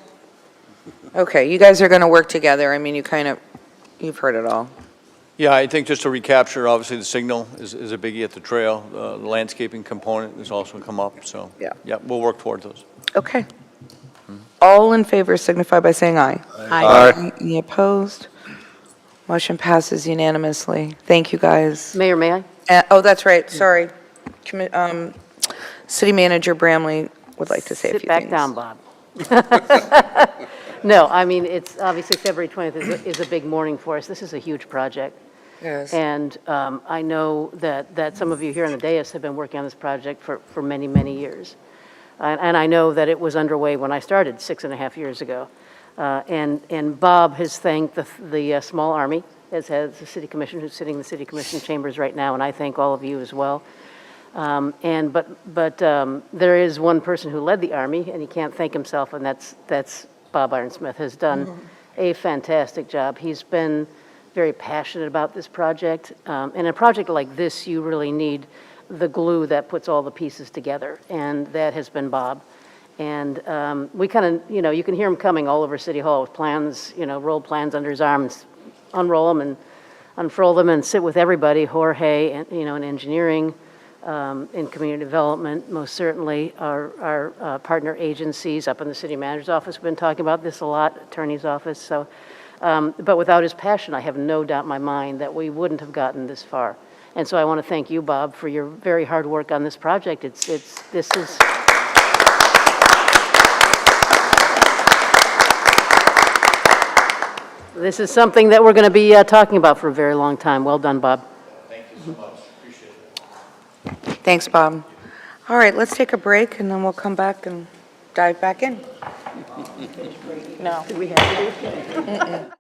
Okay, you guys are going to work together. I mean, you've heard it all. Yeah, I think just to recapture, obviously, the signal is a biggie at the trail. The landscaping component is also come up, so. Yeah. Yeah, we'll work toward those. Okay. All in favor signify by saying aye. Aye. Any opposed? Motion passes unanimously. Thank you, guys. Mayor, may I? Oh, that's right, sorry. City Manager Bramley would like to say a few things. Sit back down, Bob. No, I mean, it's, obviously, February 20th is a big morning for us. This is a huge project. Yes. And I know that some of you here on the dais have been working on this project for many, many years. And I know that it was underway when I started 6.5 years ago. And Bob has thanked the small army, as has the city commission, who's sitting in the city commission chambers right now, and I thank all of you as well. But there is one person who led the Army, and he can't thank himself, and that's Bob Ironsmith, has done a fantastic job. He's been very passionate about this project. In a project like this, you really need the glue that puts all the pieces together, and that has been Bob. And we kind of, you can hear him coming all over City Hall with plans, roll plans under his arm, and unroll them and unfurl them and sit with everybody, Jorge, and, in engineering, in community development, most certainly our partner agencies up in the city manager's office. We've been talking about this a lot, attorney's office. So, but without his passion, I have no doubt in my mind that we wouldn't have gotten this far. And so I want to thank you, Bob, for your very hard work on this project. This is something that we're going to be talking about for a very long time. Well done, Bob. Thank you so much. Appreciate it. Thanks, Bob. All right, let's take a break, and then we'll come back and dive back in. No. Did we have to do it?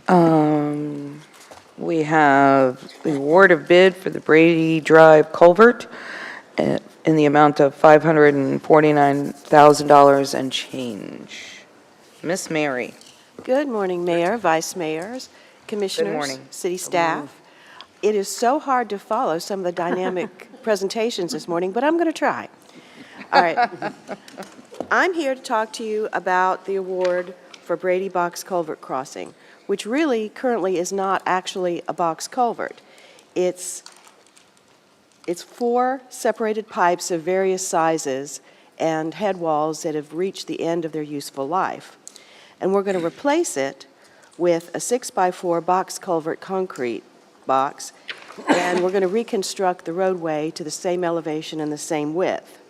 We have the award of bid for the Brady Drive culvert in the amount of $549,000 and change. Miss Mary. Good morning, Mayor, Vice Mayors, Commissioners, morning. City staff. It is so hard to follow some of the dynamic presentations this morning, but I'm going to try. All right. I'm here to talk to you about the award for Brady Box Culvert Crossing, which really currently is not actually a box culvert. It's 4 separated pipes of various sizes and head walls that have reached the end of their useful life. And we're going to replace it with a 6x4 box culvert concrete box, and we're going to reconstruct the roadway to the same elevation and the same width.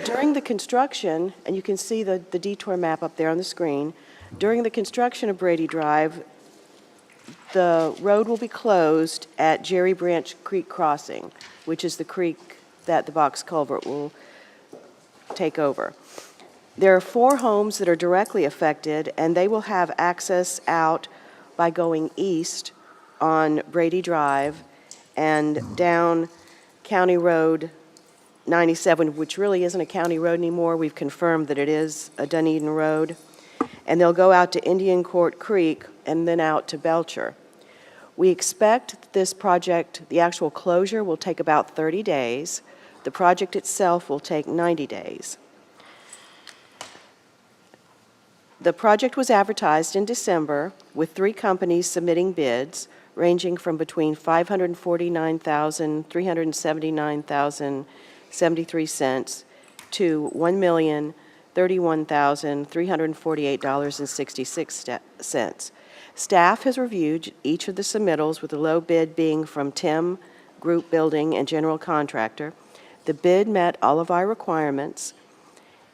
During the construction, and you can see the detour map up there on the screen, during the construction of Brady Drive, the road will be closed at Jerry Branch Creek Crossing, which is the creek that the box culvert will take over. There are 4 homes that are directly affected, and they will have access out by going east on Brady Drive and down County Road 97, which really isn't a county road anymore. We've confirmed that it is a Dunedin road. And they'll go out to Indian Court Creek and then out to Belcher. We expect this project, the actual closure, will take about 30 days. The project itself will take 90 days. The project was advertised in December with 3 companies submitting bids ranging from between $549,379,073 to $1,031,348.66. Staff has reviewed each of the submittals, with the low bid being from Tim Group Building and General Contractor. The bid met all of our requirements,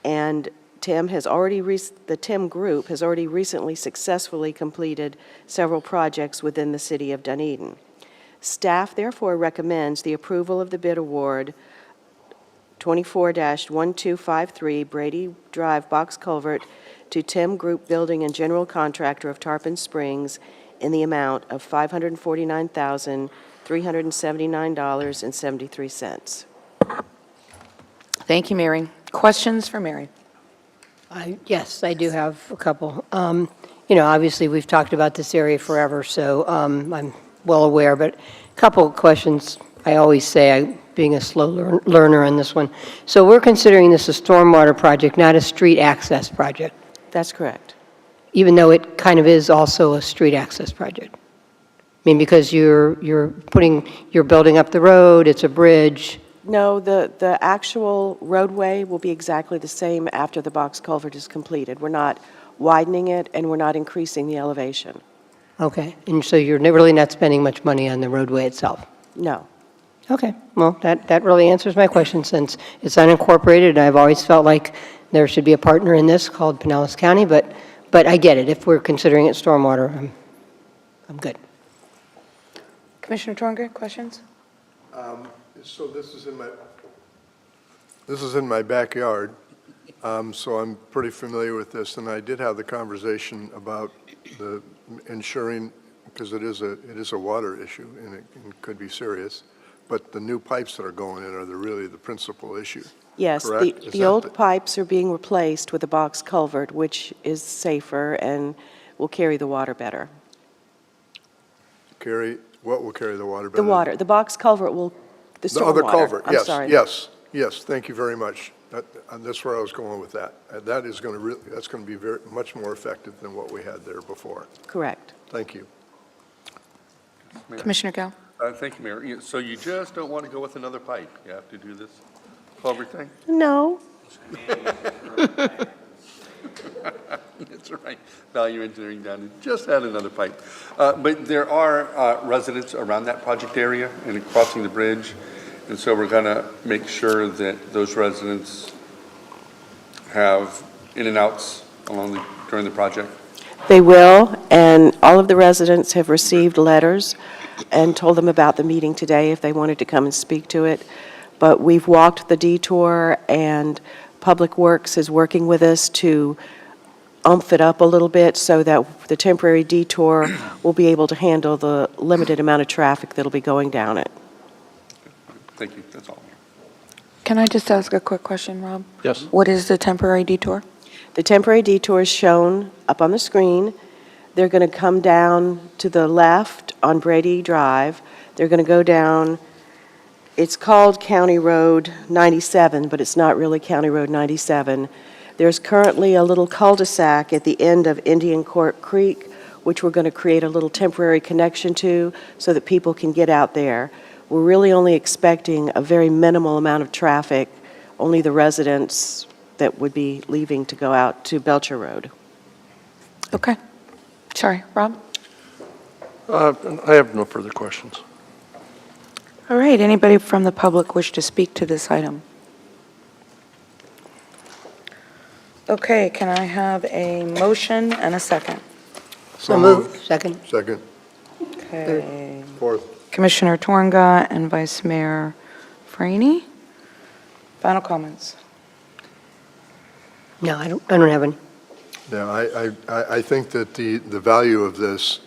and the Tim Group has already recently successfully completed several projects within the city of Dunedin. Staff therefore recommends the approval of the bid award 24-1253 Brady Drive Box Culvert to Tim Group Building and General Contractor of Tarpon Springs in the amount of $549,379.73. Thank you, Mary. Questions for Mary? Yes, I do have a couple. Obviously, we've talked about this area forever, so I'm well aware, but a couple of questions. I always say, being a slow learner on this one. So we're considering this a stormwater project, not a street access project, That's correct. even though it kind of is also a street access project. I mean, because you're building up the road, it's a bridge. No, the actual roadway will be exactly the same after the box culvert is completed. We're not widening it, and we're not increasing the elevation. Okay, and so you're really not spending much money on the roadway itself? No. Okay, well, that really answers my question, since it's unincorporated, and I've always felt like there should be a partner in this called Pinellas County, but I get it. If we're considering it stormwater, I'm good. Commissioner Tornger, questions? So this is in my backyard, so I'm pretty familiar with this, and I did have the conversation about the ensuring, because it is a water issue, and it could be serious, but the new pipes that are going in are really the principal issue. Yes, correct? the old pipes are being replaced with a box culvert, which is safer and will carry the water better. What will carry the water better? The water, the box culvert will, the stormwater. The other culvert, I'm yes, sorry. yes, thank you very much. That's where I was going with that. That's going to be much more effective than what we had there before. Correct. Thank you. Commissioner Gale? Thank you, Mayor. So you just don't want to go with another pipe? You have to do this culvert thing? No. That's right. Value engineering down, just add another pipe. But there are residents around that project area and crossing the bridge. And so we're going to make sure that those residents have in and outs during the project. They will, and all of the residents have received letters and told them about the meeting today if they wanted to come and speak to it. But we've walked the detour, and Public Works is working with us to oomph it up a little bit so that the temporary detour will be able to handle the limited amount of traffic that'll be going down it. Thank you, that's all. Can I just ask a quick question, Rob? Yes. What is the temporary detour? The temporary detour is shown up on the screen. They're going to come down to the left on Brady Drive. They're going to go down, it's called County Road 97, but it's not really County Road 97. There's currently a little cul-de-sac at the end of Indian Court Creek, which we're going to create a little temporary connection to so that people can get out there. We're really only expecting a very minimal amount of traffic, only the residents that would be leaving to go out to Belcher Road. Okay. Sorry, Rob? I have no further questions. All right, anybody from the public wish to speak to this item? Okay, can I have a motion and a second? So moved. Second. Second. Okay. Fourth. Commissioner Tornga and Vice Mayor Franey. Final comments? No, I don't have any. Yeah, I think that the value of this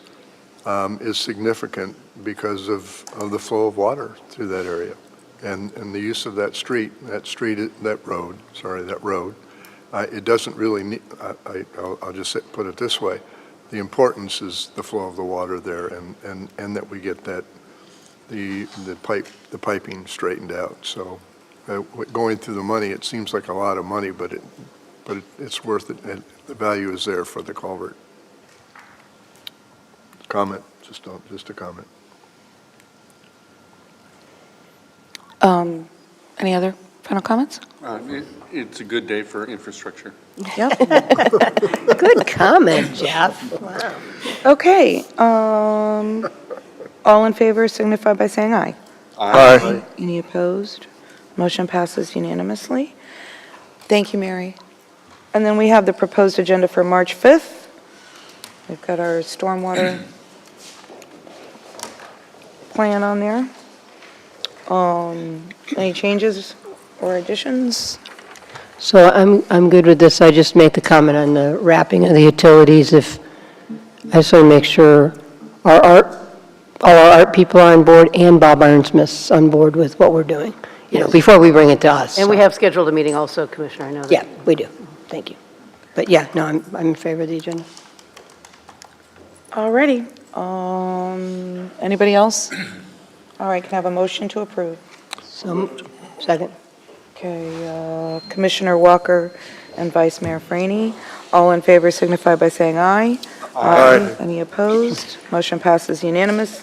is significant because of the flow of water through that area and the use of that road. It doesn't really need, I'll just put it this way. The importance is the flow of the water there and that we get that, the piping straightened out. So going through the money, it seems like a lot of money, but it's worth it. And the value is there for the culvert. Comment, just a comment. Any other final comments? It's a good day for infrastructure. Yep. Good comment, Jeff. Wow. Okay, all in favor signify by saying aye. Aye. Any opposed? Motion passes unanimously. Thank you, Mary. And then we have the proposed agenda for March 5th. We've got our stormwater plan on there. Any changes or additions? So I'm good with this. I just made the comment on the wrapping of the utilities. I just want to make sure all our art people are on board and Bob Ironsmith's on board with what we're doing, before we bring it to us. And we so. have scheduled a meeting also, Commissioner, I know that. Yeah, we do. Thank you. But yeah, no, I'm in favor of the agenda. All righty. Anybody else? All right, can I have a motion to approve? So, second. Okay, Commissioner Walker and Vice Mayor Franey. All in favor signify by saying aye. Aye. Any opposed? Motion passes unanimous.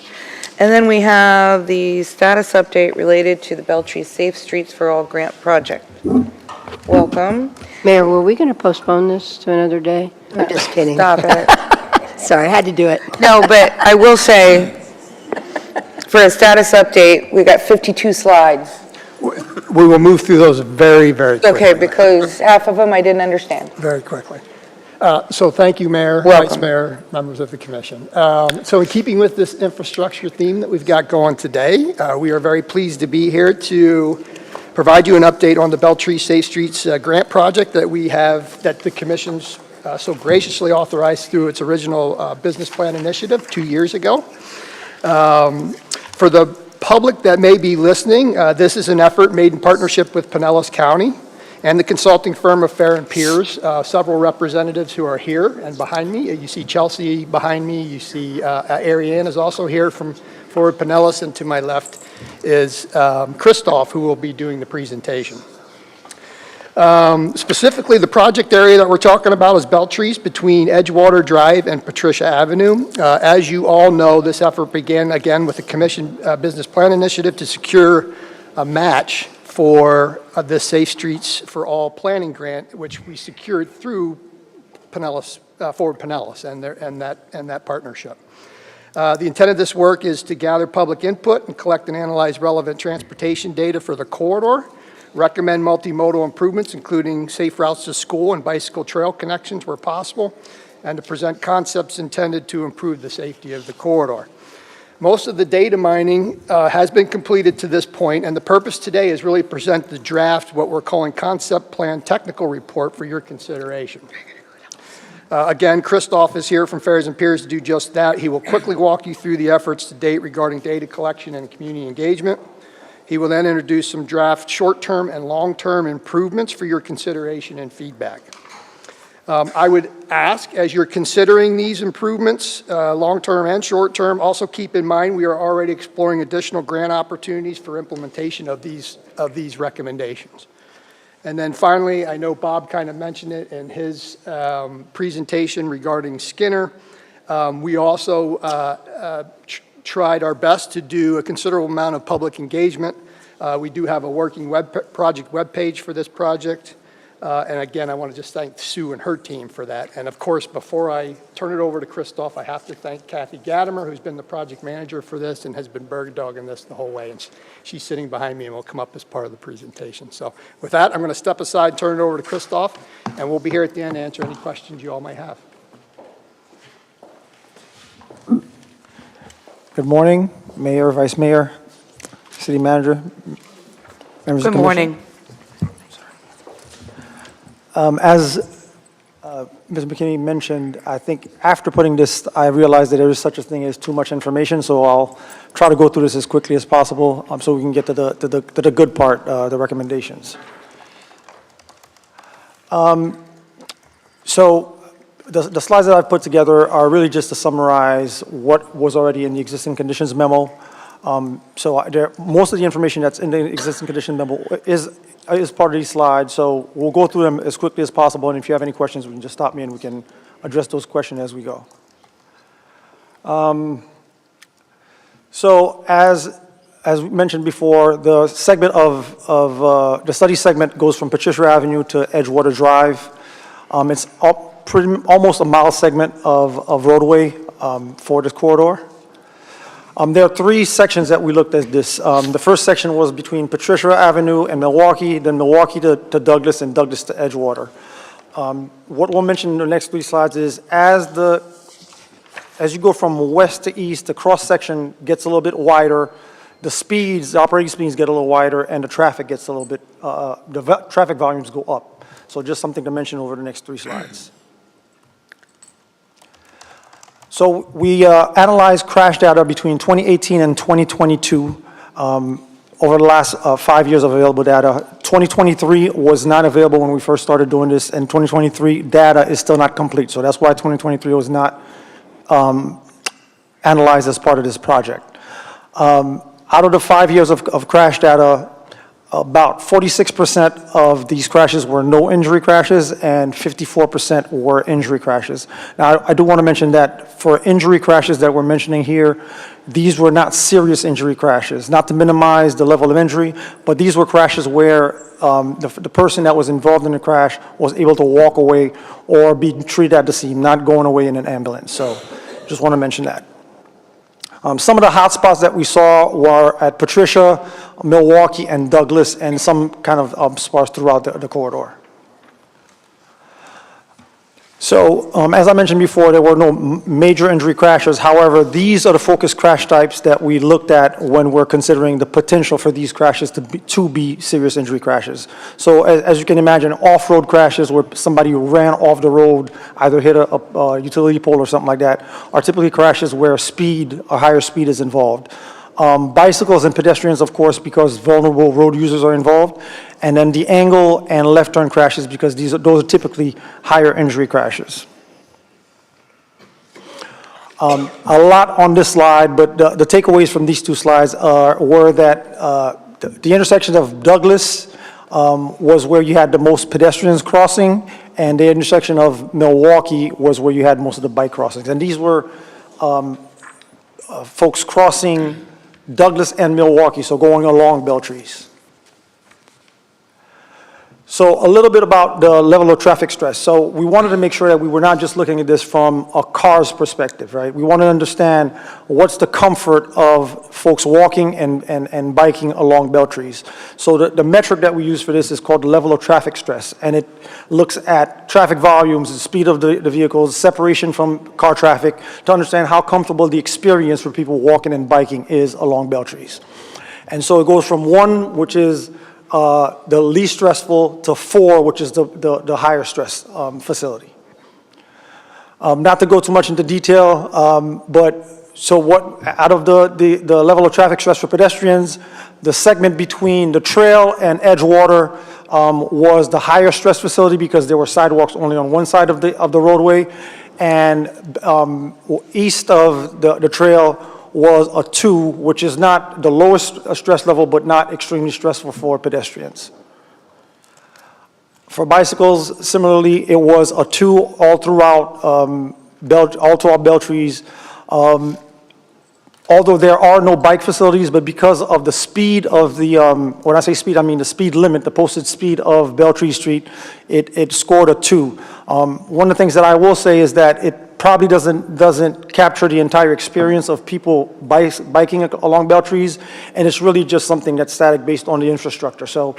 And then we have the status update related to the Beltree Safe Streets for All grant project. Welcome. Mayor, were we going to postpone this to another day? I'm just kidding. Stop it. Sorry, I had to do it. No, but I will say, for a status update, we got 52 slides. We will move through those very, very quickly. Okay, because half of them I didn't understand. Very quickly. So thank you, Mayor, Vice Mayor, members of the commission. So in keeping with this infrastructure theme that we've got going today, we are very pleased to be here to provide you an update on the Beltree Safe Streets grant project that we have, that the commission's so graciously authorized through its original business plan initiative 2 years ago. For the public that may be listening, this is an effort made in partnership with Pinellas County and the consulting firm of Fair and Peers, several representatives who are here and behind me. You see Chelsea behind me. You see Ariane is also here from Forward Pinellas, and to my left is Christoph, who will be doing the presentation. Specifically, the project area that we're talking about is Beltree's between Edgewater Drive and Patricia Avenue. As you all know, this effort began again with the Commission Business Plan Initiative to secure a match for the Safe Streets for All planning grant, which we secured through Pinellas, Forward Pinellas and that partnership. The intent of this work is to gather public input and collect and analyze relevant transportation data for the corridor, recommend multimodal improvements, including safe routes to school and bicycle trail connections where possible, and to present concepts intended to improve the safety of the corridor. Most of the data mining has been completed to this point, and the purpose today is really to present the draft, what we're calling concept plan technical report for your consideration. Again, Christoph is here from Fairs and Piers to do just that. He will quickly walk you through the efforts to date regarding data collection and community engagement. He will then introduce some draft short-term and long-term improvements for your consideration and feedback. I would ask, as you're considering these improvements, long-term and short-term, also keep in mind we are already exploring additional grant opportunities for implementation of these recommendations. And then finally, I know Bob kind of mentioned it in his presentation regarding Skinner. We also tried our best to do a considerable amount of public engagement. We do have a working project webpage for this project. And again, I want to just thank Sue and her team for that. And of course, before I turn it over to Christoph, I have to thank Kathy Gadamer, who's been the project manager for this and has been bird dogging this the whole way. And she's sitting behind me and will come up as part of the presentation. So with that, I'm going to step aside and turn it over to Christoph, and we'll be here at the end to answer any questions you all might have. Good morning, Mayor, Vice Mayor, City Manager, members of the commission. Good morning. As Ms. McKinney mentioned, I think after putting this, I realized that there is such a thing as too much information, so I'll try to go through this as quickly as possible so we can get to the good part, the recommendations. So the slides that I've put together are really just to summarize what was already in the existing conditions memo. Most of the information that's in the existing condition memo is part of these slides, so we'll go through them as quickly as possible, and if you have any questions, we can just stop me and we can address those questions as we go. So as mentioned before, the segment of the study segment goes from Patricia Avenue to Edgewater Drive. It's almost a mile segment of roadway for this corridor. There are three sections that we looked at this. The first section was between Patricia Avenue and Milwaukee, then Milwaukee to Douglas, and Douglas to Edgewater. What we'll mention in the next three slides is as you go from west to east, the cross-section gets a little bit wider, the operating speeds get a little wider, and the traffic gets a little bit, the traffic volumes go up. So just something to mention over the next three slides. So we analyzed crash data between 2018 and 2022 over the last 5 years of available data. 2023 was not available when we first started doing this, and 2023 data is still not complete. So that's why 2023 was not analyzed as part of this project. Out of the 5 years of crash data, about 46% of these crashes were no injury crashes and 54% were injury crashes. Now, I do want to mention that for injury crashes that we're mentioning here, these were not serious injury crashes, not to minimize the level of injury, but these were crashes where the person that was involved in the crash was able to walk away or be treated at the scene, not going away in an ambulance. So just want to mention that. Some of the hot spots that we saw were at Patricia, Milwaukee, and Douglas, and some kind of spots throughout the corridor. So, as I mentioned before, there were no major injury crashes. However, these are the focus crash types that we looked at when we're considering the potential for these crashes to be serious injury crashes. So, as you can imagine, off-road crashes where somebody ran off the road, either hit a utility pole or something like that, are typically crashes where a higher speed is involved. Bicycles and pedestrians, of course, because vulnerable road users are involved, and then the angle and left turn crashes because those are typically higher injury crashes. A lot on this slide, but the takeaways from these two slides were that the intersection of Douglas was where you had the most pedestrians crossing, and the intersection of Milwaukee was where you had most of the bike crossings. And these were folks crossing Douglas and Milwaukee, so going along Beltrees. So a little bit about the level of traffic stress. So we wanted to make sure that we were not just looking at this from a car's perspective, right? We want to understand what's the comfort of folks walking and biking along Beltrees. So the metric that we use for this is called the level of traffic stress, and it looks at traffic volumes, the speed of the vehicles, separation from car traffic, to understand how comfortable the experience for people walking and biking is along Beltrees. And so it goes from 1, which is the least stressful, to 4, which is the higher stress facility. Not to go too much into detail, but so what, out of the level of traffic stress for pedestrians, the segment between the trail and Edgewater was the higher stress facility because there were sidewalks only on one side of the roadway. And east of the trail was a 2, which is not the lowest stress level, but not extremely stressful for pedestrians. For bicycles, similarly, it was a 2 all throughout Beltrees. Although there are no bike facilities, but because of the speed of the, when I say speed, I mean the speed limit, the posted speed of Beltree Street, it scored a 2. One of the things that I will say is that it probably doesn't capture the entire experience of people biking along Beltrees, and it's really just something that's static based on the infrastructure. So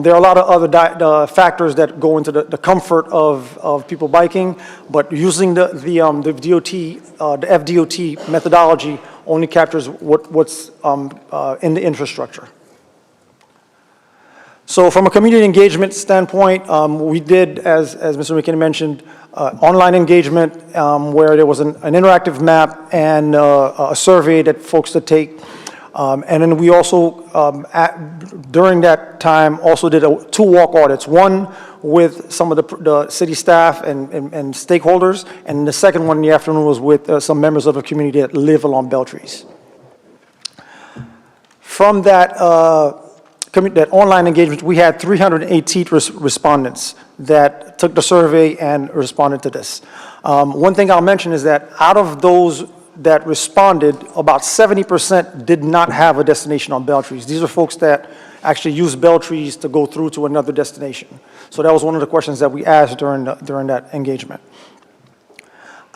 there are a lot of other factors that go into the comfort of people biking, but using the FDOT methodology only captures what's in the infrastructure. So from a community engagement standpoint, we did, as Mr. McKinney mentioned, online engagement where there was an interactive map and a survey that folks could take. And then we also, during that time, also did 2 walk audits, one with some of the city staff and stakeholders, and the second one in the afternoon was with some members of the community that live along Beltrees. From that online engagement, we had 318 respondents that took the survey and responded to this. One thing I'll mention is that out of those that responded, about 70% did not have a destination on Beltrees. These are folks that actually use Beltrees to go through to another destination. So that was one of the questions that we asked during that engagement.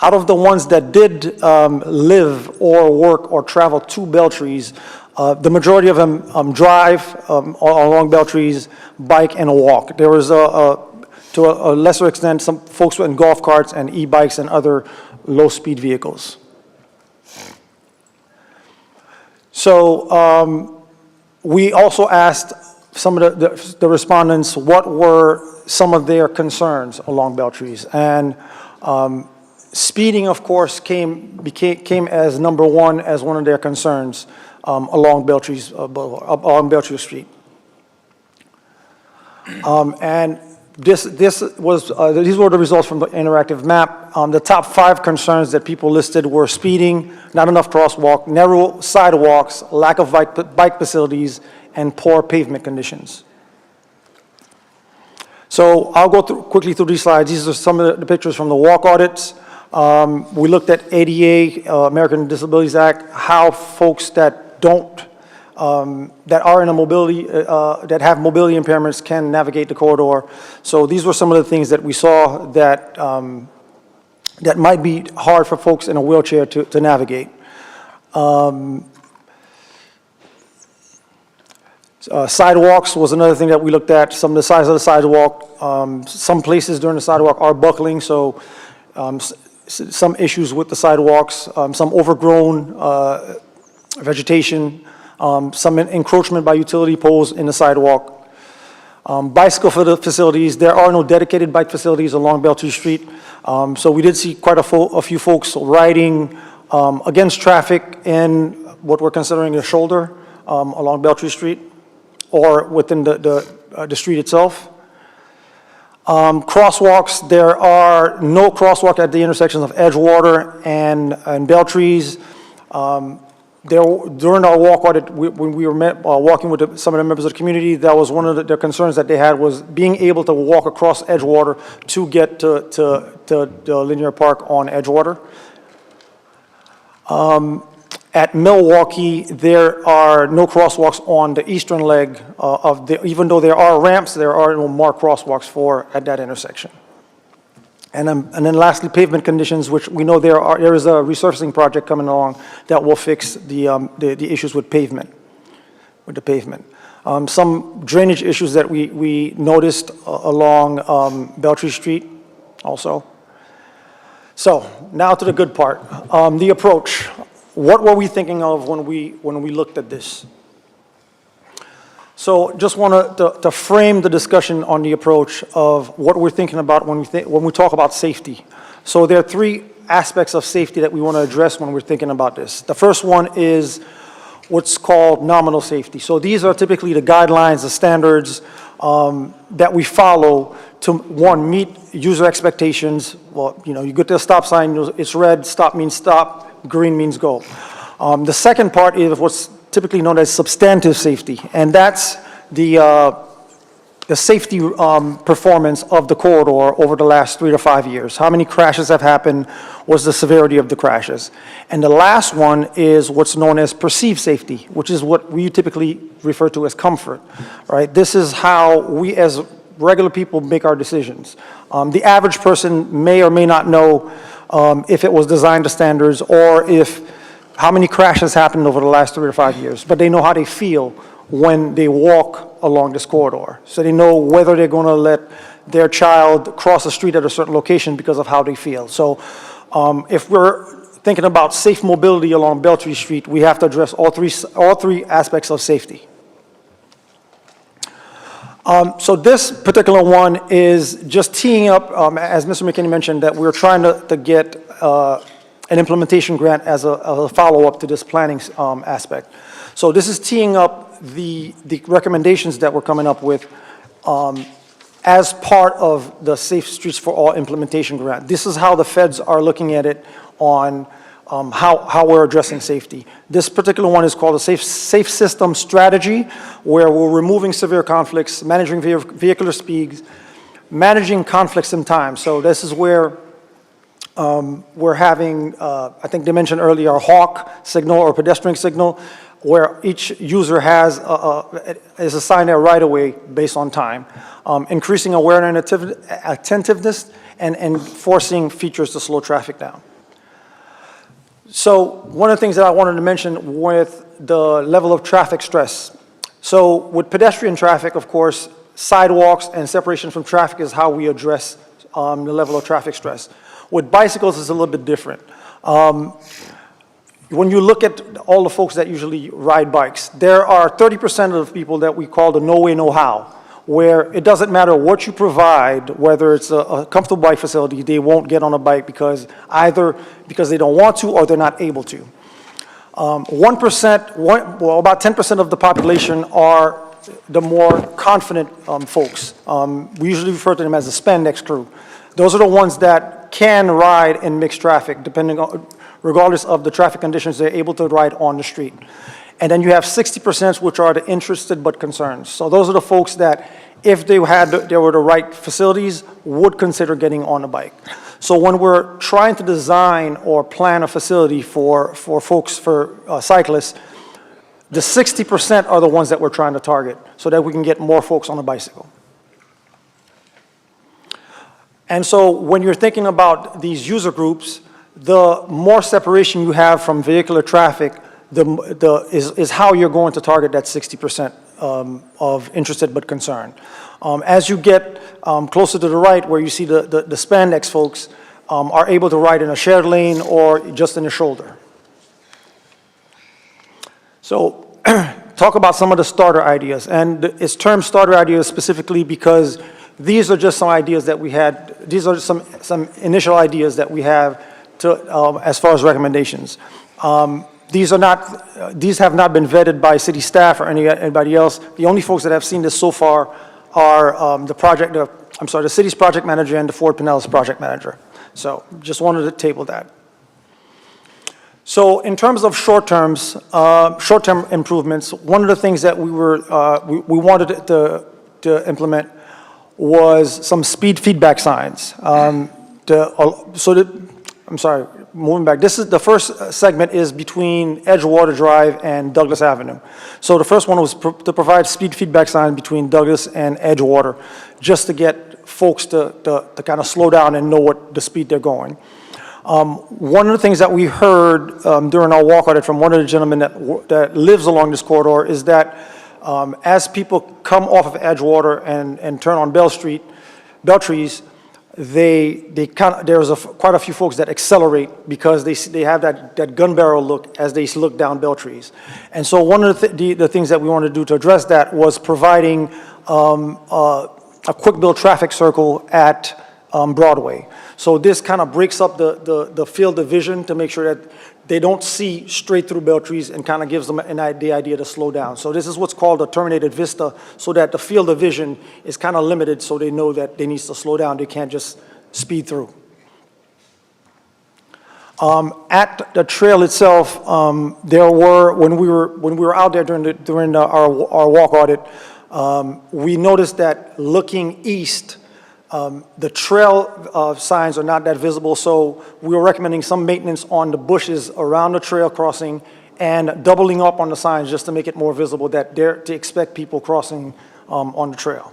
Out of the ones that did live or work or travel to Beltrees, the majority of them drive along Beltrees, bike, and walk. There was, to a lesser extent, some folks in golf carts and e-bikes and other low-speed vehicles. So we also asked some of the respondents what were some of their concerns along Beltrees. And speeding, of course, came as number 1 as one of their concerns along Beltrees along Beltrees Street. And these were the results from the interactive map. The top 5 concerns that people listed were speeding, not enough crosswalk, narrow sidewalks, lack of bike facilities, and poor pavement conditions. So I'll go quickly through these slides. These are some of the pictures from the walk audits. We looked at ADA, American Disabilities Act, how folks that that are in a mobility, that have mobility impairments can navigate the corridor. So these were some of the things that we saw that, that might be hard for folks in a wheelchair to navigate. Sidewalks was another thing that we looked at, some of the size of the sidewalk. Some places during the sidewalk are buckling, so some issues with the sidewalks, some overgrown vegetation, some encroachment by utility poles in the sidewalk. Bicycle facilities, there are no dedicated bike facilities along Beltree Street. So we did see quite a few folks riding against traffic in what we're considering a shoulder along Beltree Street or within the street itself. Crosswalks, there are no crosswalk at the intersections of Edgewater and Beltrees. During our walk audit, when we were walking with some of the members of the community, that was one of the concerns that they had, was being able to walk across Edgewater to get to Linear Park on Edgewater. At Milwaukee, there are no crosswalks on the eastern leg even though there are ramps, there are no more crosswalks at that intersection. And then lastly, pavement conditions, which we know there is a resurfacing project coming along that will fix the issues with the pavement. Some drainage issues that we noticed along Beltree Street also. So now to the good part, the approach. What were we thinking of when we looked at this? So just want to frame the discussion on the approach of what we're thinking about when we talk about safety. So there are three aspects of safety that we want to address when we're thinking about this. The first one is what's called nominal safety. So these are typically the guidelines, the standards that we follow to, one, meet user expectations. Well, you get to a stop sign, it's red, stop means stop, green means go. The second part is what's typically known as substantive safety, and that's the safety performance of the corridor over the last 3 to 5 years. How many crashes have happened? What's the severity of the crashes? And the last one is what's known as perceived safety, which is what we typically refer to as comfort, right? This is how we as regular people make our decisions. The average person may or may not know if it was designed to standards or how many crashes happened over the last 3 to 5 years, but they know how they feel when they walk along this corridor. So they know whether they're going to let their child cross the street at a certain location because of how they feel. So if we're thinking about safe mobility along Beltree Street, we have to address all three aspects of safety. So this particular one is just teeing up, as Mr. McKinney mentioned, that we're trying to get an implementation grant as a follow-up to this planning aspect. So this is teeing up the recommendations that we're coming up with as part of the Safe Streets for All implementation grant. This is how the feds are looking at it on how we're addressing safety. This particular one is called a safe system strategy, where we're removing severe conflicts, managing vehicular speeds, managing conflicts in time. So this is where we're having, I think they mentioned earlier, a hawk signal or pedestrian signal, where each user is assigned a right-of-way based on time, increasing awareness and attentiveness, and forcing features to slow traffic down. So one of the things that I wanted to mention with the level of traffic stress. So with pedestrian traffic, of course, sidewalks and separation from traffic is how we address the level of traffic stress. With bicycles, it's a little bit different. When you look at all the folks that usually ride bikes, there are 30% of the people that we call the no way, no how, where it doesn't matter what you provide, whether it's a comfortable bike facility, they won't get on a bike either because they don't want to or they're not able to. 1%, about 10% of the population are the more confident folks. We usually refer to them as the spandex crew. Those are the ones that can ride in mixed traffic, regardless of the traffic conditions, they're able to ride on the street. And then you have 60%, which are the interested but concerned. So those are the folks that, if they were the right facilities, would consider getting on a bike. So when we're trying to design or plan a facility for cyclists, the 60% are the ones that we're trying to target so that we can get more folks on a bicycle. And so when you're thinking about these user groups, the more separation you have from vehicular traffic, is how you're going to target that 60% of interested but concerned. As you get closer to the right, where you see the spandex folks are able to ride in a shared lane or just in the shoulder. So talk about some of the starter ideas. And it's termed starter ideas specifically because these are just some ideas that we had. These are some initial ideas that we have as far as recommendations. These have not been vetted by city staff or anybody else. The only folks that have seen this so far are the city's project manager and the Ford Pinellas project manager. So just wanted to table that. So in terms of short-term improvements, one of the things that we wanted to implement was some speed feedback signs. Moving back, this is the first segment is between Edgewater Drive and Douglas Avenue. So the first one was to provide speed feedback signs between Douglas and Edgewater, just to get folks to kind of slow down and know what the speed they're going. One of the things that we heard during our walk audit from one of the gentlemen that lives along this corridor is that as people come off of Edgewater and turn on Bell Street, Beltrees, there's quite a few folks that accelerate because they have that gun barrel look as they look down Beltrees. And so one of the things that we wanted to do to address that was providing a quick build traffic circle at Broadway. So this kind of breaks up the field of vision to make sure that they don't see straight through Beltrees and kind of gives them the idea to slow down. So this is what's called a terminated vista, so that the field of vision is kind of limited so they know that they need to slow down. They can't just speed through. At the trail itself, there were, when we were out there during our walk audit, we noticed that looking east, the trail signs are not that visible, so we were recommending some maintenance on the bushes around the trail crossing and doubling up on the signs just to make it more visible that to expect people crossing on the trail.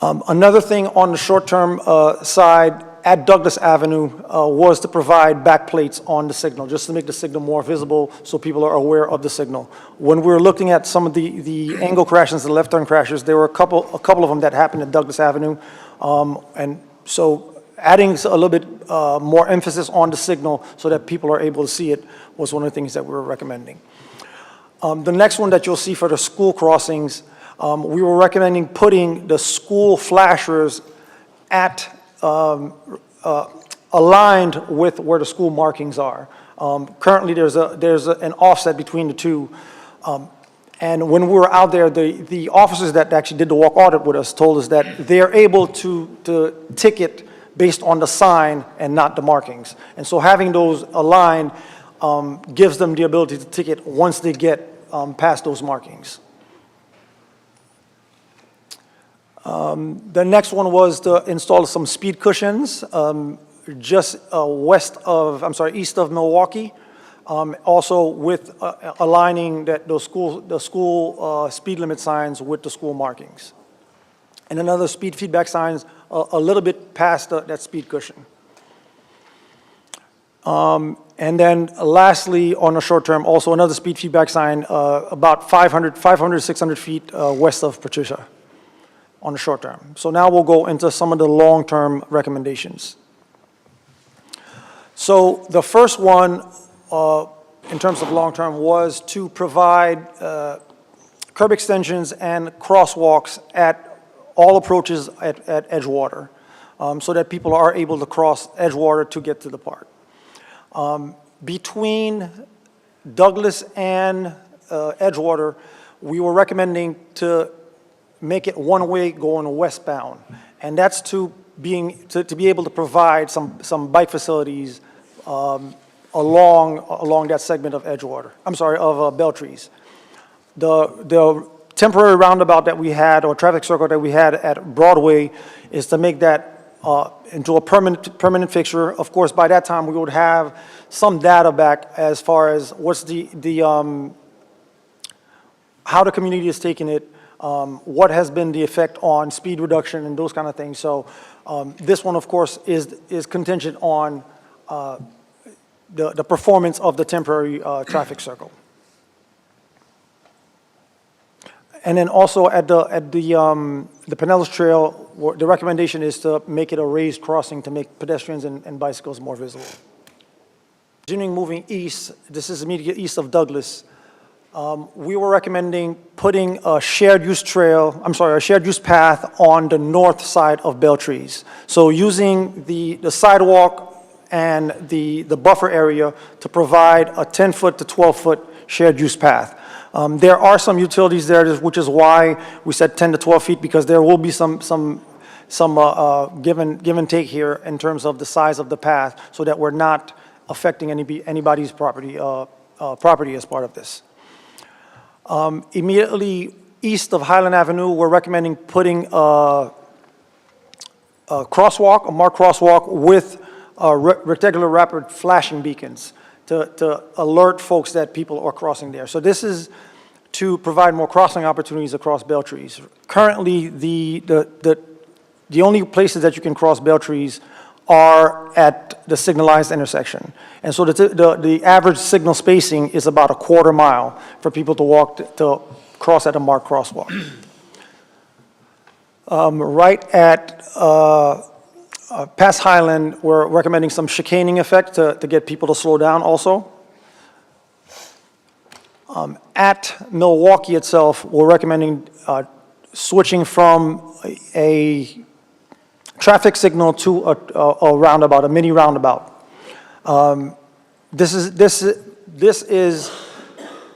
Another thing on the short-term side at Douglas Avenue was to provide backplates on the signal, just to make the signal more visible so people are aware of the signal. When we were looking at some of the angle crashes, the left turn crashes, there were a couple of them that happened at Douglas Avenue. And so adding a little bit more emphasis on the signal so that people are able to see it was one of the things that we were recommending. The next one that you'll see for the school crossings, we were recommending putting the school flashers at aligned with where the school markings are. Currently, there's an offset between the two. And when we were out there, the officers that actually did the walk audit with us told us that they're able to ticket based on the sign and not the markings. And so having those aligned gives them the ability to ticket once they get past those markings. The next one was to install some speed cushions just east of Milwaukee. Also with aligning the school speed limit signs with the school markings. And another speed feedback signs a little bit past that speed cushion. And then lastly, on the short term, also another speed feedback sign about 500, 600 feet west of Patricia on the short term. So now we'll go into some of the long-term recommendations. So the first one, in terms of long-term, was to provide curb extensions and crosswalks at all approaches at Edgewater, so that people are able to cross Edgewater to get to the park. Between Douglas and Edgewater, we were recommending to make it one-way going westbound, and that's to be able to provide some bike facilities along that segment of Edgewater. I'm sorry, of Beltrees. The temporary roundabout that we had, or traffic circle that we had at Broadway, is to make that into a permanent fixture. Of course, by that time we would have some data back as far as what's how the community is taking it. What has been the effect on speed reduction and those kind of things. So this one, of course, is contingent on the performance of the temporary traffic circle. And then also at the Pinellas Trail, the recommendation is to make it a raised crossing to make pedestrians and bicycles more visible. Continuing moving east, this is immediately east of Douglas. We were recommending putting a shared use path on the north side of Beltrees. So using the sidewalk and the buffer area to provide a 10-foot to 12-foot shared use path. There are some utilities there, which is why we said 10 to 12 feet, because there will be some give and take here in terms of the size of the path, so that we're not affecting anybody's property as part of this. Immediately east of Highland Avenue, we're recommending putting a crosswalk, a marked crosswalk with rectangular rapid flashing beacons to alert folks that people are crossing there. So this is to provide more crossing opportunities across Beltrees. Currently, the only places that you can cross Beltrees are at the signalized intersection. And so the average signal spacing is about a quarter mile for people to cross at a marked crosswalk. Right at past Highland, we're recommending some chicaning effect to get people to slow down also. At Milwaukee itself, we're recommending switching from a traffic signal to a roundabout, a mini roundabout. This is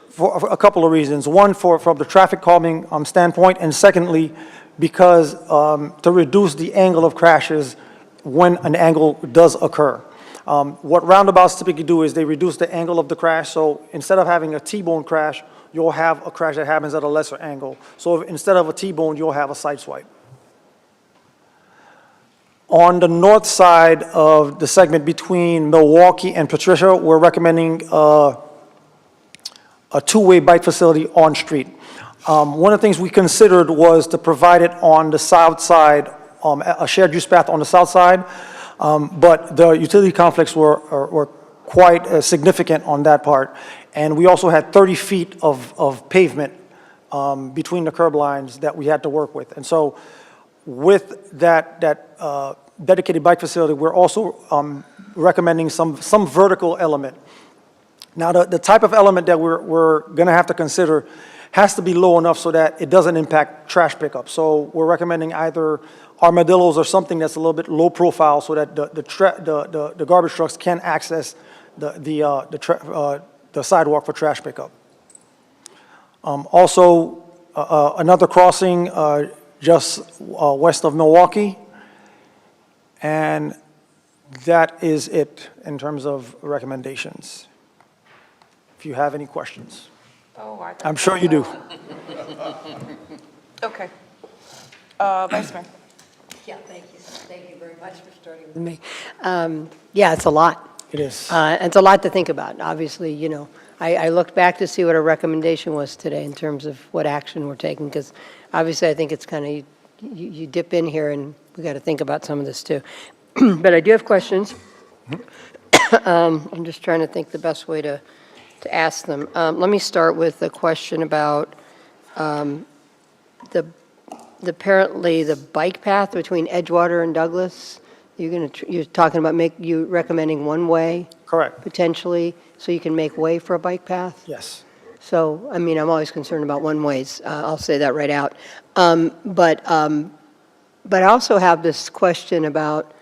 for a couple of reasons. One, from the traffic calming standpoint, and secondly, because to reduce the angle of crashes when an angle does occur. What roundabouts typically do is they reduce the angle of the crash, so instead of having a T-bone crash, you'll have a crash that happens at a lesser angle. So instead of a T-bone, you'll have a side swipe. On the north side of the segment between Milwaukee and Patricia, we're recommending a two-way bike facility on street. One of the things we considered was to provide it on the south side, a shared use path on the south side, but the utility conflicts were quite significant on that part. And we also had 30 feet of pavement between the curb lines that we had to work with. And so with that dedicated bike facility, we're also recommending some vertical element. Now, the type of element that we're going to have to consider has to be low enough so that it doesn't impact trash pickup. So we're recommending either armadillos or something that's a little bit low profile so that the garbage trucks can access the sidewalk for trash pickup. Also, another crossing just west of Milwaukee, and that is it in terms of recommendations. If you have any questions. Oh, I'm sure you do. Okay. Vice Mayor. Yeah, thank you. Thank you very much for starting with me. Yeah, it's a lot. It is. It's a lot to think about. Obviously, you know, I looked back to see what our recommendation was today in terms of what action we're taking, because obviously I think it's kind of, you dip in here and we got to think about some of this too. But I do have questions. I'm just trying to think the best way to ask them. Let me start with a question about apparently the bike path between Edgewater and Douglas. You're talking about you recommending one way? Correct. Potentially, so you can make way for a bike path? Yes. So, I mean, I'm always concerned about one ways. I'll say that right out. But I also have this question about,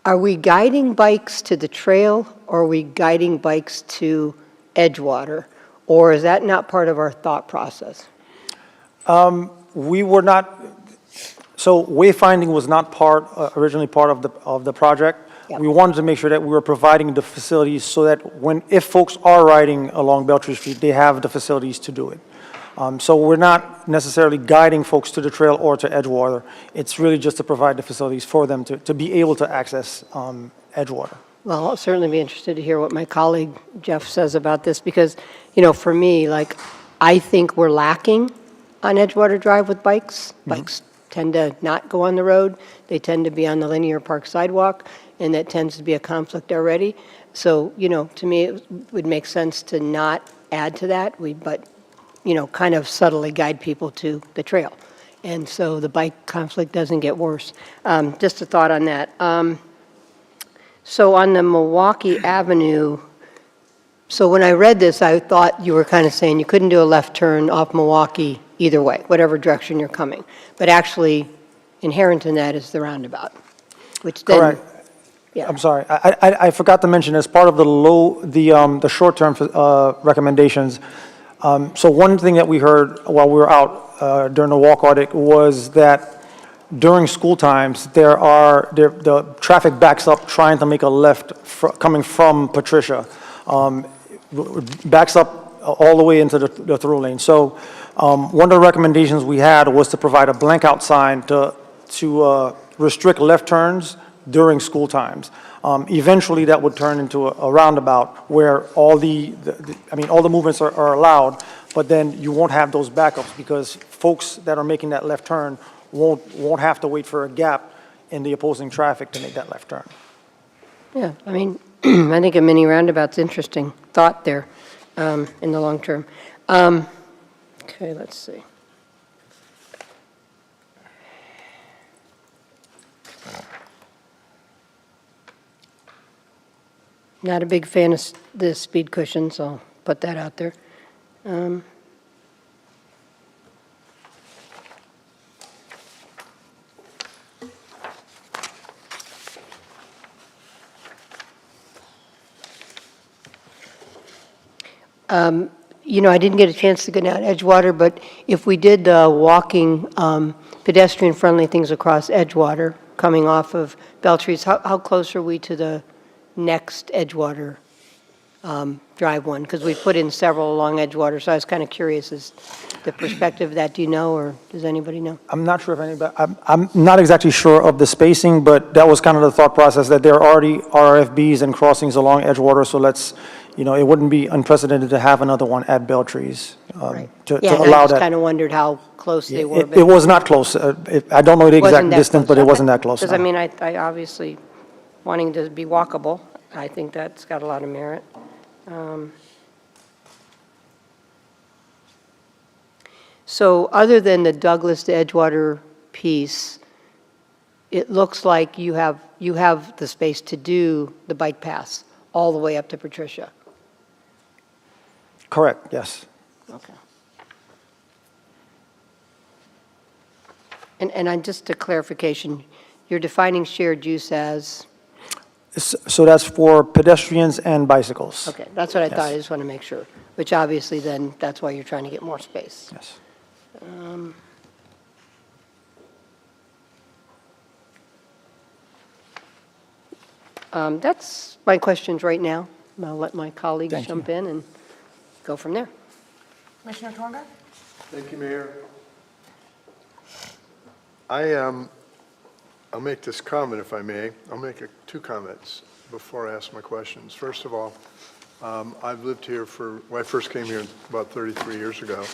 are we guiding bikes to the trail, or are we guiding bikes to Edgewater? Or is that not part of our thought process? We were not, so wayfinding was not originally part of the project. Yep. We wanted to make sure that we were providing the facilities so that if folks are riding along Beltry Street, they have the facilities to do it. So we're not necessarily guiding folks to the trail or to Edgewater. It's really just to provide the facilities for them to be able to access Edgewater. Well, I'll certainly be interested to hear what my colleague Jeff says about this, because, you know, for me, like, I think we're lacking on Edgewater Drive with bikes. Bikes tend to not go on the road. They tend to be on the linear park sidewalk, and that tends to be a conflict already. So, you know, to me, it would make sense to not add to that, but, you know, kind of subtly guide people to the trail. And so the bike conflict doesn't get worse. Just a thought on that. So on the Milwaukee Avenue, so when I read this, I thought you were kind of saying you couldn't do a left turn off Milwaukee either way, whatever direction you're coming. But actually, inherent in that is the roundabout, which then... Correct. Yeah. I'm sorry. I forgot to mention, as part of the short-term recommendations, so one thing that we heard while we were out during the walk audit was that during school times, the traffic backs up trying to make a left coming from Patricia. Backs up all the way into the through lane. So one of the recommendations we had was to provide a blank out sign to restrict left turns during school times. Eventually, that would turn into a roundabout where all the movements are allowed, but then you won't have those backups because folks that are making that left turn won't have to wait for a gap in the opposing traffic to make that left turn. Yeah, I mean, I think a mini roundabout's interesting thought there in the long term. Okay, let's see. Not a big fan of the speed cushions, I'll put that out there. Um, You know, I didn't get a chance to go down Edgewater, but if we did walking, pedestrian-friendly things across Edgewater, coming off of Beltree's, how close are we to the next Edgewater Drive one? Because we put in several along Edgewater, so I was kind of curious as the perspective of that. Do you know, or does anybody know? I'm not sure if anybody, I'm not exactly sure of the spacing, but that was kind of the thought process, that there are already RFBs and crossings along Edgewater, so let's, you know, it wouldn't be unprecedented to have another one at Beltrees to Yeah, and I allow just that. kind of wondered how close they were. It was not close. I don't know the exact distance, but it wasn't that close. Because, I no. mean, I obviously, wanting to be walkable, I think that's got a lot of merit. So other than the Douglas to Edgewater piece, it looks like you have the space to do the bike paths all the way up to Patricia. Correct, yes. Okay. And just a clarification, you're defining shared use as? So that's for pedestrians and bicycles. Okay, that's what I thought, I Yes. just want to make sure. Which obviously then, that's why you're trying to get more space. Yes. That's my questions right now. I'll let my colleagues Thank you. jump in and go from there. Commissioner Twanga? Thank you, Mayor. I'll make this comment if I may. I'll make two comments before I ask my questions. First of all, I've lived here I first came here about 33 years ago,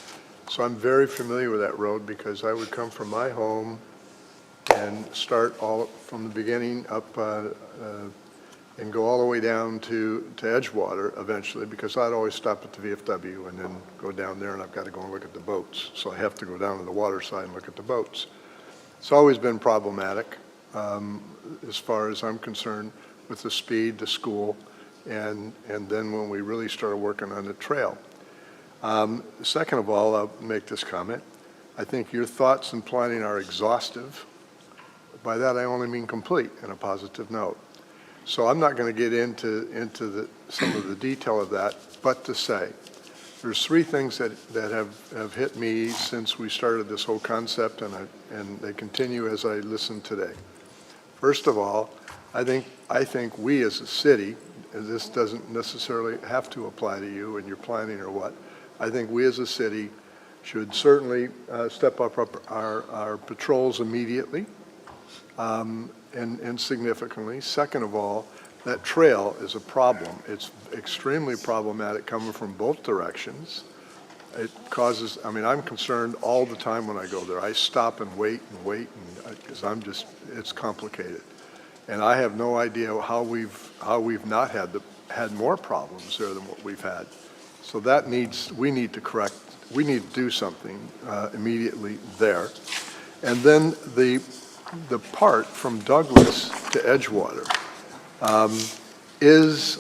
so I'm very familiar with that road because I would come from my home and start all from the beginning up and go all the way down to Edgewater eventually, because I'd always stop at the VFW and then go down there, and I've got to go and look at the boats. So I have to go down to the water side and look at the boats. It's always been problematic, as far as I'm concerned, with the speed, the school, and then when we really started working on the trail. Second of all, I'll make this comment. I think your thoughts and planning are exhaustive. By that, I only mean complete in a positive note. So I'm not going to get into some of the detail of that, but to say, there's three things that have hit me since we started this whole concept, and they continue as I listen today. First of all, I think we as a city, and this doesn't necessarily have to apply to you and your planning or what, I think we as a city should certainly step up our patrols immediately. And significantly. Second of all, that trail is a problem. It's extremely problematic coming from both directions. It causes, I mean, I'm concerned all the time when I go there. I stop and wait, because it's complicated. And I have no idea how we've not had more problems there than what we've had. So we need to do something immediately there. And then the part from Douglas to Edgewater is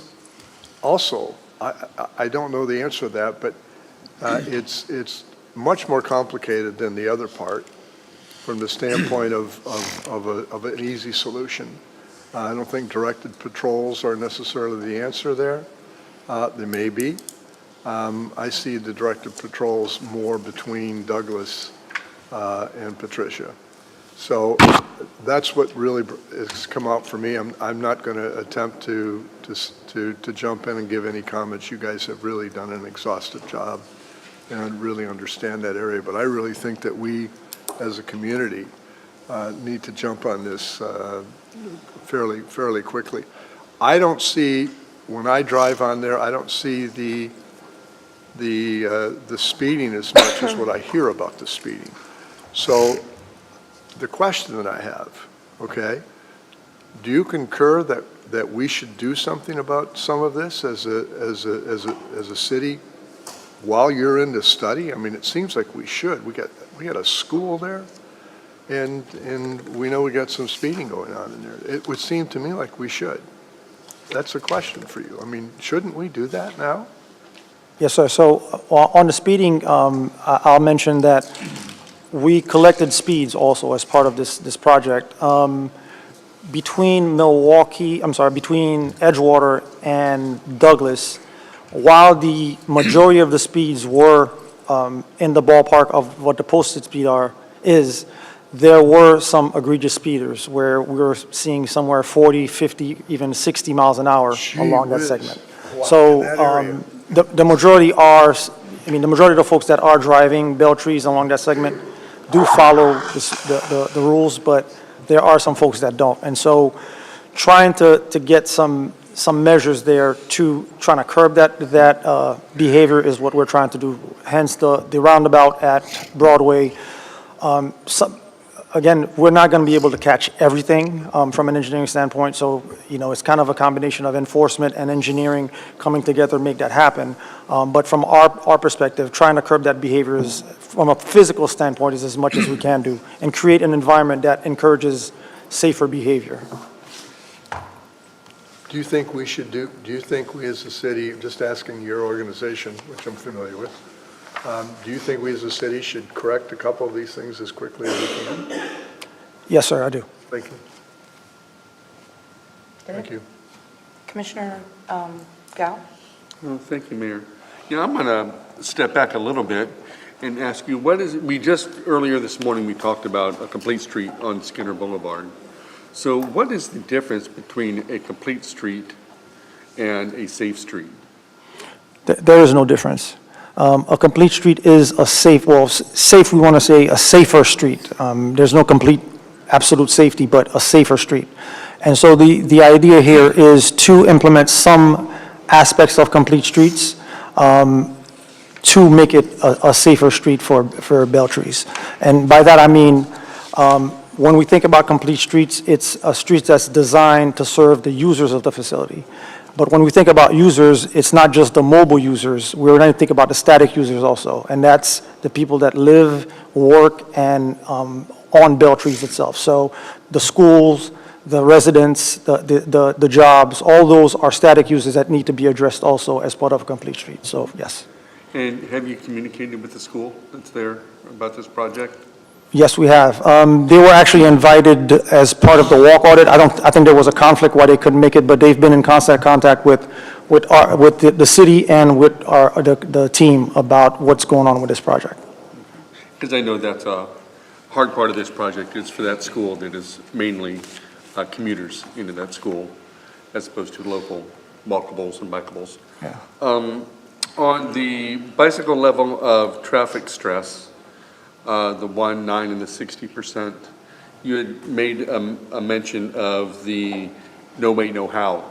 also, I don't know the answer to that, but it's much more complicated than the other part from the standpoint of an easy solution. I don't think directed patrols are necessarily the answer there. They may be. I see the directed patrols more between Douglas and Patricia. So that's what really has come out for me. I'm not going to attempt to jump in and give any comments. You guys have really done an exhaustive job and really understand that area. But I really think that we, as a community, need to jump on this fairly quickly. I don't see, when I drive on there, I don't see the speeding as much as what I hear about the speeding. So the question that I have, okay, do you concur that we should do something about some of this as a city while you're in the study? I mean, it seems like we should. We got a school there, and we know we got some speeding going on in there. It would seem to me like we should. that's a question for you. I mean, shouldn't we do that now? Yes, sir. So on the speeding, I'll mention that we collected speeds also as part of this project. Between between Edgewater and Douglas, while the majority of the speeds were in the ballpark of what the posted speed is, there were some egregious speeders where we were seeing somewhere 40, 50, even 60 miles an hour along that whiz. segment. Wow, So in that area. the majority are, the majority of the folks that are driving Beltrees along that segment do follow the rules, but there are some folks that don't. And so trying to get some measures there to trying to curb that behavior is what we're trying to do. Hence the roundabout at Broadway. Again, we're not going to be able to catch everything from an engineering standpoint, so it's kind of a combination of enforcement and engineering coming together to make that happen. But from our perspective, trying to curb that behavior is, from a physical standpoint, is as much as we can do, and create an environment that encourages safer behavior. Do you think we as a city, just asking your organization, which I'm familiar with, do you think we as a city should correct a couple of these things as quickly as we can? Yes, sir, I do. Thank you. Thank you. Commissioner Gao? Well, thank you, Mayor. I'm going to step back a little bit and ask you, earlier this morning, we talked about a complete street on Skinner Boulevard. So what is the difference between a complete street and a safe street? There is no difference. A complete street is a safe, we want to say a safer street. There's no complete absolute safety, but a safer street. And so the idea here is to implement some aspects of complete streets to make it a safer street for Beltrees. And by that I mean, when we think about complete streets, it's a street that's designed to serve the users of the facility. But when we think about users, it's not just the mobile users. We're going to think about the static users also, and that's the people that live, work, and on Beltrees itself. So the schools, the residents, the jobs, all those are static users that need to be addressed also as part of a complete street. So yes. And have you communicated with the school that's there about this project? Yes, we have. They were actually invited as part of the walk audit. I think there was a conflict why they couldn't make it, but they've been in constant contact with the city and with the team about what's going on with this project. Because I know that's a hard part of this project is for that school that is mainly commuters into that school as opposed to local walkables and bikeables. Yeah. On the bicycle level of traffic stress, the 1, 9, and the 60%, you had made a mention of the No Way, No How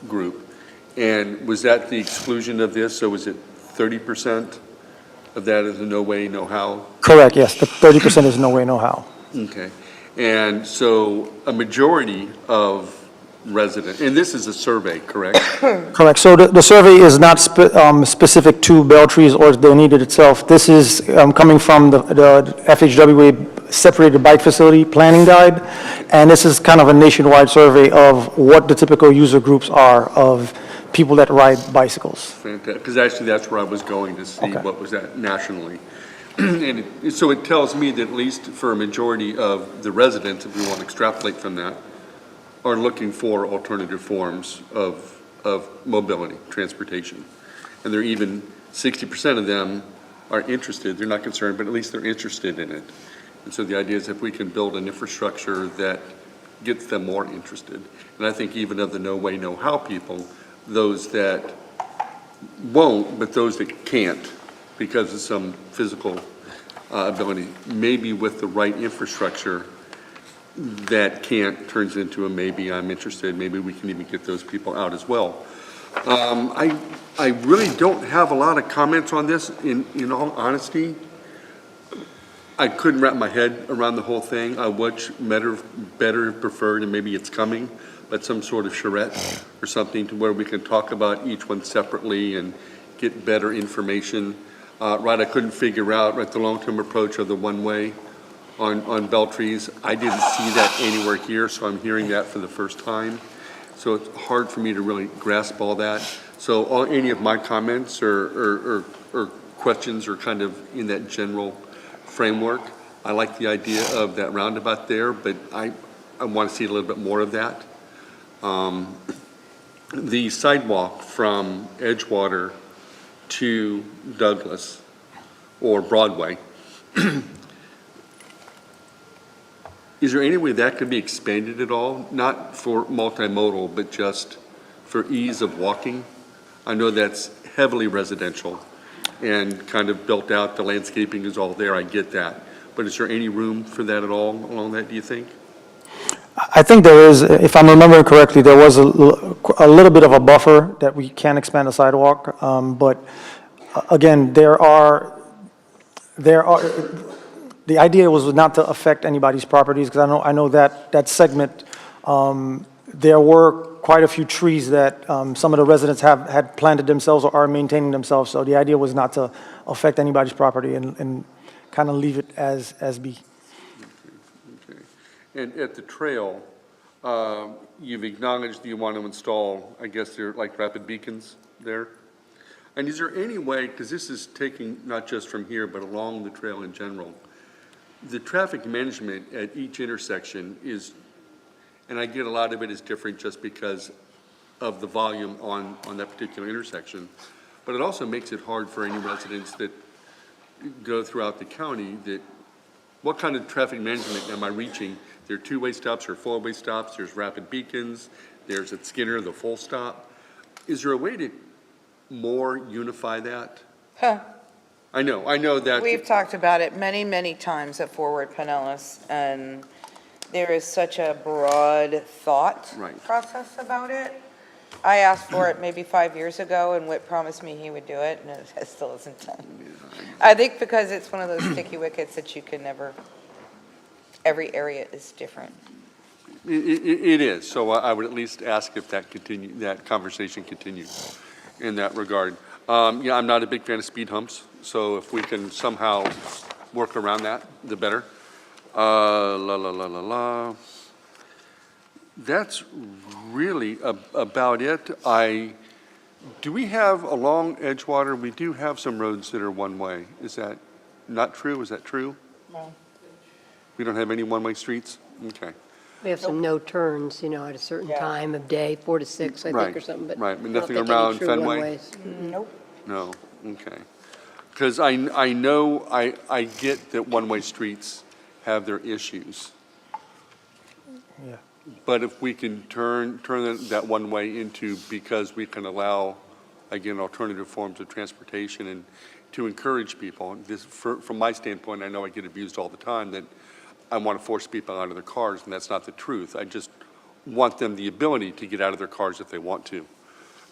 group. And was that the exclusion of this? So was it 30% of that is a No Way, No How? Correct, yes. The 30% is No Way, No How. Okay. And so a majority of residents, and this is a survey, correct? Correct. So the survey is not specific to Beltrees or Dunedin itself. This is coming from the FHWA Separated Bike Facility Planning Guide, and this is kind of a nationwide survey of what the typical user groups are of people that ride bicycles. Fantastic, because actually that's where I was going to see what was that nationally. And so it tells me that at least for a majority of the residents, if we want to extrapolate from that, are looking for alternative forms of mobility, transportation. And they're even, 60% of them are interested, they're not concerned, but at least they're interested in it. And so the idea is if we can build an infrastructure that gets them more interested. And I think even of the No Way, No How people, those that won't, but those that can't because of some physical ability, maybe with the right infrastructure, that can't turns into a maybe I'm interested, maybe we can even get those people out as well. I really don't have a lot of comments on this, in all honesty. I couldn't wrap my head around the whole thing. I would better preferred, and maybe it's coming, but some sort of charrette or something to where we can talk about each one separately and get better information. I couldn't figure out the long-term approach of the one-way on Beltrees. I didn't see that anywhere here, so I'm hearing that for the first time. so it's hard for me to really grasp all that. So any of my comments or questions are kind of in that general framework. I like the idea of that roundabout there, but I want to see a little bit more of that. The sidewalk from Edgewater to Douglas or Broadway, is there any way that could be expanded at all? Not for multimodal, but just for ease of walking? I know that's heavily residential and kind of built out, the landscaping is all there, I get that. But is there any room for that at all along that, do you think? I think there is, if I'm remembering correctly, there was a little bit of a buffer that we can expand the sidewalk, but again, the idea was not to affect anybody's properties, because I know that segment, there were quite a few trees that some of the residents had planted themselves or are maintaining themselves, so the idea was not to affect anybody's property and kind of leave it as be. Okay. And at the trail, you've acknowledged that you want to install, I guess they're like rapid beacons there? And is there any way, because this is taking not just from here, but along the trail in general, the traffic management at each intersection is, and I get a lot of it is different just because of the volume on that particular intersection, but it also makes it hard for any residents that go throughout the county that, what kind of traffic management am I reaching? There are two-way stops or four-way stops, there's rapid beacons, there's at Skinner, the full stop. Is there a way to more unify that? I know that. We've talked about it many, many times at Forward Pinellas, and there is such a broad thought process about it. I asked for it maybe 5 years ago, and Whit promised me he would do it, and it still isn't done. I think because it's one of those sticky wickets that you can never, every area is different. It is, so I would at least ask if that conversation continues in that regard. Yeah, I'm not a big fan of speed humps, so if we can somehow work around that, the better. That's really about it. Do we have along Edgewater, we do have some roads that are one-way. Is that not true? Is that true? No. We don't have any one-way streets? Okay. We have some no turns, at a certain time of day, 4 to 6, I think, or something, but Right, I don't nothing think any around true Fenway? one-ways. Nope. No, okay. Because I know, I get that one-way streets have their issues. Yeah. But if we can turn that one way into, because we can allow, again, alternative forms of transportation and to encourage people, this, from my standpoint, I know I get abused all the time that I want to force people out of their cars, and that's not the truth. I just want them the ability to get out of their cars if they want to.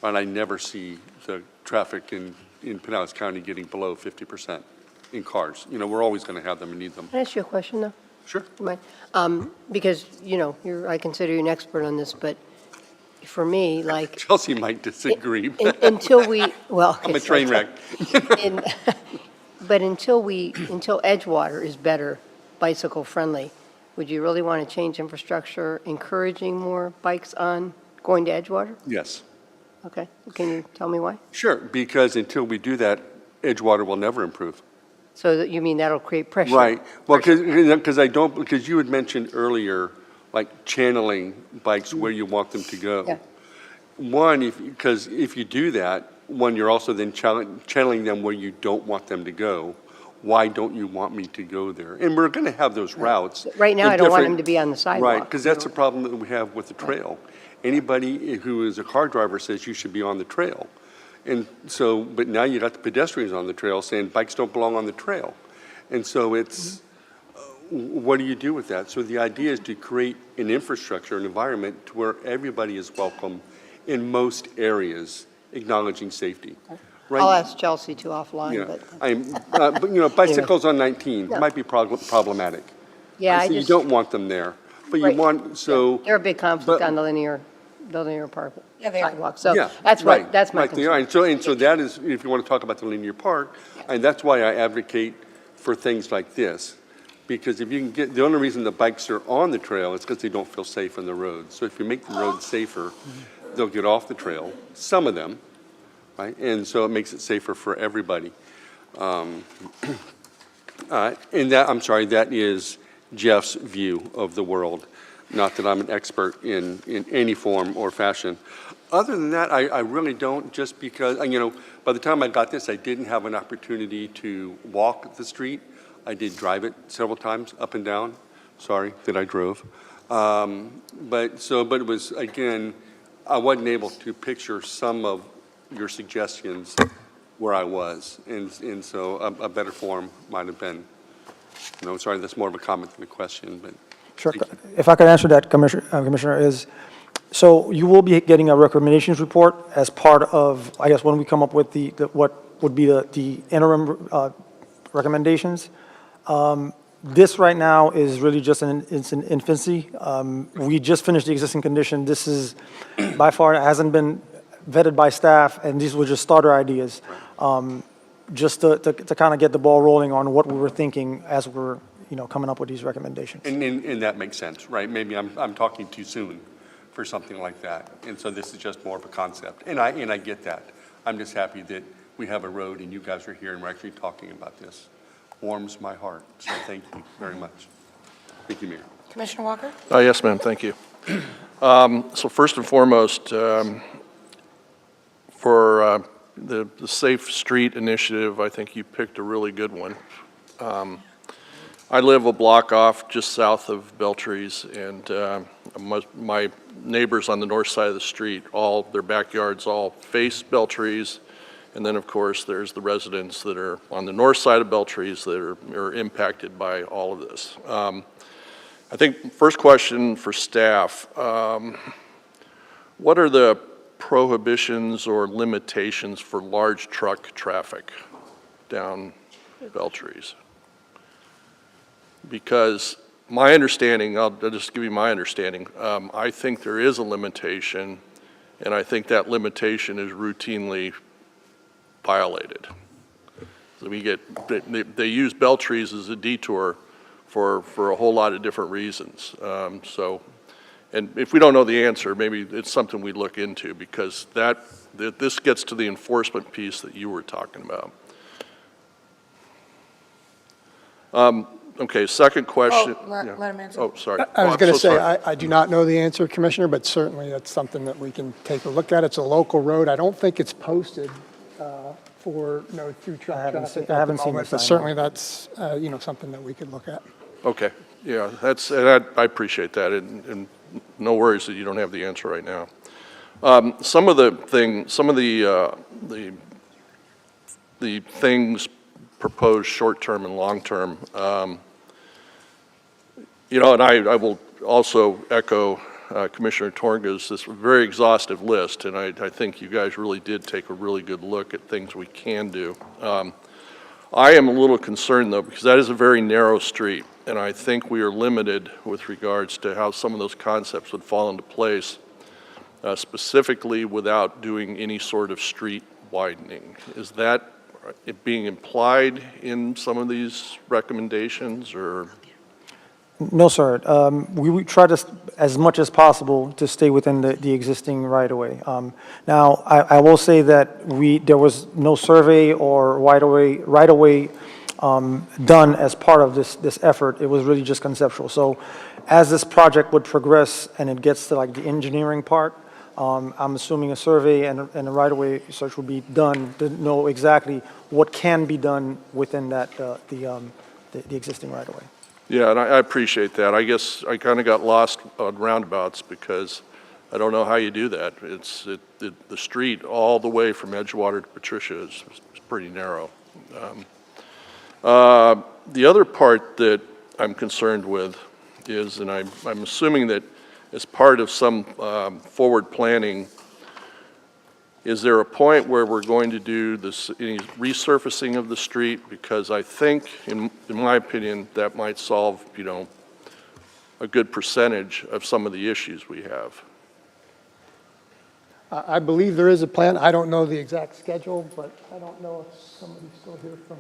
And I never see the traffic in Pinellas County getting below 50% in cars. We're always going to have them and need them. Can I ask you a question, though? Sure. You mind? Because, I consider you an expert on this, but for me, like... Chelsea might disagree. Until we, well... I'm a train wreck. But until Edgewater is better bicycle-friendly, would you really want to change infrastructure, encouraging more bikes on going to Edgewater? Yes. Okay. Can you tell me why? Sure, because until we do that, Edgewater will never improve. So that you mean that'll create pressure? Right. Well, because you had mentioned earlier, like channeling bikes where you want them to go. Yeah. One, because if you do that, you're also then channeling them where you don't want them to go. Why don't you want me to go there? And we're going to have those routes. Right now, I don't want them to be on the sidewalk. Right, because that's the problem that we have with the trail. Anybody who is a car driver says you should be on the trail. And so, but now you got the pedestrians on the trail saying bikes don't belong on the trail. And so it's, what do you do with that? So the idea is to create an infrastructure, an environment to where everybody is welcome in most areas, acknowledging safety. Right? I'll ask Chelsea to offline, Yeah, but bicycles on 19 might be problematic. Yeah, You don't want them there, but you want, so. They're a big conflict on the linear park sidewalk, so Yeah, that's right, that's my right, they are. concern. And so that is, if you want to talk about the linear park, and that's why I advocate for things like this. Because if you can get, the only reason the bikes are on the trail is because they don't feel safe on the road. So if you make the road safer, they'll get off the trail, some of them, right? And so it makes it safer for everybody. And that is Jeff's view of the world. Not that I'm an expert in any form or fashion. Other than that, I really don't, just because, by the time I got this, I didn't have an opportunity to walk the street. I did drive it several times, up and down. Sorry that I drove. But it was, again, I wasn't able to picture some of your suggestions where I was. And so a better form might have been, sorry, that's more of a comment than a question, but. Sure. If I could answer that, Commissioner, is, so you will be getting a recommendations report as part of, I guess, when we come up with what would be the interim recommendations. This right now is really just it's in infancy. We just finished the existing condition. This is, by far, it hasn't been vetted by staff, and these were just starter ideas, just to kind of get the ball rolling on what we were thinking as we're coming up with these recommendations. And that makes sense, right? Maybe I'm talking too soon for something like that. And so this is just more of a concept. And I get that. I'm just happy that we have a road and you guys are here and we're actually talking about this. Warms my heart. So thank you very much. Thank you, Mayor. Commissioner Walker? Yes, ma'am, thank you. So first and foremost, for the Safe Street Initiative, I think you picked a really good one. I live a block off just south of Beltrees, and my neighbors on the north side of the street, all their backyards all face Beltrees, and then of course there's the residents that are on the north side of Beltrees that are impacted by all of this. I think first question for staff, what are the prohibitions or limitations for large truck traffic down Beltrees? Because my understanding, I'll just give you my understanding, I think there is a limitation, and I think that limitation is routinely violated. So they use Beltrees as a detour for a whole lot of different reasons. And if we don't know the answer, maybe it's something we look into, because this gets to the enforcement piece that you were talking about. Okay, second question. Let him answer. Oh, sorry. I was I'm going so to say, sorry. I do not know the answer, Commissioner, but certainly that's something that we can take a look at. It's a local road. I don't think it's posted for no through truck traffic. I haven't seen the but sign. certainly that's, something that we could look at. Okay, yeah, and I appreciate that, and no worries that you don't have the answer right now. Some of the things proposed short-term and long-term, and I will also echo Commissioner Torga's this very exhaustive list, and I think you guys really did take a really good look at things we can do. I am a little concerned, though, because that is a very narrow street, and I think we are limited with regards to how some of those concepts would fall into place, specifically without doing any sort of street widening. Is that being implied in some of these recommendations, or? No, sir. We try to, as much as possible, to stay within the existing right-of-way. Now, I will say that there was no survey or right-of-way done as part of this effort. It was really just conceptual. So as this project would progress and it gets to like the engineering part, I'm assuming a survey and a right-of-way search would be done to know exactly what can be done within that the existing right-of-way. Yeah, and I appreciate that. I guess I kind of got lost on roundabouts because I don't know how you do that. The street all the way from Edgewater to Patricia is pretty narrow. The other part that I'm concerned with is, and I'm assuming that as part of some forward planning, is there a point where we're going to do any resurfacing of the street? Because I think, in my opinion, that might solve, a good percentage of some of the issues we have. I believe there is a plan. I don't know the exact schedule, but I don't know if somebody's still here from.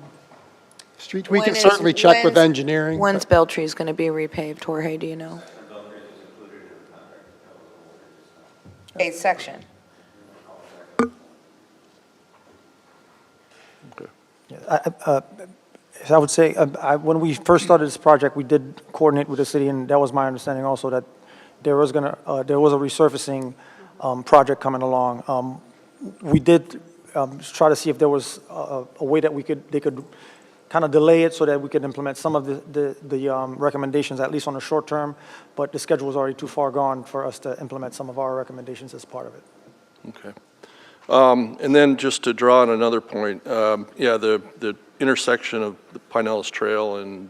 Street, we When can is- certainly check with when's- engineering. When's Beltree's going to be repaved, Jorge, do you know? A section. I would say, when we first started this project, we did coordinate with the city, and that was my understanding also, that there was there was a resurfacing project coming along. We did try to see if there was a way that they could kind of delay it so that we could implement some of the recommendations, at least on the short term, but the schedule was already too far gone for us to implement some of our recommendations as part of it. Okay. And then just to draw on another point, yeah, the intersection of the Pinellas Trail and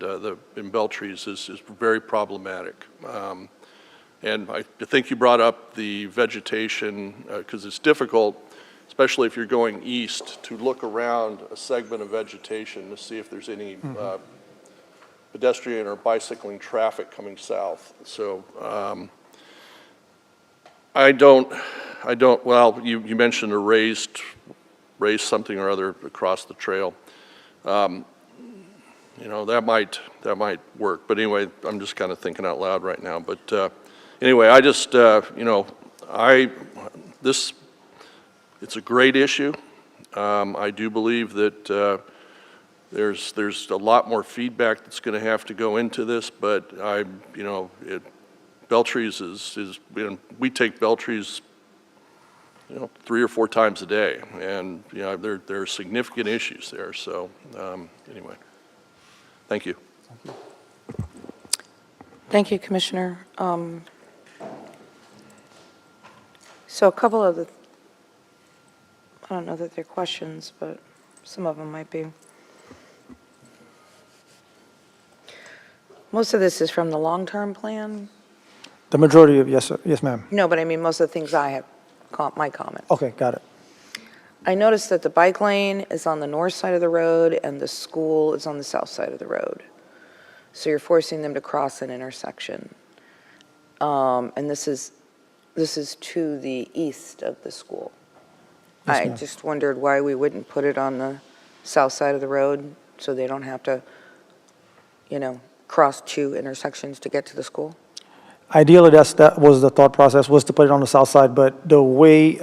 Beltree's is very problematic. And I think you brought up the vegetation, because it's difficult, especially if you're going east, to look around a segment of vegetation to see if there's any pedestrian or bicycling traffic coming south. So well, you mentioned a raised something or other across the trail. You know, that might work. But anyway, I'm just kind of thinking out loud right now. But anyway, I just, you know, it's a great issue. I do believe that there's a lot more feedback that's going to have to go into this, but you know, Beltree's is we take Beltree's, you know, 3 or 4 times a day, and you know, there are significant issues there. So anyway, thank you. Thank you, Commissioner. So a couple of I don't know that they're questions, but some of them might be. Most of this is from the long-term plan? The majority of, yes, sir. Yes, ma'am. No, but I mean, most of the things I have, my comment. Okay, got it. I noticed that the bike lane is on the north side of the road and the school is on the south side of the road. So you're forcing them to cross an intersection. And this is to the east of the school. Yes, I ma'am. just wondered why we wouldn't put it on the south side of the road so they don't have to, you know, cross 2 intersections to get to the school. Ideally, that was the thought process, was to put it on the south side, but the way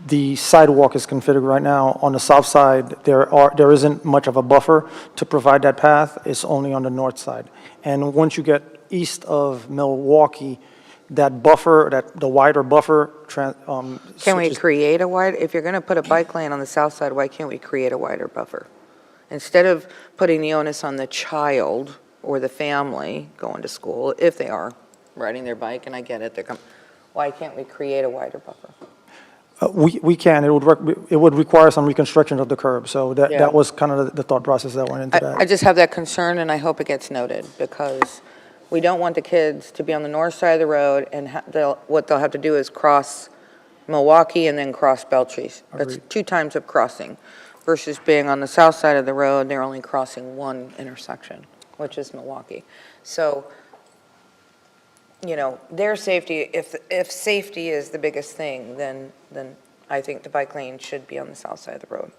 the sidewalk is configured right now, on the south side, there isn't much of a buffer to provide that path. It's only on the north side. And once you get east of Milwaukee, that buffer, the wider buffer. Can we create a wide, if you're going to put a bike lane on the south side, why can't we create a wider buffer? Instead of putting the onus on the child or the family going to school, if they are riding their bike, and I get it, why can't we create a wider buffer? We can. It would require some reconstruction of the curb. So Yeah. that was kind of the thought process that went into that. I just have that concern, and I hope it gets noted, because we don't want the kids to be on the north side of the road, and what they'll have to do is cross Milwaukee and then cross Beltree's. That's Agreed. 2 times of crossing, versus being on the south side of the road, they're only crossing 1 intersection, which is Milwaukee. So, you know, their safety, if safety is the biggest thing, then I think the bike lane should be on the south side of the road.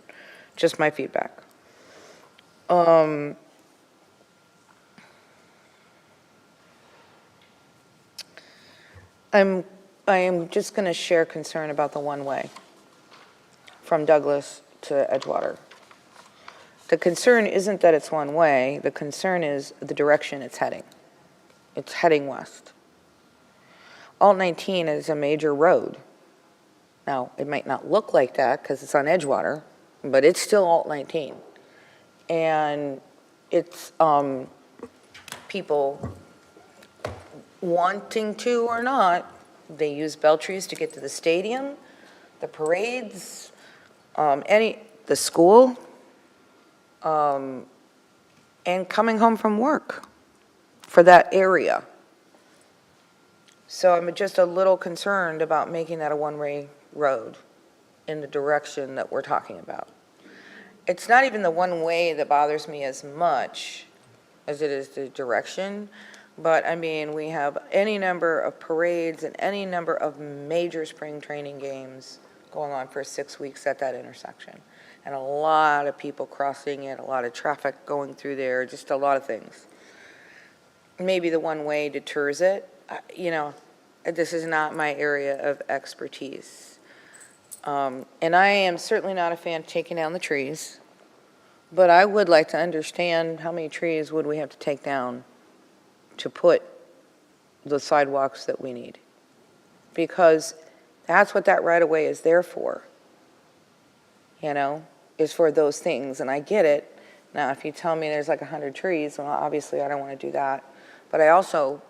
Just my feedback. I am just going to share concern about the one-way from Douglas to Edgewater. The concern isn't that it's one way, the concern is the direction it's heading. It's heading west. Alt 19 is a major road. Now, it might not look like that because it's on Edgewater, but it's still Alt 19. And it's people wanting to or not, they use Beltree's to get to the stadium, the parades, the school, and coming home from work for that area. So I'm just a little concerned about making that a one-way road in the direction that we're talking about. It's not even the one way that bothers me as much as it is the direction, but I mean, we have any number of parades and any number of major spring training games going on for 6 weeks at that intersection. and a lot of people crossing it, a lot of traffic going through there, just a lot of things. Maybe the one-way deters it. You know, this is not my area of expertise. And I am certainly not a fan of taking down the trees, but I would like to understand how many trees would we have to take down to put the sidewalks that we need? Because that's what that right-of-way is there for, you know, is for those things, and I get it. Now, if you tell me there's like 100 trees, well, obviously I don't want to do that. But I also,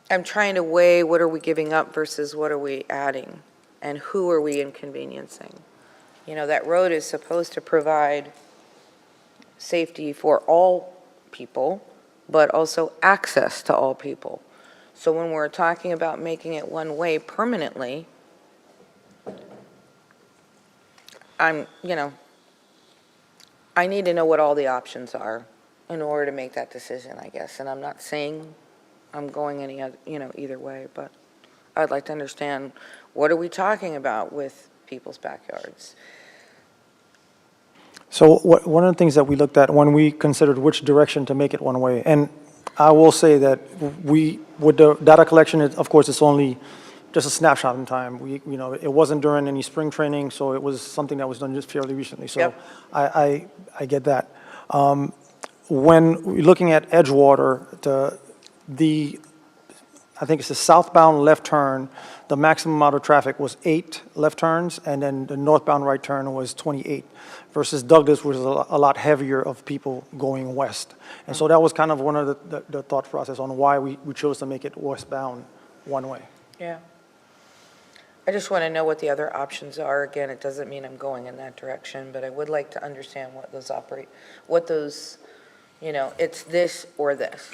I'm trying to weigh what are we giving up versus what are we adding, and who are we inconveniencing? You know, that road is supposed to provide safety for all people, but also access to all people. So when we're talking about making it one-way permanently, you know, I need to know what all the options are in order to make that decision, I guess. And I'm not saying I'm going any other, you know, either way, but I'd like to understand, what are we talking about with people's backyards? So one of the things that we looked at when we considered which direction to make it one way, and I will say that with the data collection, of course, it's only just a snapshot in time. You know, it wasn't during any spring training, so it was something that was done just fairly recently. So Yep. I get that. When we're looking at Edgewater, I think it's a southbound left turn, the maximum amount of traffic was 8 left turns, and then the northbound right turn was 28, versus Douglas was a lot heavier of people going west. And so that was kind of one of the thought process on why we chose to make it westbound one way. Yeah. I just want to know what the other options are. Again, it doesn't mean I'm going in that direction, but I would like to understand what those, you know, it's this or this.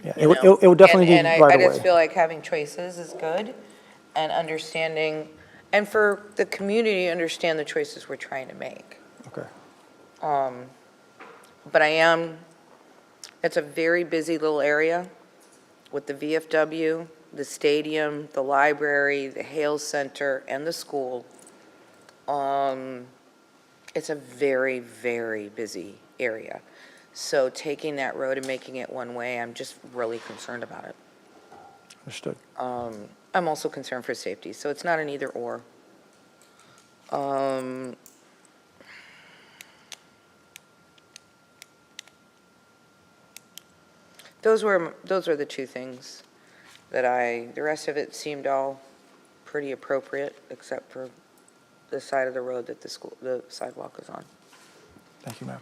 Yeah, You it know? would definitely be And right I away. just feel like having choices is good, and understanding, and for the community to understand the choices we're trying to make. Okay. But it's a very busy little area with the VFW, the stadium, the library, the Hale Center, and the school. It's a very, very busy area. So taking that road and making it one way, I'm just really concerned about it. Understood. I'm also concerned for safety, so it's not an either or. Those were the two things that the rest of it seemed all pretty appropriate, except for the side of the road that the sidewalk is on. Thank you, ma'am.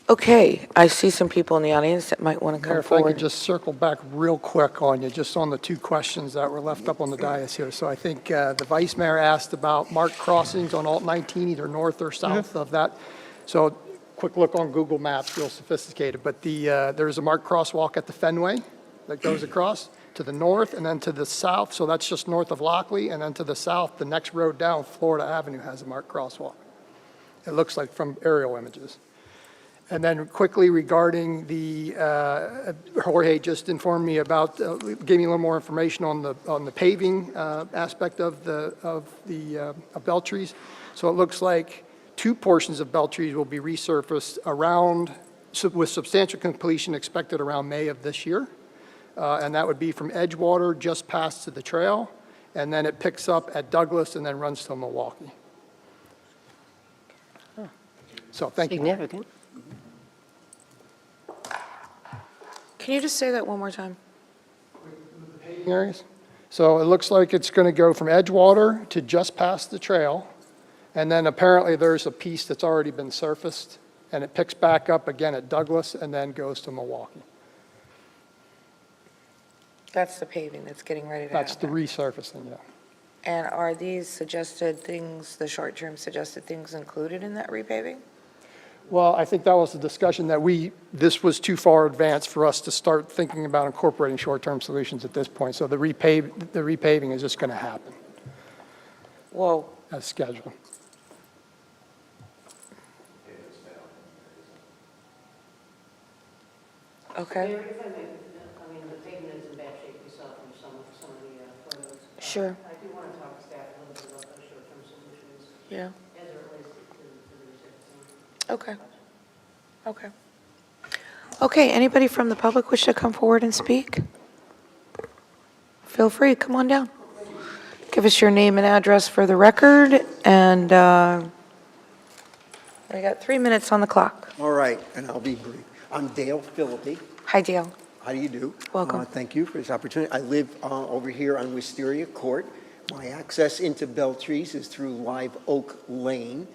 Okay, I see some people in the audience that might want to Mayor, come if I could forward. just circle back real quick on you, just on the two questions that were left up on the dais here. So I think the Vice Mayor asked about marked crossings on Alt 19, either north or south of that. So quick look on Google Maps, real sophisticated, but there's a marked crosswalk at the Fenway that goes across to the north and then to the south, so that's just north of Lockley, and then to the south, the next road down, Florida Avenue, has a marked crosswalk. It looks like from aerial images. And then quickly regarding Jorge just informed me about, gave me a little more information on the paving aspect of Beltrees. So it looks like 2 portions of Beltrees will be resurfaced with substantial completion expected around May of this year. And that would be from Edgewater just past to the trail, and then it picks up at Douglas and then runs to Milwaukee. So thank you. Significant. Can you just say that one more time? Areas. So it looks like it's going to go from Edgewater to just past the trail, and then apparently there's a piece that's already been surfaced, and it picks back up again at Douglas and then goes to Milwaukee. That's the paving that's getting ready to That's the happen. resurfacing, yeah. And are these suggested things, the short-term suggested things included in that repaving? Well, I think that was the discussion that this was too far advanced for us to start thinking about incorporating short-term solutions at this point. So the repaving is just going to happen. Whoa. As scheduled. Okay. Mayor, if I may, I mean, the pavement is in bad shape, we saw from some of the photos. Sure. I do want to talk to staff a little bit about Yeah. Okay. Okay. Okay, anybody from the public wish to come forward and speak? Feel free, come on down. Give us your name and address for the record, and we got 3 minutes on the clock. All right, and I'll be brief. I'm Dale Philippi. Hi, Dale. How do you do? Welcome. Thank you for this opportunity. I live over here on Wisteria Court. My access into Beltrees is through Live Oak Lane,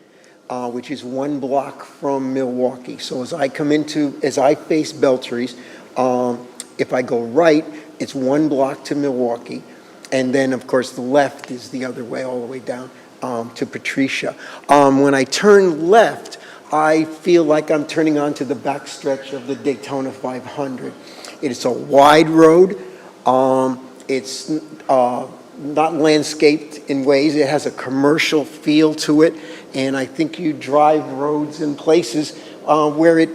which is 1 block from Milwaukee. So as I face Beltrees, if I go right, it's 1 block to Milwaukee. And then, of course, the left is the other way, all the way down to Patricia. When I turn left, I feel like I'm turning onto the backstretch of the Daytona 500. It's a wide road. It's not landscaped in ways. It has a commercial feel to it. And I think you drive roads in places where it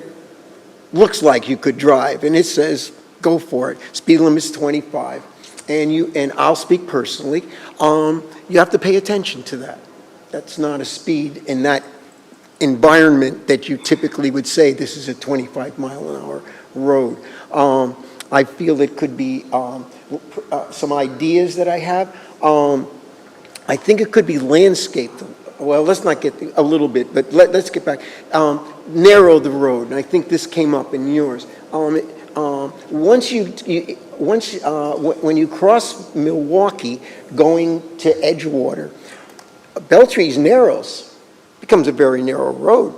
looks like you could drive. And it says, go for it. Speed limit's 25. And I'll speak personally, you have to pay attention to that. That's not a speed in that environment that you typically would say this is a 25-mile-an-hour road. I feel it could be some ideas that I have. I think it could be landscaped. Well, let's not get a little bit, but let's get back. Narrow the road, and I think this came up in yours. When you cross Milwaukee going to Edgewater, Beltrees narrows, becomes a very narrow road.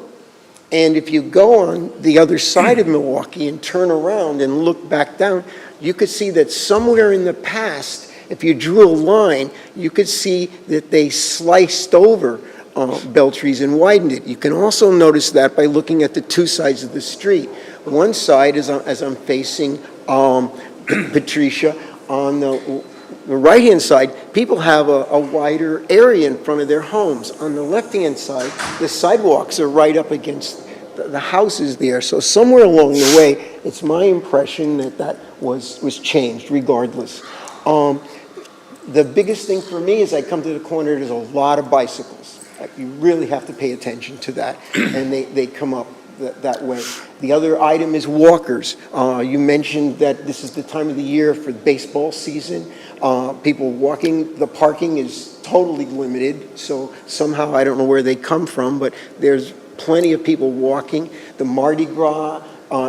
And if you go on the other side of Milwaukee and turn around and look back down, you could see that somewhere in the past, if you drew a line, you could see that they sliced over Beltrees and widened it. You can also notice that by looking at the 2 sides of the street. One side is as I'm facing Patricia. On the right-hand side, people have a wider area in front of their homes. On the left-hand side, the sidewalks are right up against the houses there. So somewhere along the way, it's my impression that was changed regardless. The biggest thing for me is I come to the corner, there's a lot of bicycles. You really have to pay attention to that, and they come up that way. The other item is walkers. You mentioned that this is the time of the year for baseball season. People walking, the parking is totally limited, so somehow I don't know where they come from, but there's plenty of people walking. The Mardi Gras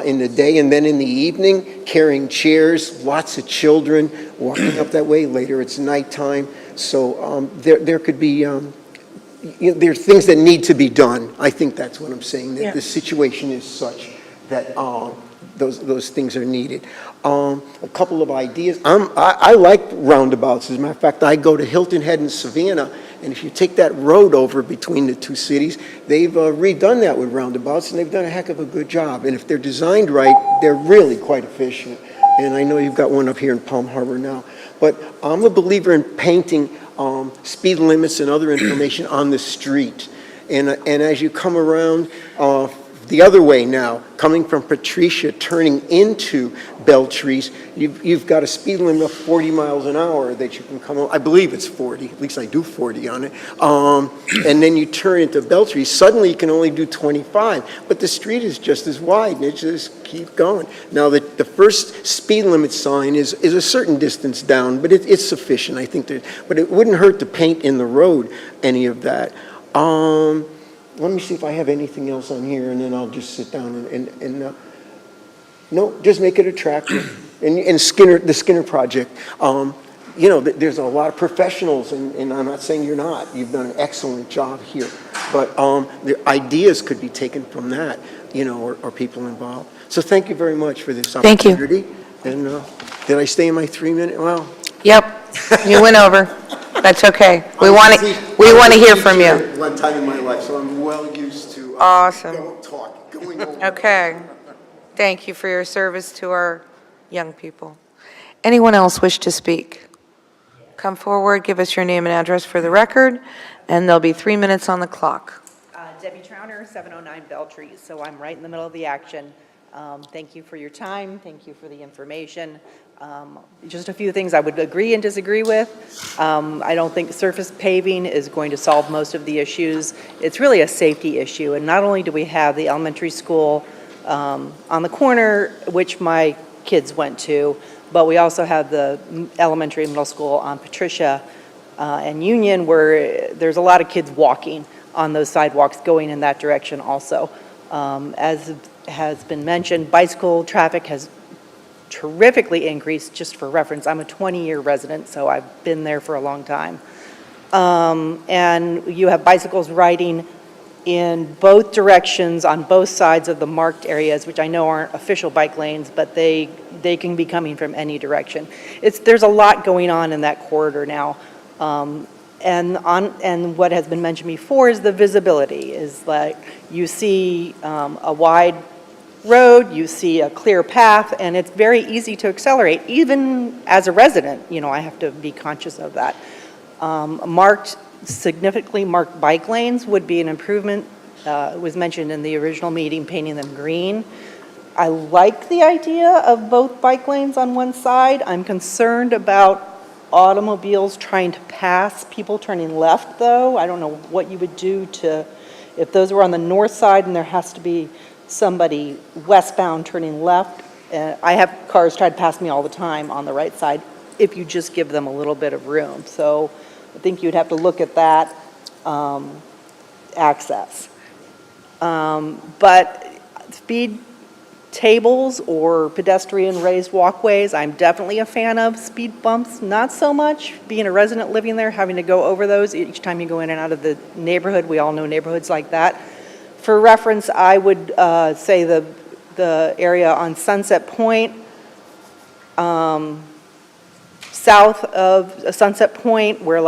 in the day, and then in the evening, carrying chairs, lots of children walking up that way. Later it's nighttime, so there could be there are things that need to be done. I think that's what I'm saying, that the situation is such that those things are needed. A couple of ideas. I like roundabouts. As a matter of fact, I go to Hilton Head in Savannah, and if you take that road over between the 2 cities, they've redone that with roundabouts, and they've done a heck of a good job. And if they're designed right, they're really quite efficient. And I know you've got one up here in Palm Harbor now. But I'm a believer in painting speed limits and other information on the street. And as you come around the other way now, coming from Patricia, turning into Beltrees, you've got a speed limit of 40 miles an hour that you can come on. I believe it's 40, at least I do 40 on it. And then you turn into Beltrees, suddenly you can only do 25, but the street is just as wide, and it just keep going. Now, the first speed limit sign is a certain distance down, but it's sufficient, I think. But it wouldn't hurt to paint in the road any of that. Let me see if I have anything else on here, and then I'll just sit down and no, just make it attractive. And the Skinner Project, you know, there's a lot of professionals, and I'm not saying you're not. You've done an excellent job here. But the ideas could be taken from that, you know, or people involved. So thank you very much for this opportunity. Thank you. And did I stay in my 3 minutes? Well. Yep, you went over. That's okay. We want to hear from you. One time in my life, so I'm well used to Awesome. going over. Okay. Thank you for your service to our young people. Anyone else wish to speak? Come forward, give us your name and address for the record, and there'll be 3 minutes on the clock. Debbie Trauner, 709 Beltrees, so I'm right in the middle of the action. Thank you for your time. Thank you for the information. Just a few things I would agree and disagree with. I don't think surface paving is going to solve most of the issues. It's really a safety issue, and not only do we have the elementary school on the corner, which my kids went to, but we also have the elementary and middle school on Patricia and Union, where there's a lot of kids walking on those sidewalks going in that direction also. As has been mentioned, bicycle traffic has terrifically increased. Just for reference, I'm a 20-year resident, so I've been there for a long time. And you have bicycles riding in both directions on both sides of the marked areas, which I know aren't official bike lanes, but they can be coming from any direction. There's a lot going on in that corridor now. And what has been mentioned before is the visibility, is like you see a wide road, you see a clear path, and it's very easy to accelerate. Even as a resident, I have to be conscious of that. Significantly marked bike lanes would be an improvement. It was mentioned in the original meeting, painting them green. I like the idea of both bike lanes on one side. I'm concerned about automobiles trying to pass people turning left, though. I don't know what you would do if those were on the north side and there has to be somebody westbound turning left. I have cars try to pass me all the time on the right side if you just give them a little bit of room. So I think you'd have to look at that access. But speed tables or pedestrian raised walkways, I'm definitely a fan of. Speed bumps, not so much. Being a resident living there, having to go over those each time you go in and out of the neighborhood. We all know neighborhoods like that. For reference, I would say the area on Sunset Point, south of Sunset Point, where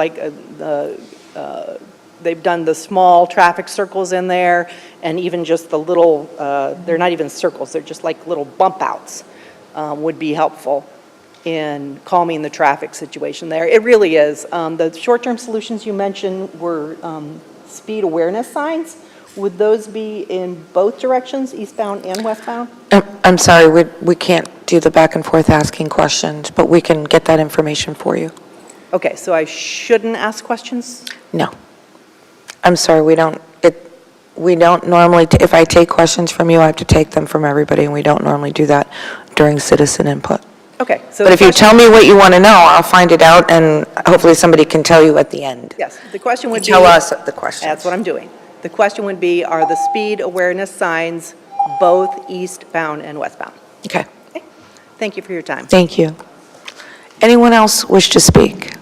they've done the small traffic circles in there, and even just the little, they're not even circles, they're just like little bump outs, would be helpful in calming the traffic situation there. It really is. The short-term solutions you mentioned were speed awareness signs. Would those be in both directions, eastbound and westbound? I'm sorry, we can't do the back and forth asking questions, but we can get that information for you. Okay, so I shouldn't ask questions? No. I'm sorry, we don't normally, if I take questions from you, I have to take them from everybody, and we don't normally do that during citizen input. Okay. So but if you tell me what you want to know, I'll find it out, and hopefully somebody can tell you at the end. Yes, the question would be. Tell us the question. That's what I'm doing. The question would be, are the speed awareness signs both eastbound and westbound? Okay. Thank you for your time. Thank you. Anyone else wish to speak?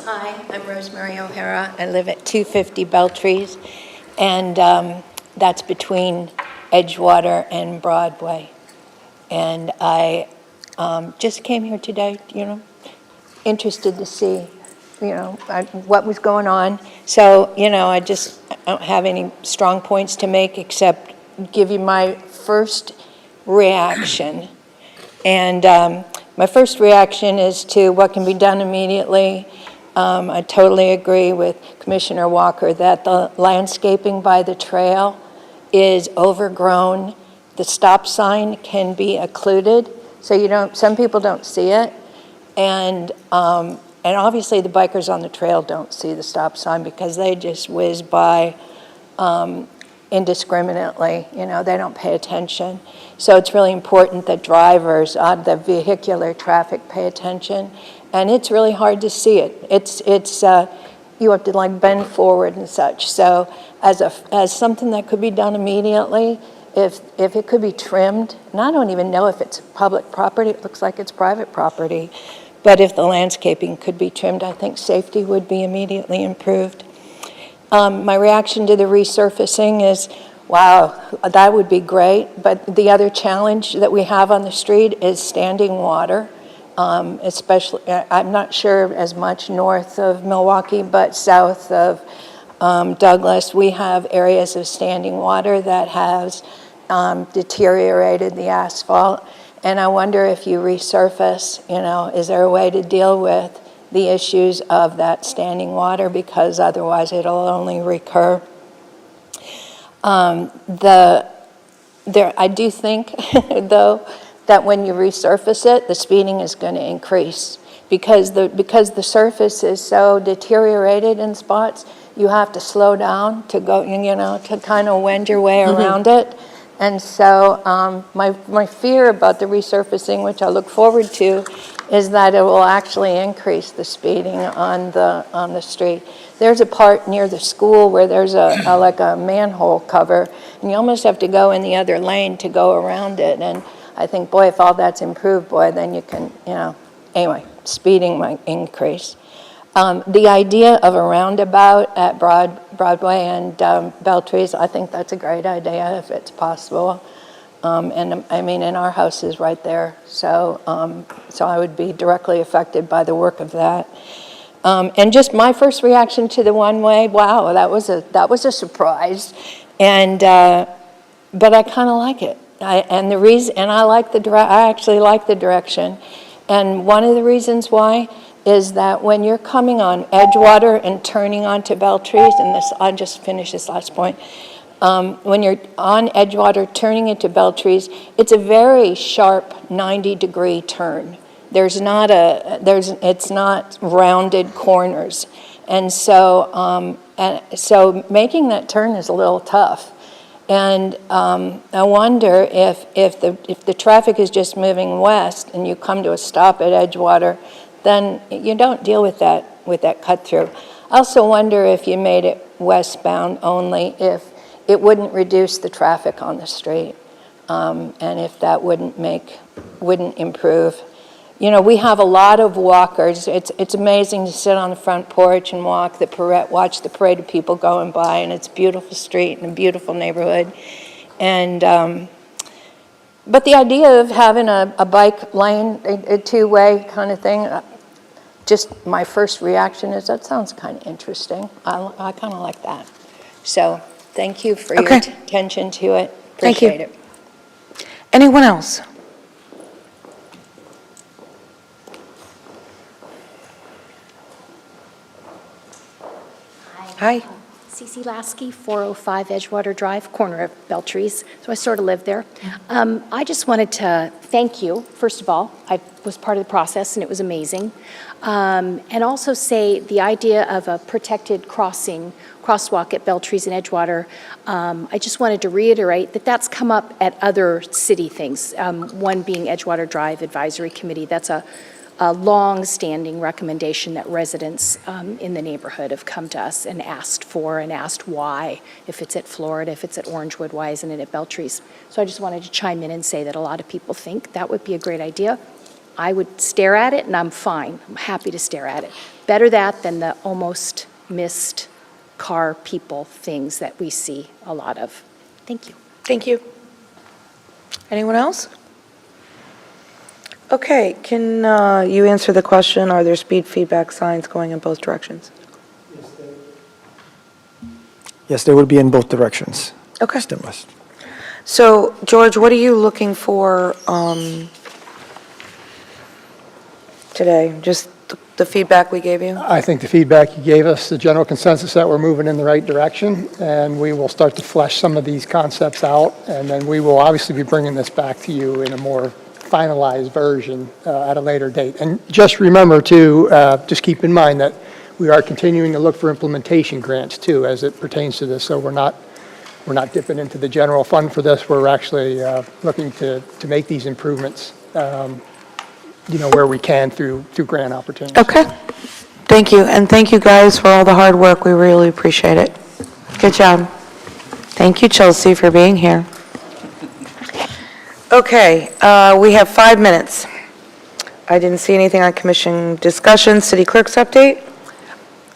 Hi, I'm Rosemary O'Hara. I live at 250 Beltrees, and that's between Edgewater and Broadway. And I just came here today, interested to see, what was going on. So, I don't have any strong points to make except give you my first reaction. And my first reaction is to what can be done immediately. I totally agree with Commissioner Walker that the landscaping by the trail is overgrown. The stop sign can be occluded, so some people don't see it. And obviously the bikers on the trail don't see the stop sign because they just whiz by indiscriminately, they don't pay attention. So it's really important that drivers, the vehicular traffic, pay attention. And it's really hard to see it. It's you have to bend forward and such. So as something that could be done immediately, if it could be trimmed, and I don't even know if it's public property, it looks like it's private property, but if the landscaping could be trimmed, I think safety would be immediately improved. My reaction to the resurfacing is, wow, that would be great, but the other challenge that we have on the street is standing water. Especially, I'm not sure as much north of Milwaukee, but south of Douglas, we have areas of standing water that has deteriorated the asphalt. And I wonder if you resurface, is there a way to deal with the issues of that standing water, because otherwise it'll only recur. I do think, though, that when you resurface it, the speeding is going to increase because the surface is so deteriorated in spots. You have to slow down to go, to kind of wend your way around it. And so my fear about the resurfacing, which I look forward to, is that it will actually increase the speeding on the street. There's a part near the school where there's like a manhole cover, and you almost have to go in the other lane to go around it. And I think, boy, if all that's improved, boy, then you can, anyway, speeding might increase. The idea of a roundabout at Broadway and Beltrees, I think that's a great idea if it's possible. And I mean, and our house is right there, so I would be directly affected by the work of that. And just my first reaction to the one-way, wow, that was a surprise, and but I kind of like it. I actually like the direction, and one of the reasons why is that when you're coming on Edgewater and turning onto Beltrees, and I'll just finish this last point. When you're on Edgewater turning into Beltrees, it's a very sharp 90-degree turn. It's not rounded corners, and so making that turn is a little tough. And I wonder if the traffic is just moving west and you come to a stop at Edgewater, then you don't deal with that cut through. I also wonder if you made it westbound only, if it wouldn't reduce the traffic on the street, and if that wouldn't improve. We have a lot of walkers. It's amazing to sit on the front porch and watch the parade of people going by, and it's a beautiful street and a beautiful neighborhood. And but the idea of having a bike lane, a two-way kind of thing, just my first reaction is that sounds kind of interesting. I kind of like that. So thank you for your attention to it. Appreciate it. Anyone else? Hi. Cece Lasky, 405 Edgewater Drive, corner of Beltrees. So I sort of live there. I just wanted to thank you, first of all. I was part of the process and it was amazing. And also say the idea of a protected crosswalk at Beltrees and Edgewater, I just wanted to reiterate that that's come up at other city things. One being Edgewater Drive Advisory Committee. That's a long-standing recommendation that residents in the neighborhood have come to us and asked for and asked why. If it's at Florida, if it's at Orangewood, why isn't it at Beltrees? So I just wanted to chime in and say that a lot of people think that would be a great idea. I would stare at it and I'm fine. I'm happy to stare at it. Better that than the almost missed car people things that we see a lot of. Thank you. Thank you. Anyone else? Okay, can you answer the question, are there speed feedback signs going in both directions? Yes, they would be in both directions. Okay. East and west. So, George, what are you looking for today? Just the feedback we gave you? I think the feedback you gave us, the general consensus that we're moving in the right direction, and we will start to flesh some of these concepts out, and then we will obviously be bringing this back to you in a more finalized version at a later date. And just remember too, just keep in mind that we are continuing to look for implementation grants too as it pertains to this. So we're not dipping into the general fund for this. We're actually looking to make these improvements, where we can through grant opportunities. Okay. Thank you. And thank you guys for all the hard work. We really appreciate it. Good job. Thank you, Chelsea, for being here. Okay, we have 5 minutes. I didn't see anything on commission discussion. City clerk's update?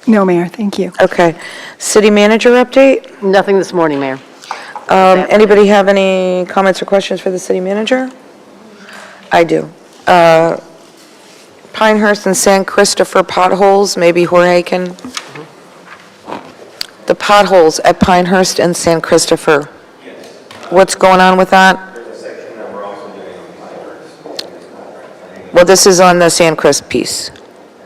No, Mayor, thank you. Okay. City manager update? Nothing this morning, Mayor. Anybody have any comments or questions for the city manager? I do. Pinehurst and San Christopher potholes, maybe Jorge can. The potholes at Pinehurst and San Christopher. What's going on with that? Well, this is on the Sandcrest piece.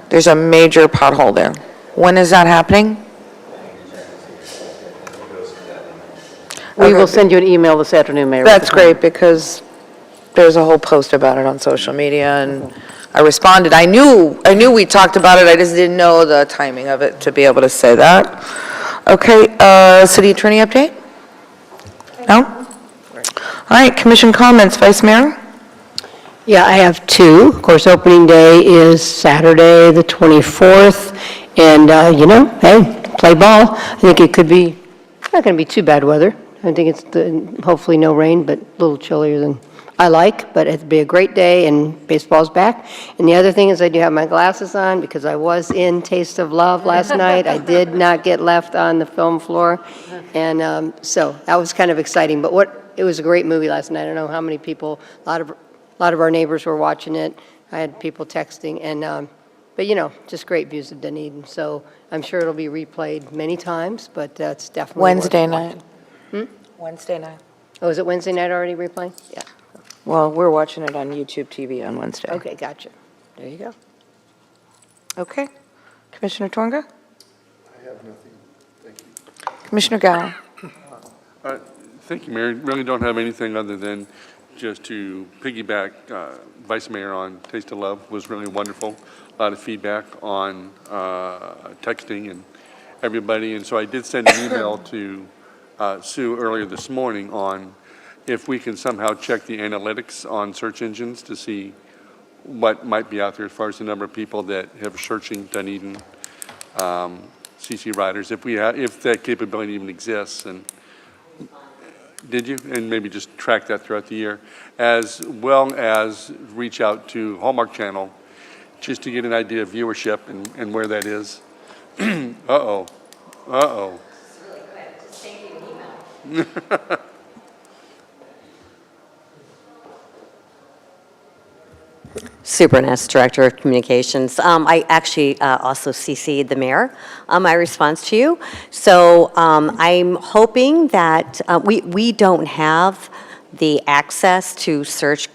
There's a major pothole there. When is that happening? We will send you an email this afternoon, Mayor. with That's the plan. great, because there's a whole post about it on social media, and I responded. I knew we talked about it, I just didn't know the timing of it to be able to say that. Okay, city attorney update? No? All right, commission comments, Vice Mayor? Yeah, I have two. Of course, opening day is Saturday, the 24th, and, hey, play ball. I think it could be, not going to be too bad weather. I think it's hopefully no rain, but a little chillier than I like, but it'd be a great day, and baseball's back. And the other thing is I do have my glasses on because I was in Taste of Love last night. I did not get left on the film floor, and so that was kind of exciting. But it was a great movie last night. I don't know how many people, a lot of our neighbors were watching it. I had people texting, and but just great views of Dunedin. So I'm sure it'll be replayed many times, but that's definitely worth Wednesday watching. night. Wednesday night. Oh, is it Wednesday night already replaying? Yeah. Well, we're watching it on YouTube TV on Wednesday. Okay, gotcha. There you go. Okay. Commissioner Tonga? I have nothing. Thank you. Commissioner Gowan? Thank you, Mayor. Really don't have anything other than just to piggyback Vice Mayor on Taste of Love. Was really wonderful. A lot of feedback on texting and everybody. And so I did send an email to Sue earlier this morning on if we can somehow check the analytics on search engines to see what might be out there as far as the number of people that have searching Dunedin CC riders, if that capability even exists. And did you? And maybe just track that throughout the year, as well as reach out to Hallmark Channel just to get an idea of viewership and where that is. Uh-oh. Uh-oh. Super Ness, Director of Communications. I actually also CC'd the mayor on my response to you. So I'm hoping that we don't have the access to search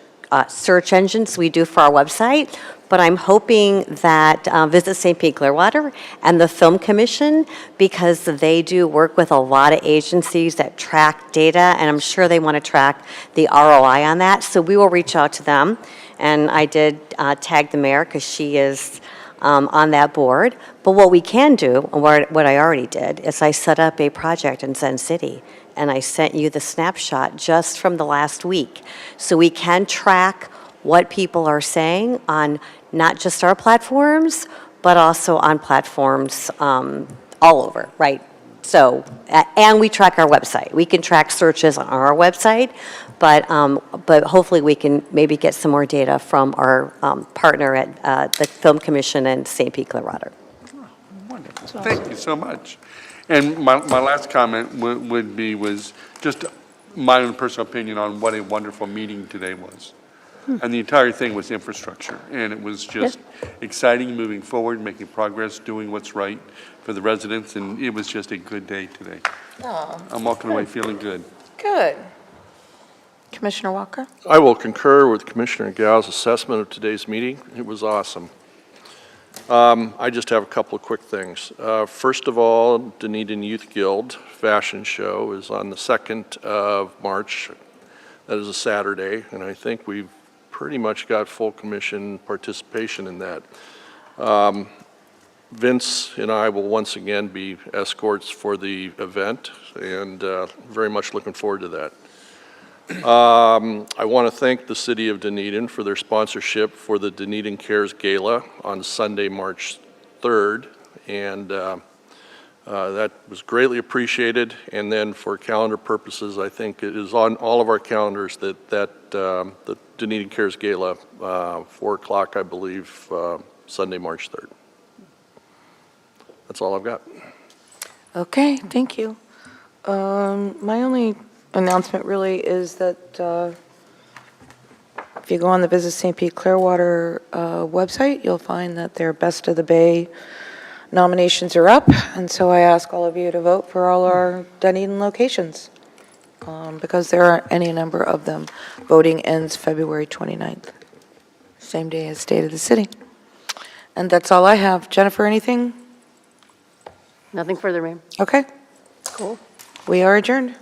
engines we do for our website, but I'm hoping that Visit St. Pete Clearwater and the Film Commission, because they do work with a lot of agencies that track data, and I'm sure they want to track the ROI on that. So we will reach out to them. And I did tag the mayor because she is on that board. But what we can do, and what I already did, is I set up a project in Zen City. And I sent you the snapshot just from the last week. So we can track what people are saying on not just our platforms, but also on platforms all over, right? So, and we track our website. We can track searches on our website, but hopefully we can maybe get some more data from our partner at the Film Commission and St. Pete Clearwater. Wonderful. Thank you so much. And my last comment was just my own personal opinion on what a wonderful meeting today was. And the entire thing was infrastructure, and it was just exciting, moving forward, making progress, doing what's right for the residents, and it was just a good day today. Oh, I'm walking away feeling good. good. Commissioner Walker? I will concur with Commissioner Gao's assessment of today's meeting. It was awesome. I just have a couple of quick things. First of all, Dunedin Youth Guild Fashion Show is on the 2nd of March. That is a Saturday, and I think we've pretty much got full commission participation in that. Vince and I will once again be escorts for the event, and very much looking forward to that. I want to thank the City of Dunedin for their sponsorship for the Dunedin Cares Gala on Sunday, March 3rd, and that was greatly appreciated. And then for calendar purposes, I think it is on all of our calendars that the Dunedin Cares Gala, 4 o'clock, I believe, Sunday, March 3rd. That's all I've got. Okay, thank you. My only announcement really is that if you go on the Visit St. Pete Clearwater website, you'll find that their Best of the Bay nominations are up, and so I ask all of you to vote for all our Dunedin locations, because there are any number of them. Voting ends February 29th, same day as State of the City. And that's all I have. Jennifer, anything? Nothing further, ma'am. Okay. Cool. We are adjourned.